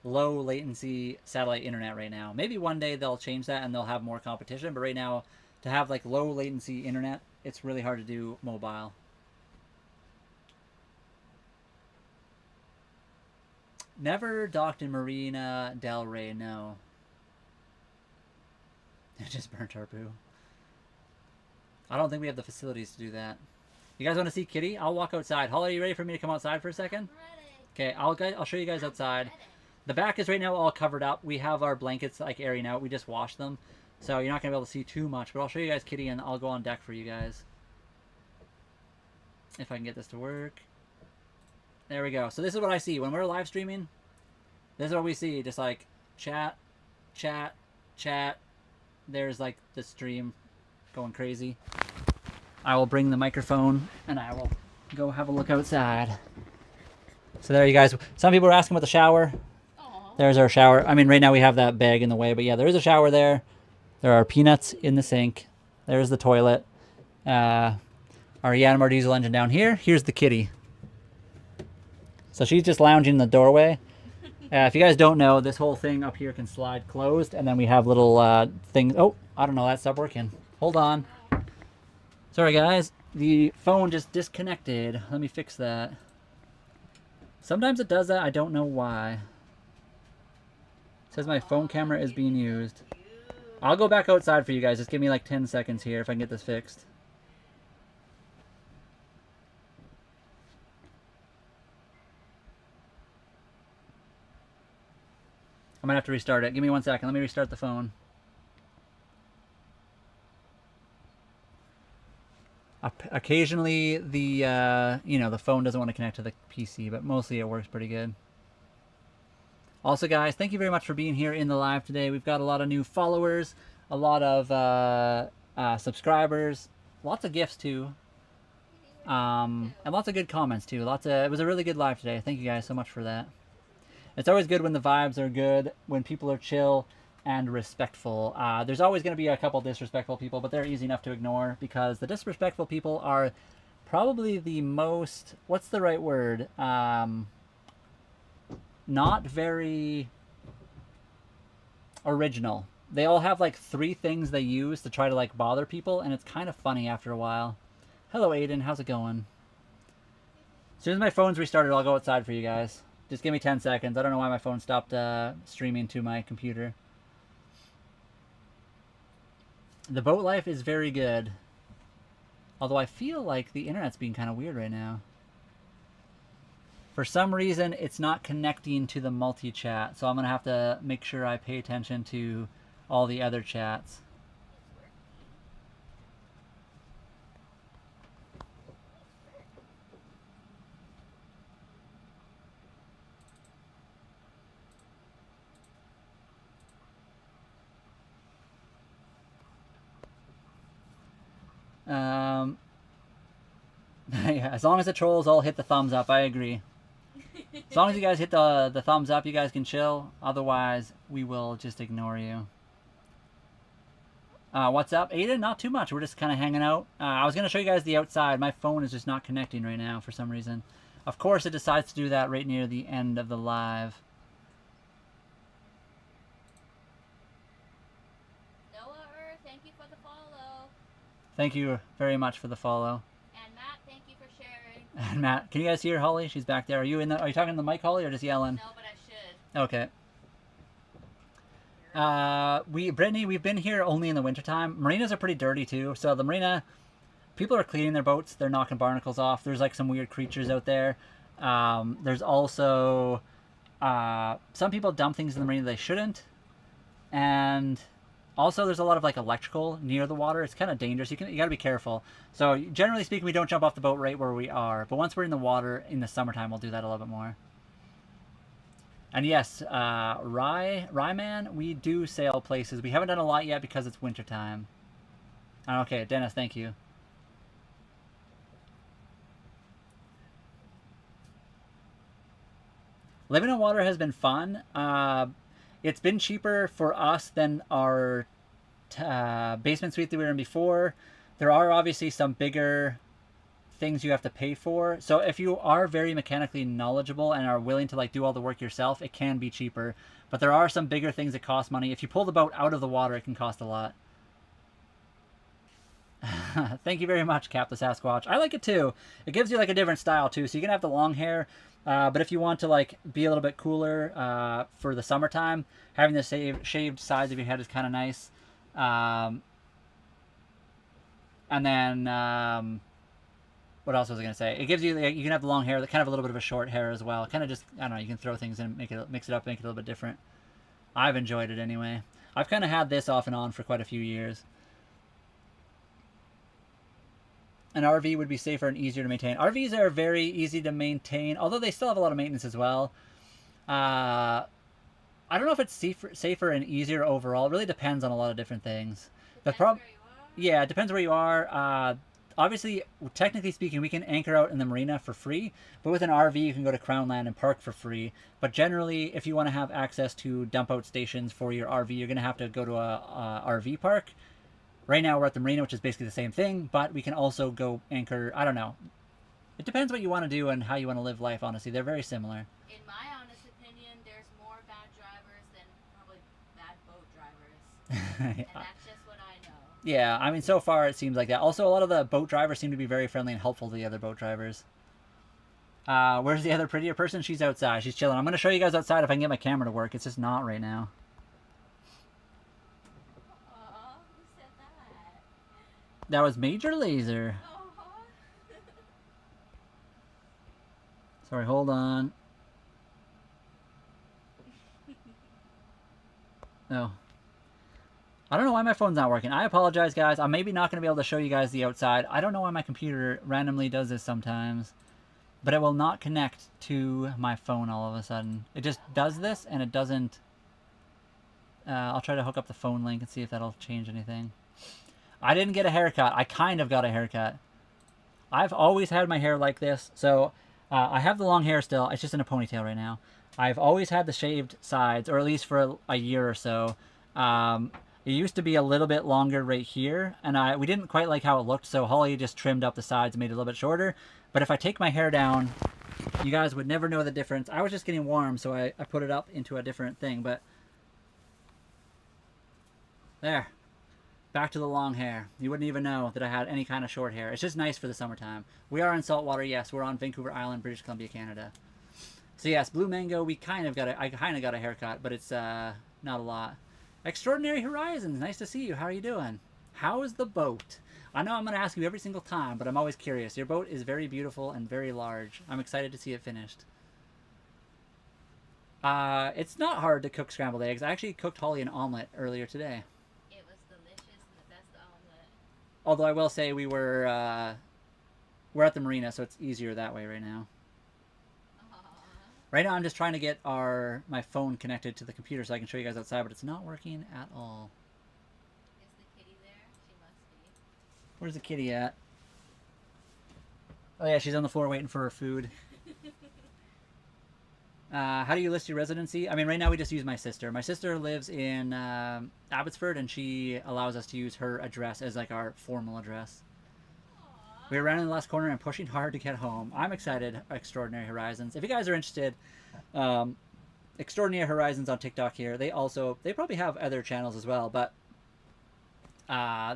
S1: low latency satellite internet right now. Maybe one day they'll change that and they'll have more competition, but right now, to have like low latency internet, it's really hard to do mobile. Never docked in Marina Del Rey, no. It just burnt our poo. I don't think we have the facilities to do that. You guys want to see Kitty? I'll walk outside. Holly, are you ready for me to come outside for a second?
S2: Ready.
S1: Okay, I'll show you guys outside. The back is right now all covered up. We have our blankets like airing out. We just washed them. So you're not going to be able to see too much. But I'll show you guys Kitty and I'll go on deck for you guys. If I can get this to work. There we go. So this is what I see. When we're live streaming, this is what we see. Just like chat, chat, chat. There's like the stream going crazy. I will bring the microphone and I will go have a look outside. So there you guys. Some people are asking about the shower.
S2: Aww.
S1: There's our shower. I mean, right now we have that bag in the way, but yeah, there is a shower there. There are peanuts in the sink. There's the toilet. Our Yanmar diesel engine down here. Here's the kitty. So she's just lounging in the doorway. If you guys don't know, this whole thing up here can slide closed, and then we have little things. Oh, I don't know, that stopped working. Hold on. Sorry, guys. The phone just disconnected. Let me fix that. Sometimes it does that. I don't know why. It says my phone camera is being used. I'll go back outside for you guys. Just give me like 10 seconds here if I can get this fixed. I'm gonna have to restart it. Give me 1 second. Let me restart the phone. Occasionally, the the phone doesn't want to connect to the PC, but mostly it works pretty good. Also, guys, thank you very much for being here in the live today. We've got a lot of new followers, a lot of subscribers, lots of gifts too, and lots of good comments too. It was a really good live today. Thank you guys so much for that. It's always good when the vibes are good, when people are chill and respectful. There's always going to be a couple disrespectful people, but they're easy enough to ignore because the disrespectful people are probably the most, what's the right word? Not very original. They all have like 3 things they use to try to like bother people, and it's kind of funny after a while. Hello, Aiden. How's it going? As soon as my phone's restarted, I'll go outside for you guys. Just give me 10 seconds. I don't know why my phone stopped streaming to my computer. The boat life is very good. Although I feel like the internet's being kind of weird right now. For some reason, it's not connecting to the multi-chat, so I'm going to have to make sure I pay attention to all the other chats. Yeah, as long as the trolls all hit the thumbs up, I agree. As long as you guys hit the thumbs up, you guys can chill. Otherwise, we will just ignore you. What's up, Aiden? Not too much. We're just kind of hanging out. I was going to show you guys the outside. My phone is just not connecting right now for some reason. Of course, it decides to do that right near the end of the live.
S2: Noah thank you for the follow.
S1: Thank you very much for the follow.
S2: And Matt, thank you for sharing.
S1: And Matt, can you guys hear Holly? She's back there. Are you talking to the mic, Holly, or just yelling?
S2: No, but I should.
S1: Okay. Brittany, we've been here only in the wintertime. Marinas are pretty dirty too. So the marina, people are cleaning their boats. They're knocking barnacles off. There's like some weird creatures out there. There's also some people dump things in the marina they shouldn't. And also there's a lot of like electrical near the water. It's kind of dangerous. You gotta be careful. So generally speaking, we don't jump off the boat right where we are. But once we're in the water in the summertime, we'll do that a little bit more. And yes, Ryman, we do sail places. We haven't done a lot yet because it's wintertime. Okay, Dennis, thank you. Living in water has been fun. It's been cheaper for us than our basement suite that we were in before. There are obviously some bigger things you have to pay for. So if you are very mechanically knowledgeable and are willing to like do all the work yourself, it can be cheaper. But there are some bigger things that cost money. If you pull the boat out of the water, it can cost a lot. Thank you very much, Cap the Sasquatch. I like it too. It gives you like a different style too. So you can have the long hair, but if you want to like be a little bit cooler for the summertime, having the shaved sides of your head is kind of nice. And then what else was I gonna say? It gives you, you can have the long hair, kind of a little bit of a short hair as well. Kind of just, I don't know, you can throw things in, mix it up, make it a little bit different. I've enjoyed it anyway. I've kind of had this off and on for quite a few years. An RV would be safer and easier to maintain. RVs are very easy to maintain, although they still have a lot of maintenance as well. I don't know if it's safer and easier overall. It really depends on a lot of different things. Yeah, it depends where you are. Obviously, technically speaking, we can anchor out in the marina for free, but with an RV, you can go to Crown Land and park for free. But generally, if you want to have access to dump out stations for your RV, you're going to have to go to a RV park. Right now, we're at the marina, which is basically the same thing, but we can also go anchor. I don't know. It depends what you want to do and how you want to live life, honestly. They're very similar.
S2: In my honest opinion, there's more bad drivers than probably bad boat drivers. And that's just what I know.
S1: Yeah, I mean, so far it seems like that. Also, a lot of the boat drivers seem to be very friendly and helpful to the other boat drivers. Where's the other prettier person? She's outside. She's chilling. I'm going to show you guys outside if I can get my camera to work. It's just not right now. That was Major Laser.
S2: Aw.
S1: Sorry, hold on. No. I don't know why my phone's not working. I apologize, guys. I'm maybe not going to be able to show you guys the outside. I don't know why my computer randomly does this sometimes. But it will not connect to my phone all of a sudden. It just does this, and it doesn't... I'll try to hook up the phone link and see if that'll change anything. I didn't get a haircut. I kind of got a haircut. I've always had my hair like this. So I have the long hair still. It's just in a ponytail right now. I've always had the shaved sides, or at least for a year or so. It used to be a little bit longer right here, and we didn't quite like how it looked, so Holly just trimmed up the sides and made it a little bit shorter. But if I take my hair down, you guys would never know the difference. I was just getting warm, so I put it up into a different thing, but... There. Back to the long hair. You wouldn't even know that I had any kind of short hair. It's just nice for the summertime. We are in saltwater, yes. We're on Vancouver Island, British Columbia, Canada. So yes, Blue Mango, I kind of got a haircut, but it's not a lot. Extraordinary Horizons, nice to see you. How are you doing? How is the boat? I know I'm going to ask you every single time, but I'm always curious. Your boat is very beautiful and very large. I'm excited to see it finished. It's not hard to cook scrambled eggs. I actually cooked Holly an omelet earlier today.
S2: It was delicious and the best omelet.
S1: Although I will say we're at the marina, so it's easier that way right now. Right now I'm just trying to get my phone connected to the computer so I can show you guys outside, but it's not working at all.
S2: Is the kitty there? She must be.
S1: Where's the kitty at? Oh yeah, she's on the floor waiting for her food. How do you list your residency? I mean, right now we just use my sister. My sister lives in Abbotsford, and she allows us to use her address as like our formal address. We're rounding the last corner and pushing hard to get home. I'm excited, Extraordinary Horizons. If you guys are interested, Extraordinary Horizons on TikTok here. They probably have other channels as well, but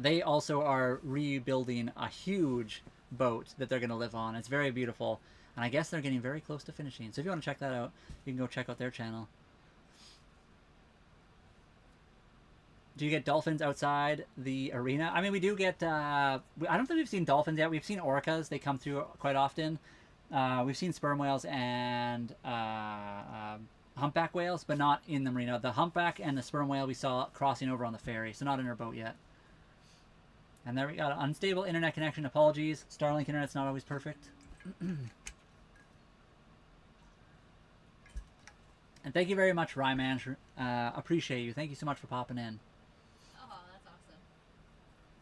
S1: they also are rebuilding a huge boat that they're going to live on. It's very beautiful, and I guess they're getting very close to finishing. So if you want to check that out, you can go check out their channel. Do you get dolphins outside the arena? I mean, we do get... I don't think we've seen dolphins yet. We've seen orcas. They come through quite often. We've seen sperm whales and humpback whales, but not in the marina. The humpback and the sperm whale we saw crossing over on the ferry, so not in our boat yet. And there we got an unstable internet connection. Apologies. Starlink internet's not always perfect. And thank you very much, Ryman. Appreciate you. Thank you so much for popping in.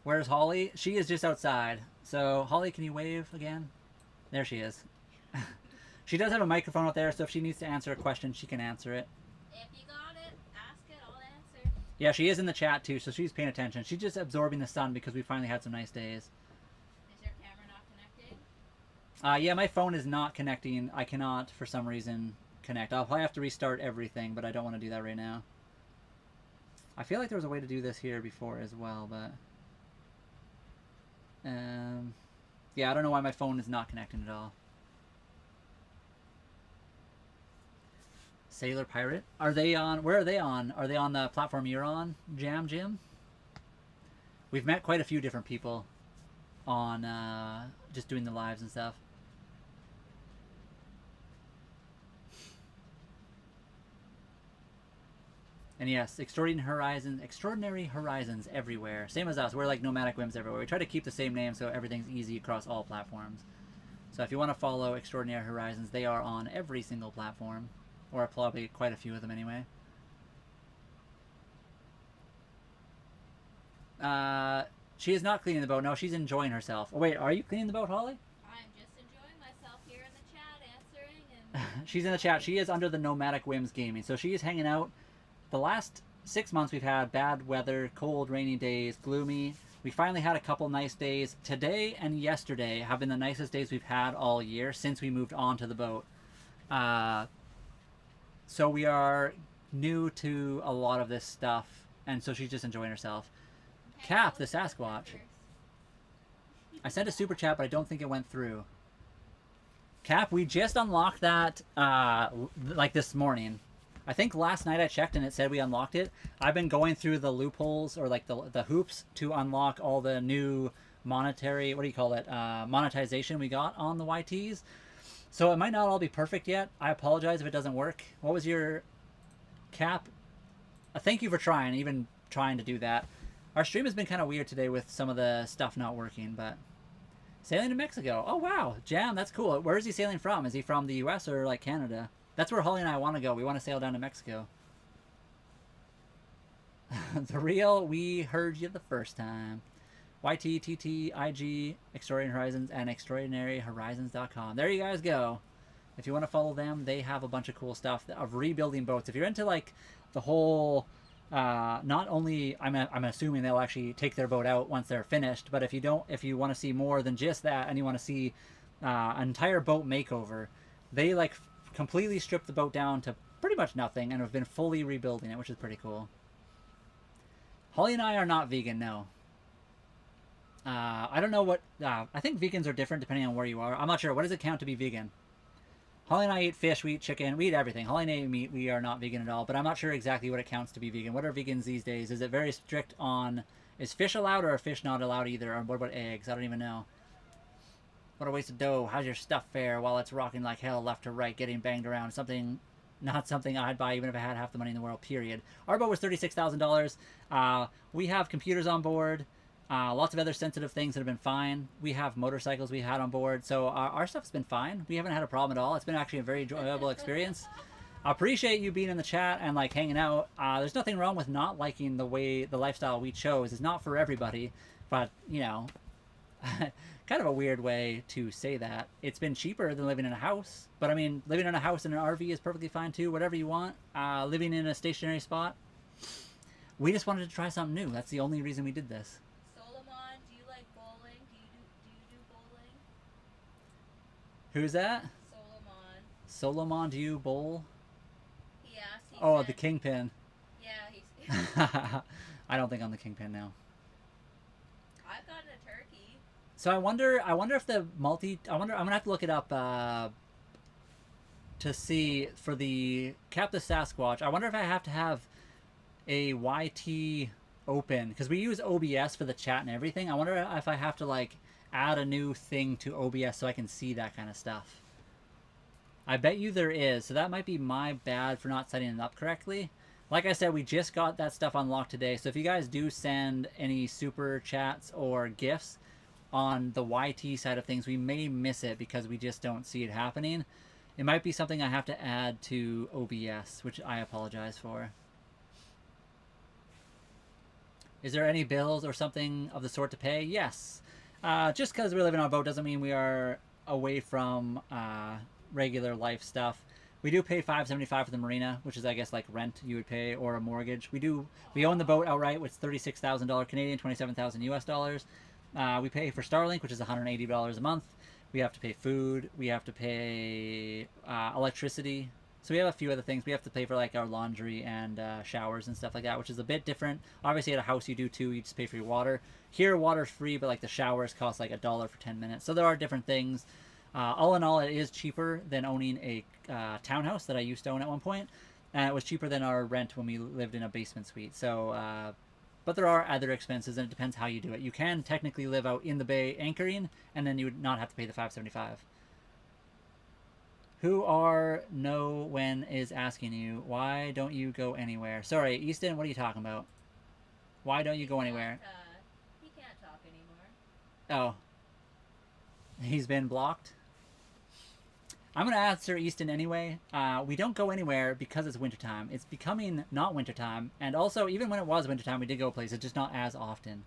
S1: Where's Holly? She is just outside. So, Holly, can you wave again? There she is. She does have a microphone out there, so if she needs to answer a question, she can answer it.
S2: If you got it, ask it, I'll answer.
S1: Yeah, she is in the chat, too, so she's paying attention. She's just absorbing the sun because we finally had some nice days.
S2: Is your camera not connected?
S1: Yeah, my phone is not connecting. I cannot, for some reason, connect. I'll probably have to restart everything, but I don't want to do that right now. I feel like there was a way to do this here before as well, but... yeah, I don't know why my phone is not connecting at all. Sailor Pirate? Are they on? Where are they on? Are they on the platform you're on, Jim? We've met quite a few different people on just doing the lives and stuff. And yes, extraordinary horizons everywhere. Same as us, we're like nomadic whims everywhere. We try to keep the same name so everything's easy across all platforms. So if you want to follow Extraordinary Horizons, they are on every single platform. Or probably quite a few of them anyway. She is not cleaning the boat. No, she's enjoying herself. Oh wait, are you cleaning the boat, Holly?
S2: I'm just enjoying myself here in the chat, answering and...
S1: She's in the chat. She is under the Nomadic Whims Gaming. So she is hanging out. The last 6 months we've had bad weather, cold, rainy days, gloomy. We finally had a couple nice days. Today and yesterday have been the nicest days we've had all year since we moved on to the boat. So we are new to a lot of this stuff, and so she's just enjoying herself.
S2: Okay,
S1: Cap, the Sasquatch. I sent a super chat, but I don't think it went through. Cap, we just unlocked that like this morning. I think last night I checked and it said we unlocked it. I've been going through the loopholes or like the hoops to unlock all the new monetary, what do you call it, monetization we got on the YTs. So it might not all be perfect yet. I apologize if it doesn't work. What was your cap? Thank you for trying, even trying to do that. Our stream has been kind of weird today with some of the stuff not working, but sailing to Mexico. Oh wow, Jam, that's cool. Where is he sailing from? Is he from the US or like Canada? That's where Holly and I want to go. We want to sail down to Mexico. The real, we heard you the first time. YT, TT, IG, Extraordinary Horizons, and ExtraordinaryHorizons.com. There you guys go. If you want to follow them, they have a bunch of cool stuff of rebuilding boats. If you're into like the whole, not only I'm assuming they'll actually take their boat out once they're finished, but if you want to see more than just that, and you want to see an entire boat makeover, they like completely stripped the boat down to pretty much nothing and have been fully rebuilding it, which is pretty cool. Holly and I are not vegan, no. I don't know what... I think vegans are different depending on where you are. I'm not sure. What does it count to be vegan? Holly and I eat fish, we eat chicken, we eat everything. Holly and I eat meat, we are not vegan at all. But I'm not sure exactly what it counts to be vegan. What are vegans these days? Is it very strict on... Is fish allowed or are fish not allowed either? Or what about eggs? I don't even know. What a waste of dough. How's your stuff fare while it's rocking like hell left to right, getting banged around? Something... Not something I'd buy even if I had half the money in the world, period. Our boat was $36,000. We have computers on board. Lots of other sensitive things that have been fine. We have motorcycles we had on board. So our stuff's been fine. We haven't had a problem at all. It's been actually a very enjoyable experience. I appreciate you being in the chat and like hanging out. There's nothing wrong with not liking the lifestyle we chose. It's not for everybody. But, you know, kind of a weird way to say that. It's been cheaper than living in a house. But, I mean, living in a house in an RV is perfectly fine, too. Whatever you want. Living in a stationary spot. We just wanted to try something new. That's the only reason we did this.
S2: Solomon, do you like bowling? Do you do bowling?
S1: Who's that?
S2: Solomon.
S1: Solomon, do you bowl?
S2: He asked. He
S1: Oh,
S2: said,
S1: the kingpin.
S2: Yeah, he's.
S1: I don't think I'm the kingpin now.
S2: I've gotten a turkey.
S1: So I wonder if the I'm gonna have to look it up to see for the Cap the Sasquatch. I wonder if I have to have a YT open because we use OBS for the chat and everything. I wonder if I have to like add a new thing to OBS so I can see that kind of stuff. I bet you there is, so that might be my bad for not setting it up correctly. Like I said, we just got that stuff unlocked today, so if you guys do send any super chats or gifts on the YT side of things, we may miss it because we just don't see it happening. It might be something I have to add to OBS, which I apologize for. Is there any bills or something of the sort to pay? Yes. Just because we live in our boat doesn't mean we are away from regular life stuff. We do pay $575 for the marina, which is I guess like rent you would pay or a mortgage. We own the boat outright, which is $36,000 Canadian, 27,000 US dollars. We pay for Starlink, which is $180 a month. We have to pay food. We have to pay electricity. So we have a few other things. We have to pay for like our laundry and showers and stuff like that, which is a bit different. Obviously at a house you do too. You just pay for your water. Here water's free, but like the showers cost like $1 for 10 minutes. So there are different things. All in all, it is cheaper than owning a townhouse that I used to own at one point. And it was cheaper than our rent when we lived in a basement suite. So, but there are other expenses, and it depends how you do it. You can technically live out in the bay anchoring, and then you would not have to pay the $575. Who are no when is asking you, why don't you go anywhere? Sorry, Easton, what are you talking about? Why don't you go anywhere?
S2: He can't talk anymore.
S1: Oh. He's been blocked? I'm going to answer Easton anyway. We don't go anywhere because it's wintertime. It's becoming not wintertime. And also, even when it was wintertime, we did go places, just not as often.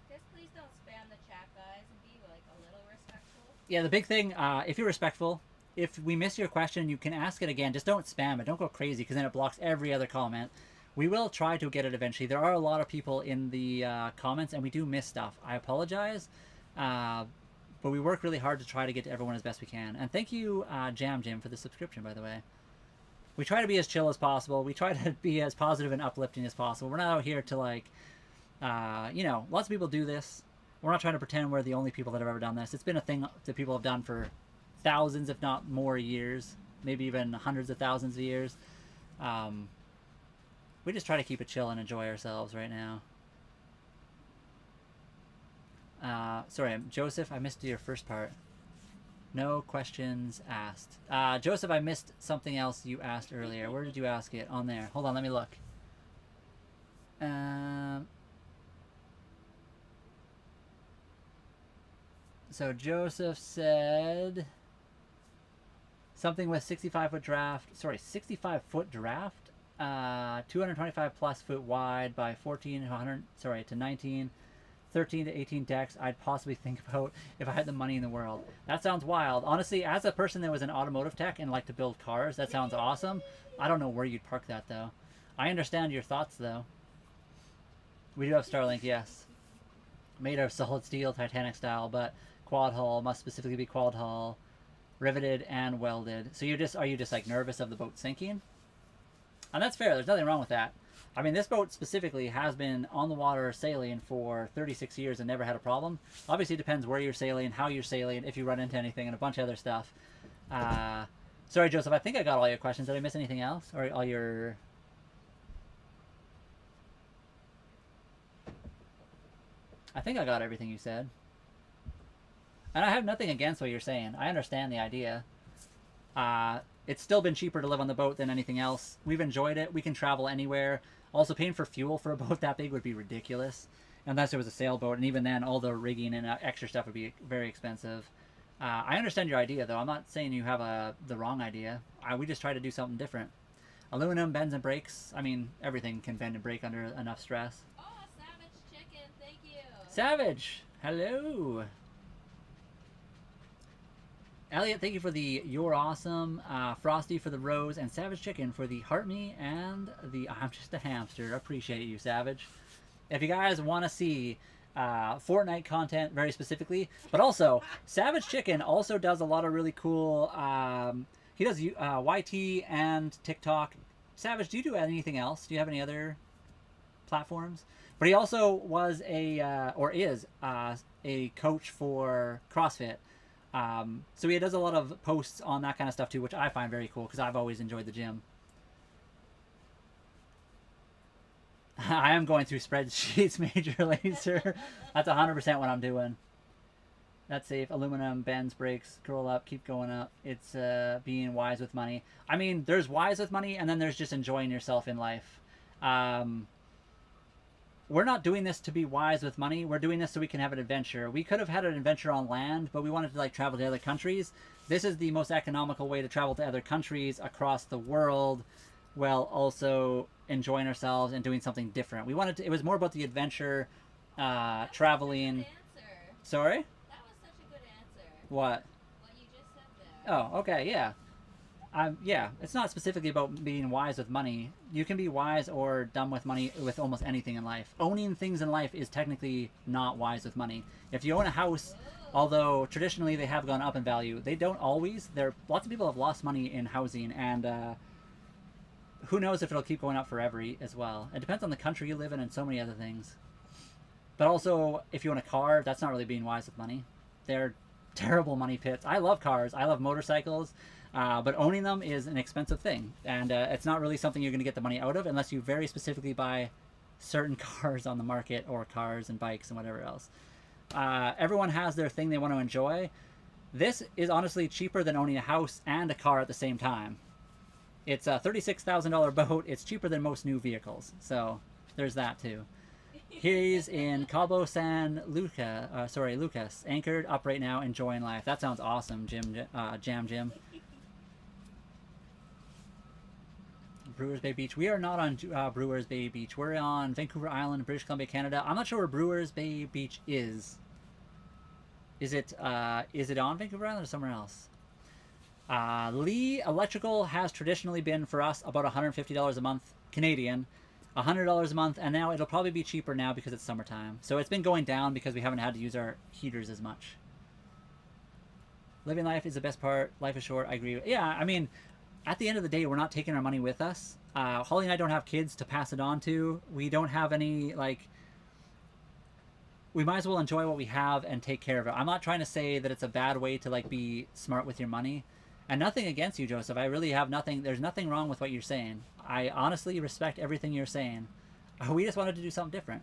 S2: Just please don't spam the chat, guys, and be, like, a little respectful.
S1: Yeah, the big thing, if you're respectful, if we miss your question, you can ask it again. Just don't spam it. Don't go crazy, because then it blocks every other comment. We will try to get it eventually. There are a lot of people in the comments, and we do miss stuff. I apologize. But we work really hard to try to get to everyone as best we can. And thank you, Jam Jim, for the subscription, by the way. We try to be as chill as possible. We try to be as positive and uplifting as possible. We're not out here to, like, you know, lots of people do this. We're not trying to pretend we're the only people that have ever done this. It's been a thing that people have done for thousands, if not more years. Maybe even hundreds of thousands of years. We just try to keep it chill and enjoy ourselves right now. Sorry, Joseph, I missed your first part. No questions asked. Joseph, I missed something else you asked earlier. Where did you ask it? On there. Hold on, let me look. So Joseph said something with 65-foot draft. Sorry, 65-foot draft. 225 plus foot wide by 14 100. Sorry, to 19. 13 to 18 decks I'd possibly think about if I had the money in the world. That sounds wild. Honestly, as a person that was in automotive tech and liked to build cars, that sounds awesome. I don't know where you'd park that, though. I understand your thoughts, though. We do have Starlink, yes. Made of solid steel, Titanic style, but quad hull, must specifically be quad hull, riveted and welded. So are you just like nervous of the boat sinking? And that's fair, there's nothing wrong with that. I mean, this boat specifically has been on the water sailing for 36 years and never had a problem. Obviously, it depends where you're sailing, how you're sailing, if you run into anything, and a bunch of other stuff. Sorry, Joseph, I think I got all your questions. Did I miss anything else? Or all your... I think I got everything you said. And I have nothing against what you're saying. I understand the idea. It's still been cheaper to live on the boat than anything else. We've enjoyed it. We can travel anywhere. Also, paying for fuel for a boat that big would be ridiculous. Unless it was a sailboat, and even then, all the rigging and extra stuff would be very expensive. I understand your idea, though. I'm not saying you have the wrong idea. We just try to do something different. Aluminum bends and breaks. I mean, everything can bend and break under enough stress.
S2: Oh, Savage Chicken, thank you.
S1: Savage, hello. Elliot, thank you for the You're Awesome, Frosty for the Rose, and Savage Chicken for the Heart Me and the I'm Just a Hamster. Appreciate you, Savage. If you guys want to see Fortnite content very specifically, but also Savage Chicken also does a lot of really cool, he does YT and TikTok. Savage, do you do anything else? Do you have any other platforms? But he also was or is a coach for CrossFit. So he does a lot of posts on that kind of stuff too, which I find very cool because I've always enjoyed the gym. I am going through spreadsheets majorly, sir. That's 100% what I'm doing. That's safe. Aluminum, bends, breaks, curl up, keep going up. It's being wise with money. I mean, there's wise with money, and then there's just enjoying yourself in life. We're not doing this to be wise with money. We're doing this so we can have an adventure. We could have had an adventure on land, but we wanted to like travel to other countries. This is the most economical way to travel to other countries across the world while also enjoying ourselves and doing something different. We wanted to, it was more about the adventure, traveling. Sorry?
S2: That was such a good answer.
S1: What?
S2: What you just said there.
S1: Oh, okay, yeah. Yeah, it's not specifically about being wise with money. You can be wise or dumb with money with almost anything in life. Owning things in life is technically not wise with money. If you own a house, although traditionally they have gone up in value, they don't always. Lots of people have lost money in housing, and who knows if it'll keep going up forever as well. It depends on the country you live in and so many other things. But also, if you own a car, that's not really being wise with money. They're terrible money pits. I love cars. I love motorcycles. But owning them is an expensive thing, and it's not really something you're going to get the money out of unless you very specifically buy certain cars on the market, or cars and bikes and whatever else. Everyone has their thing they want to enjoy. This is honestly cheaper than owning a house and a car at the same time. It's a $36,000 boat. It's cheaper than most new vehicles, so there's that too. He's in Cabo San Lucas, anchored up right now, enjoying life. That sounds awesome, Jim. Brewers Bay Beach. We are not on Brewers Bay Beach. We're on Vancouver Island, British Columbia, Canada. I'm not sure where Brewers Bay Beach is. Is it on Vancouver Island or somewhere else? Lee Electrical has traditionally been for us about $150 a month Canadian, $100 a month, and now it'll probably be cheaper now because it's summertime. So it's been going down because we haven't had to use our heaters as much. Living life is the best part. Life is short. I agree. Yeah, I mean, at the end of the day, we're not taking our money with us. Holly and I don't have kids to pass it on to. We don't have any, like... We might as well enjoy what we have and take care of it. I'm not trying to say that it's a bad way to, like, be smart with your money. And nothing against you, Joseph. I really have nothing... There's nothing wrong with what you're saying. I honestly respect everything you're saying. We just wanted to do something different.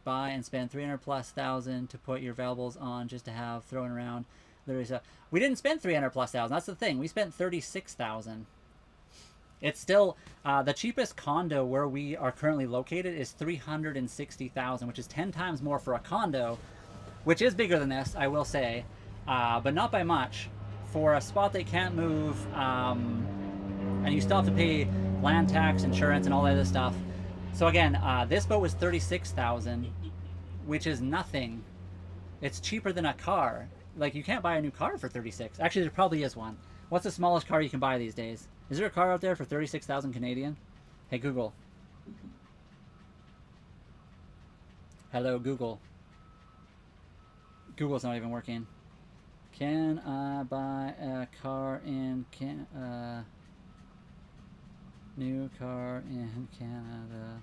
S1: buy and spend 300 plus thousand to put your valuables on just to have thrown around. Literally, so we didn't spend 300 plus thousand. That's the thing. We spent 36,000. It's still the cheapest condo where we are currently located is 360,000, which is 10 times more for a condo, which is bigger than this, I will say, but not by much. For a spot that can't move, and you still have to pay land tax, insurance, and all that other stuff. So again, this boat was 36,000, which is nothing. It's cheaper than a car. Like, you can't buy a new car for 36. Actually, there probably is one. What's the smallest car you can buy these days? Is there a car out there for 36,000 Canadian? Hey, Google. Hello, Google. Google's not even working. Can I buy a car in new car in Canada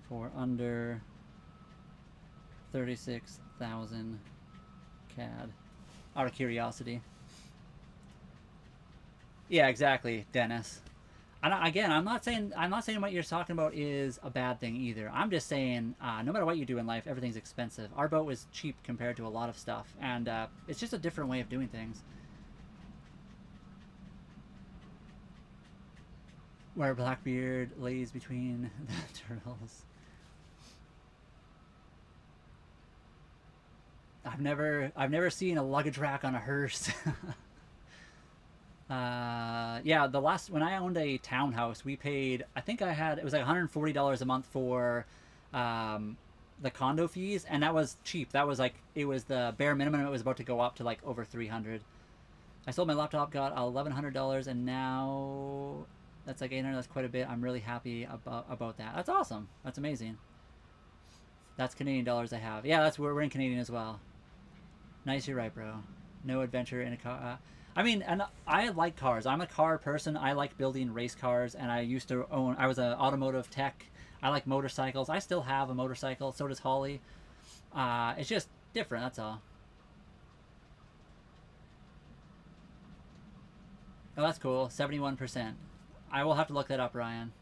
S1: for under 36,000 CAD? Out of curiosity. Yeah, exactly, Dennis. And again, I'm not saying what you're talking about is a bad thing either. I'm just saying, no matter what you do in life, everything's expensive. Our boat was cheap compared to a lot of stuff, and it's just a different way of doing things. Where Blackbeard lays between the turtles. I've never seen a luggage rack on a hearse. Yeah, when I owned a townhouse, we paid, I think it was like $140 a month for the condo fees, and that was cheap. That was like, it was the bare minimum. It was about to go up to like over 300. I sold my laptop, got $1,100, and now that's like 800. That's quite a bit. I'm really happy about that. That's awesome. That's amazing. That's Canadian dollars I have. Yeah, we're in Canadian as well. Nice, you're right, bro. No adventure in a car. I mean, and I like cars. I'm a car person. I like building race cars, and I was an automotive tech. I like motorcycles. I still have a motorcycle. So does Holly. It's just different, that's all. Oh, that's cool. 71%. I will have to look that up, Ryan.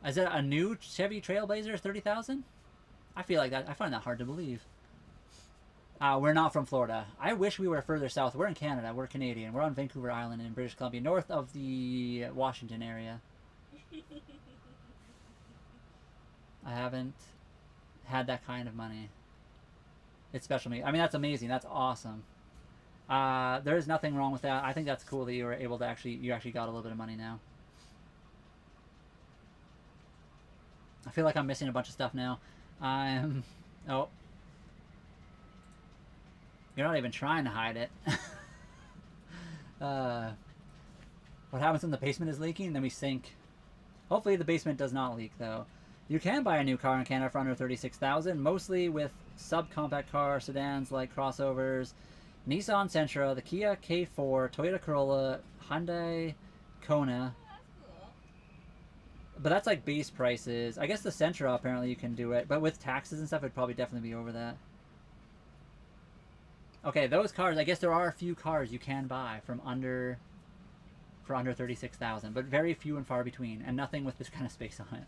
S1: Is that a new Chevy Trailblazer, 30,000? I feel like that. I find that hard to believe. We're not from Florida. I wish we were further south. We're in Canada. We're Canadian. We're on Vancouver Island in British Columbia, north of the Washington area. I haven't had that kind of money. It's special to me. I mean, that's amazing. That's awesome. There is nothing wrong with that. I think that's cool that you were able to you actually got a little bit of money now. I feel like I'm missing a bunch of stuff now. Oh. You're not even trying to hide it. What happens when the basement is leaking? Then we sink. Hopefully the basement does not leak, though. You can buy a new car in Canada for under $36,000, mostly with subcompact car sedans like crossovers, Nissan Sentra, the Kia K4, Toyota Corolla, Hyundai Kona. But that's like base prices. I guess the Sentra, apparently you can do it, but with taxes and stuff, it'd probably definitely be over that. Okay, those cars, I guess there are a few cars you can buy for under 36,000, but very few and far between, and nothing with this kind of space on it.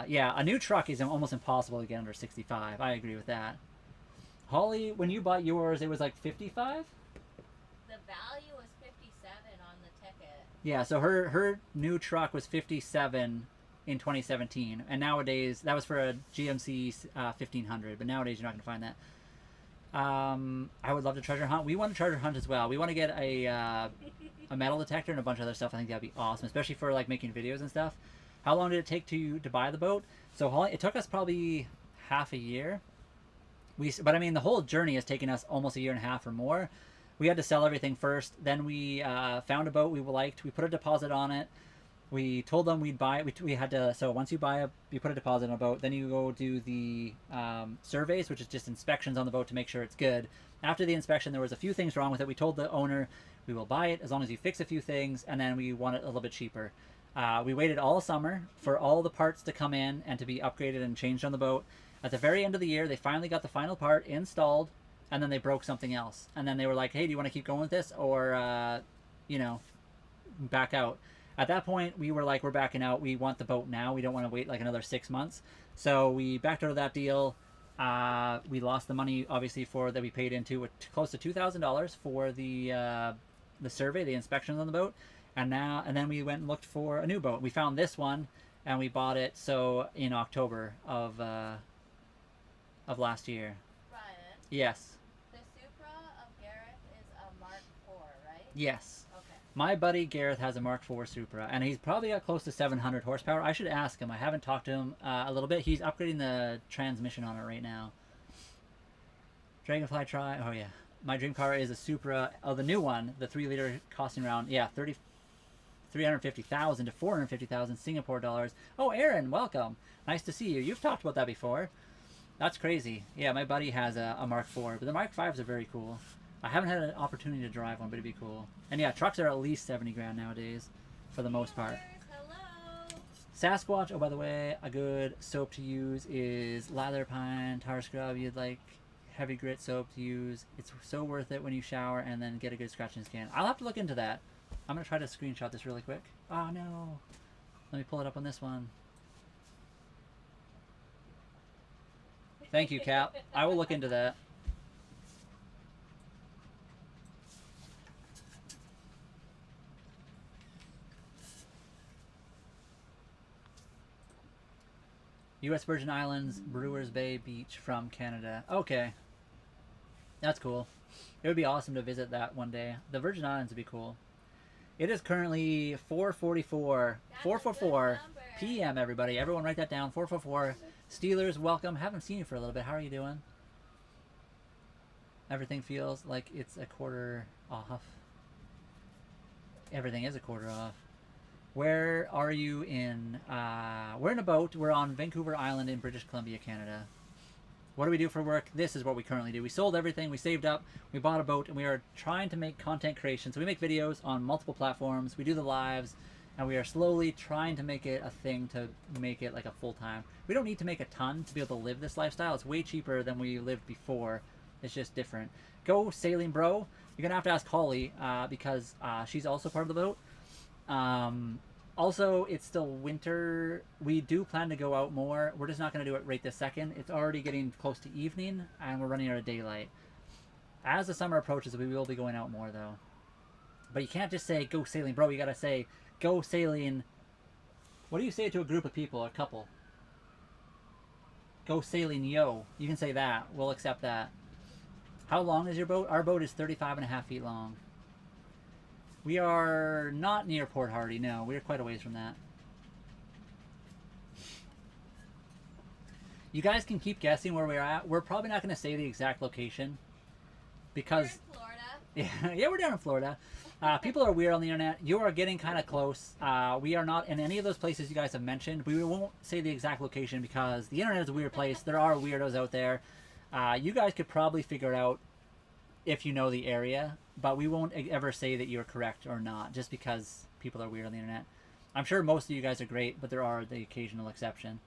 S1: Yeah, a new truck is almost impossible to get under 65. I agree with that. Holly, when you bought yours, it was like 55?
S2: The value was 57 on the ticket.
S1: Yeah, so her new truck was 57 in 2017, and nowadays, that was for a GMC 1500, but nowadays you're not going to find that. I would love to treasure hunt. We want to treasure hunt as well. We want to get a metal detector and a bunch of other stuff. I think that'd be awesome, especially for like making videos and stuff. How long did it take to buy the boat? So Holly, it took us probably half a year. But I mean, the whole journey has taken us almost a year and a half or more. We had to sell everything first. Then we found a boat we liked. We put a deposit on it. We told them we'd buy it. We had to. So once you put a deposit on a boat. Then you go do the surveys, which is just inspections on the boat to make sure it's good. After the inspection, there was a few things wrong with it. We told the owner we will buy it as long as you fix a few things, and then we want it a little bit cheaper. We waited all summer for all the parts to come in and to be upgraded and changed on the boat. At the very end of the year, they finally got the final part installed, and then they broke something else. And then they were like, "Hey, do you want to keep going with this, or back out?" At that point, we were like, we're backing out. We want the boat now. We don't want to wait like another 6 months. So we backed out of that deal. We lost the money, obviously, for that we paid into close to $2,000 for the survey, the inspections on the boat, and then we went and looked for a new boat. We found this one, and we bought it. So in October of last year.
S2: Ryan,
S1: Yes.
S2: the Supra of Gareth is a Mark IV, right?
S1: Yes.
S2: Okay.
S1: My buddy Gareth has a Mark IV Supra, and he's probably got close to 700 horsepower. I should ask him. I haven't talked to him a little bit. He's upgrading the transmission on it right now. Dragonfly Tri. Oh, yeah. My dream car is a Supra. Oh, the new one, the 3-liter, costing around, yeah, 350,000 to 450,000 Singapore dollars. Oh, Aaron, welcome. Nice to see you. You've talked about that before. That's crazy. Yeah, my buddy has a Mark IV, but the Mark Vs are very cool. I haven't had an opportunity to drive one, but it'd be cool. And yeah, trucks are at least 70 grand nowadays, for the most part.
S2: Hello.
S1: Sasquatch, oh, by the way, a good soap to use is Lather Pine Tar Scrub. You'd like heavy grit soap to use. It's so worth it when you shower and then get a good scratch and scan. I'll have to look into that. I'm going to try to screenshot this really quick. Oh, no. Let me pull it up on this one. Thank you, Cap. I will look into that. U.S. Virgin Islands, Brewers Bay Beach from Canada. Okay. That's cool. It would be awesome to visit that one day. The Virgin Islands would be cool. It is currently 4:44 p.m., everybody. Everyone write that down. 4:44. Steelers, welcome. Haven't seen you for a little bit. How are you doing? Everything feels like it's a quarter off. Everything is a quarter off. Where are you in? We're in a boat. We're on Vancouver Island in British Columbia, Canada. What do we do for work? This is what we currently do. We sold everything. We saved up. We bought a boat, and we are trying to make content creation. So we make videos on multiple platforms. We do the lives, and we are slowly trying to make it a thing to make it like a full-time. We don't need to make a ton to be able to live this lifestyle. It's way cheaper than we lived before. It's just different. Go sailing, bro. You're gonna have to ask Holly because she's also part of the boat. Also, it's still winter. We do plan to go out more. We're just not going to do it right this second. It's already getting close to evening, and we're running out of daylight. As the summer approaches, we will be going out more, though. But you can't just say, go sailing, bro. You got to say, go sailing. What do you say to a group of people, a couple? Go sailing, yo. You can say that. We'll accept that. How long is your boat? Our boat is 35.5 feet long. We are not near Port Hardy, no. We are quite a ways from that. You guys can keep guessing where we're at. We're probably not going to say the exact location. Because...
S2: We're in Florida.
S1: Yeah, we're down in Florida. People are weird on the internet. You are getting kind of close. We are not in any of those places you guys have mentioned. We won't say the exact location because the internet is a weird place. There are weirdos out there. You guys could probably figure it out if you know the area, but we won't ever say that you're correct or not just because people are weird on the internet. I'm sure most of you guys are great, but there are the occasional exception.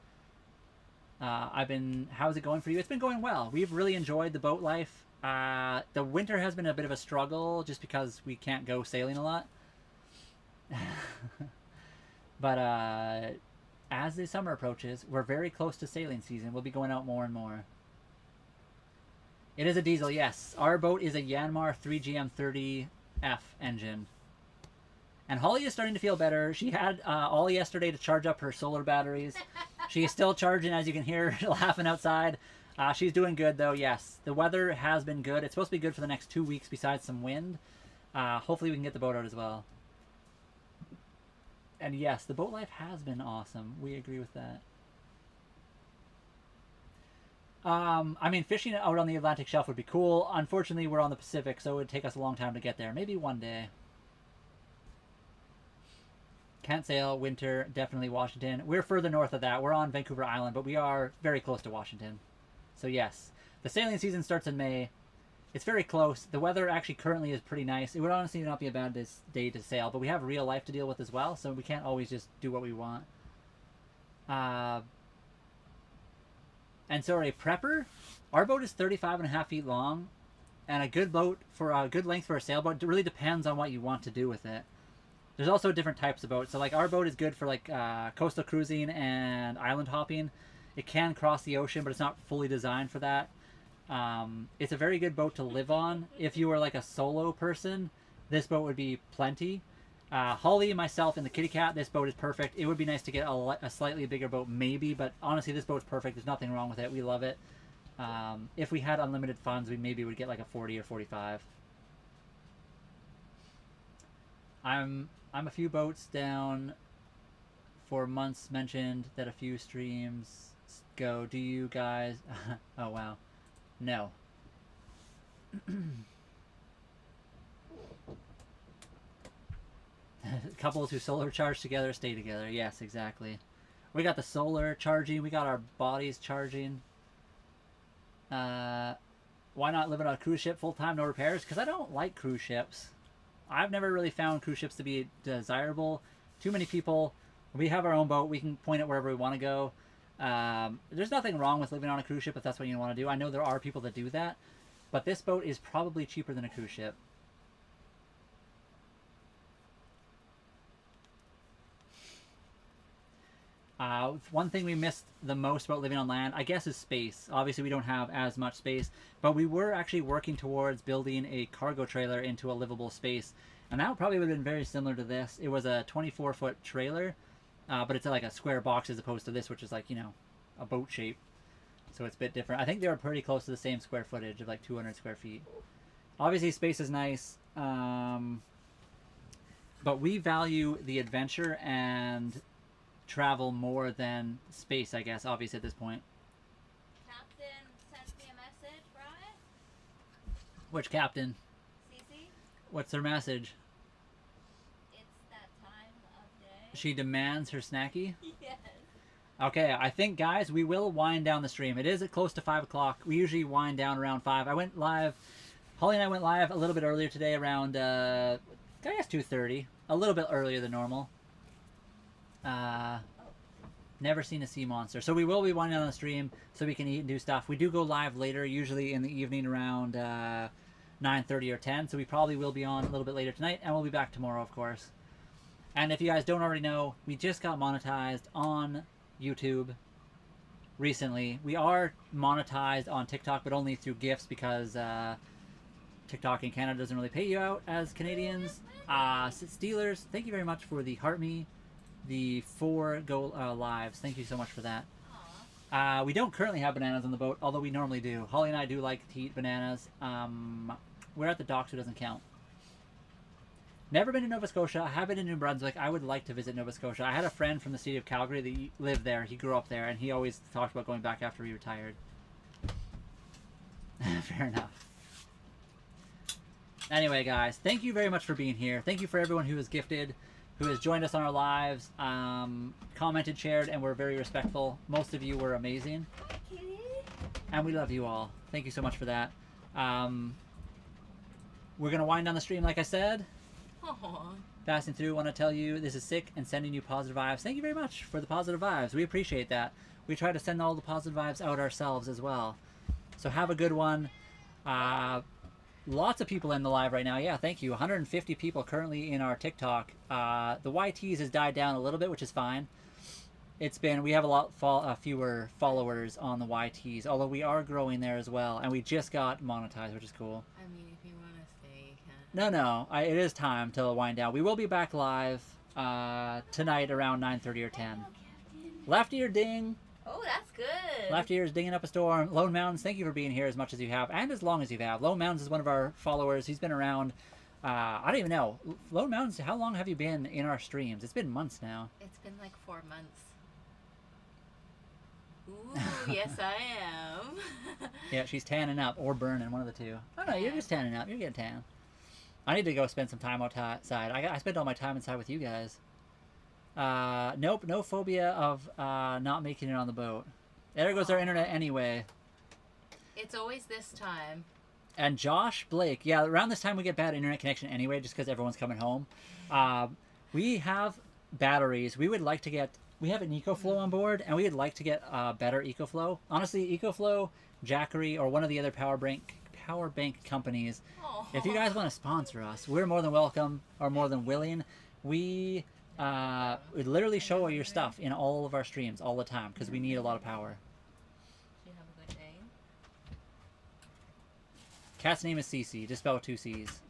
S1: How's it going for you? It's been going well. We've really enjoyed the boat life. The winter has been a bit of a struggle just because we can't go sailing a lot. But as the summer approaches, we're very close to sailing season. We'll be going out more and more. It is a diesel, yes. Our boat is a Yanmar 3GM30F engine. And Holly is starting to feel better. She had all yesterday to charge up her solar batteries. She is still charging, as you can hear her laughing outside. She's doing good, though, yes. The weather has been good. It's supposed to be good for the next 2 weeks besides some wind. Hopefully we can get the boat out as well. And yes, the boat life has been awesome. We agree with that. I mean, fishing out on the Atlantic shelf would be cool. Unfortunately, we're on the Pacific, so it would take us a long time to get there. Maybe one day. Can't sail, winter, definitely Washington. We're further north of that. We're on Vancouver Island, but we are very close to Washington. So yes, the sailing season starts in May. It's very close. The weather actually currently is pretty nice. It would honestly not be a bad day to sail, but we have real life to deal with as well, so we can't always just do what we want. And so a prepper, our boat is 35.5 feet long, and a good boat for a good length for a sailboat. It really depends on what you want to do with it. There's also different types of boats. So like our boat is good for like coastal cruising and island hopping. It can cross the ocean, but it's not fully designed for that. It's a very good boat to live on. If you were like a solo person, this boat would be plenty. Holly, myself, and the kitty cat, this boat is perfect. It would be nice to get a slightly bigger boat, maybe, but honestly, this boat's perfect. There's nothing wrong with it. We love it. If we had unlimited funds, we maybe would get like a 40 or 45. I'm a few boats down for months mentioned that a few streams go. Do you guys... oh, wow. No. Couples who solar charge together stay together. Yes, exactly. We got the solar charging. We got our bodies charging. Why not live on a cruise ship full time, no repairs? Because I don't like cruise ships. I've never really found cruise ships to be desirable. Too many people. We have our own boat. We can point it wherever we want to go. There's nothing wrong with living on a cruise ship if that's what you want to do. I know there are people that do that. But this boat is probably cheaper than a cruise ship. One thing we missed the most about living on land, I guess, is space. Obviously, we don't have as much space, but we were actually working towards building a cargo trailer into a livable space, and that probably would have been very similar to this. It was a 24-foot trailer, but it's like a square box as opposed to this, which is like, you know, a boat shape. So it's a bit different. I think they were pretty close to the same square footage of like 200 square feet. Obviously, space is nice, but we value the adventure and travel more than space, I guess, obviously, at this point.
S2: Captain sent me a message, Brian.
S1: Which captain?
S2: Cece?
S1: What's her message?
S2: It's that time of day.
S1: She demands her snacky?
S2: Yes.
S1: Okay, I think, guys, we will wind down the stream. It is at close to 5 o'clock. We usually wind down around 5. I went live, Holly and I went live a little bit earlier today, around, I guess 2:30. A little bit earlier than normal. Never seen a sea monster. So we will be winding down the stream so we can eat and do stuff. We do go live later, usually in the evening around 9:30 or 10. So we probably will be on a little bit later tonight, and we'll be back tomorrow, of course. And if you guys don't already know, we just got monetized on YouTube recently. We are monetized on TikTok, but only through gifts because TikTok in Canada doesn't really pay you out as Canadians. Steelers, thank you very much for the Heart Me. The 4 go lives. Thank you so much for that. We don't currently have bananas on the boat, although we normally do. Holly and I do like to eat bananas. We're at the dock, so it doesn't count. Never been to Nova Scotia. I have been in New Brunswick. I would like to visit Nova Scotia. I had a friend from the city of Calgary that lived there. He grew up there, and he always talked about going back after he retired. Fair enough. Anyway, guys, thank you very much for being here. Thank you for everyone who has gifted, who has joined us on our lives, commented, shared, and were very respectful. Most of you were amazing.
S2: Hi, kitty.
S1: And we love you all. Thank you so much for that. We're going to wind down the stream, like I said.
S2: Aww.
S1: Passing through, want to tell you this is sick and sending you positive vibes. Thank you very much for the positive vibes. We appreciate that. We try to send all the positive vibes out ourselves as well. So have a good one. Lots of people in the live right now. Yeah, thank you. 150 people currently in our TikTok. The YTs has died down a little bit, which is fine. We have a lot fewer followers on the YTs, although we are growing there as well, and we just got monetized, which is cool.
S2: I mean, if you want to stay, you can.
S1: No, it is time to wind down. We will be back live tonight around 9:30 or 10.
S2: Hello, Captain.
S1: Left ear ding.
S2: Oh, that's good.
S1: Left ear is dinging up a storm. Lone Mountains, thank you for being here as much as you have and as long as you have. Lone Mountains is one of our followers. He's been around. I don't even know. Lone Mountains, how long have you been in our streams? It's been months now.
S2: It's been like 4 months. Ooh, yes, I am.
S1: Yeah, she's tanning up or burning, one of the two. Oh no, you're just tanning up. You're getting tan. I need to go spend some time outside. I spent all my time inside with you guys. Nope, no phobia of not making it on the boat. There goes our internet anyway.
S2: It's always this time.
S1: And Josh Blake, yeah, around this time we get bad internet connection anyway, just because everyone's coming home. We have batteries. We have an EcoFlow on board, and we'd like to get better EcoFlow. Honestly, EcoFlow, Jackery, or one of the other power bank companies.
S2: Aww.
S1: If you guys want to sponsor us, we're more than welcome or more than willing. We literally show your stuff in all of our streams all the time because we need a lot of power.
S2: You have a good day.
S1: Cat's name is Cece, just spelled with 2 C's.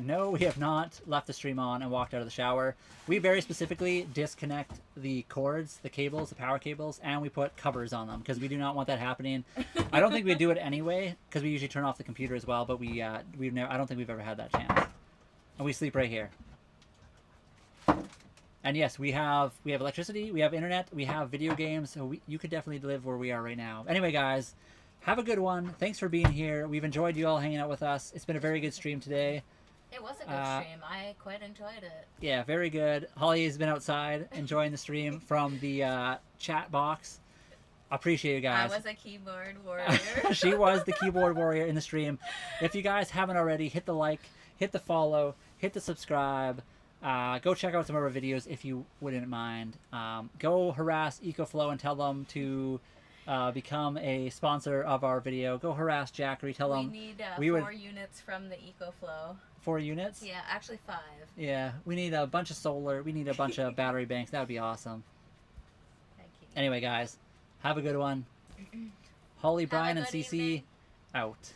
S1: No, we have not left the stream on and walked out of the shower. We very specifically disconnect the cords, the cables, the power cables, and we put covers on them because we do not want that happening. I don't think we do it anyway because we usually turn off the computer as well, but we've never. I don't think we've ever had that chance. And we sleep right here. And yes, we have electricity, we have internet, we have video games, so you could definitely live where we are right now. Anyway, guys, have a good one. Thanks for being here. We've enjoyed you all hanging out with us. It's been a very good stream today.
S2: It was a good stream. I quite enjoyed it.
S1: Yeah, very good. Holly has been outside enjoying the stream from the chat box. Appreciate you guys.
S2: I was a keyboard warrior.
S1: She was the keyboard warrior in the stream. If you guys haven't already, hit the like, hit the follow, hit the subscribe. Go check out some of our videos if you wouldn't mind. Go harass EcoFlow and tell them to become a sponsor of our video. Go harass Jackery. Tell them
S2: we need 4 units from the EcoFlow.
S1: 4 units?
S2: Yeah, actually 5.
S1: Yeah, we need a bunch of solar. We need a bunch of battery banks. That would be awesome.
S2: Thank you.
S1: Anyway, guys, have a good one. Holly, Brian, and Cece, out.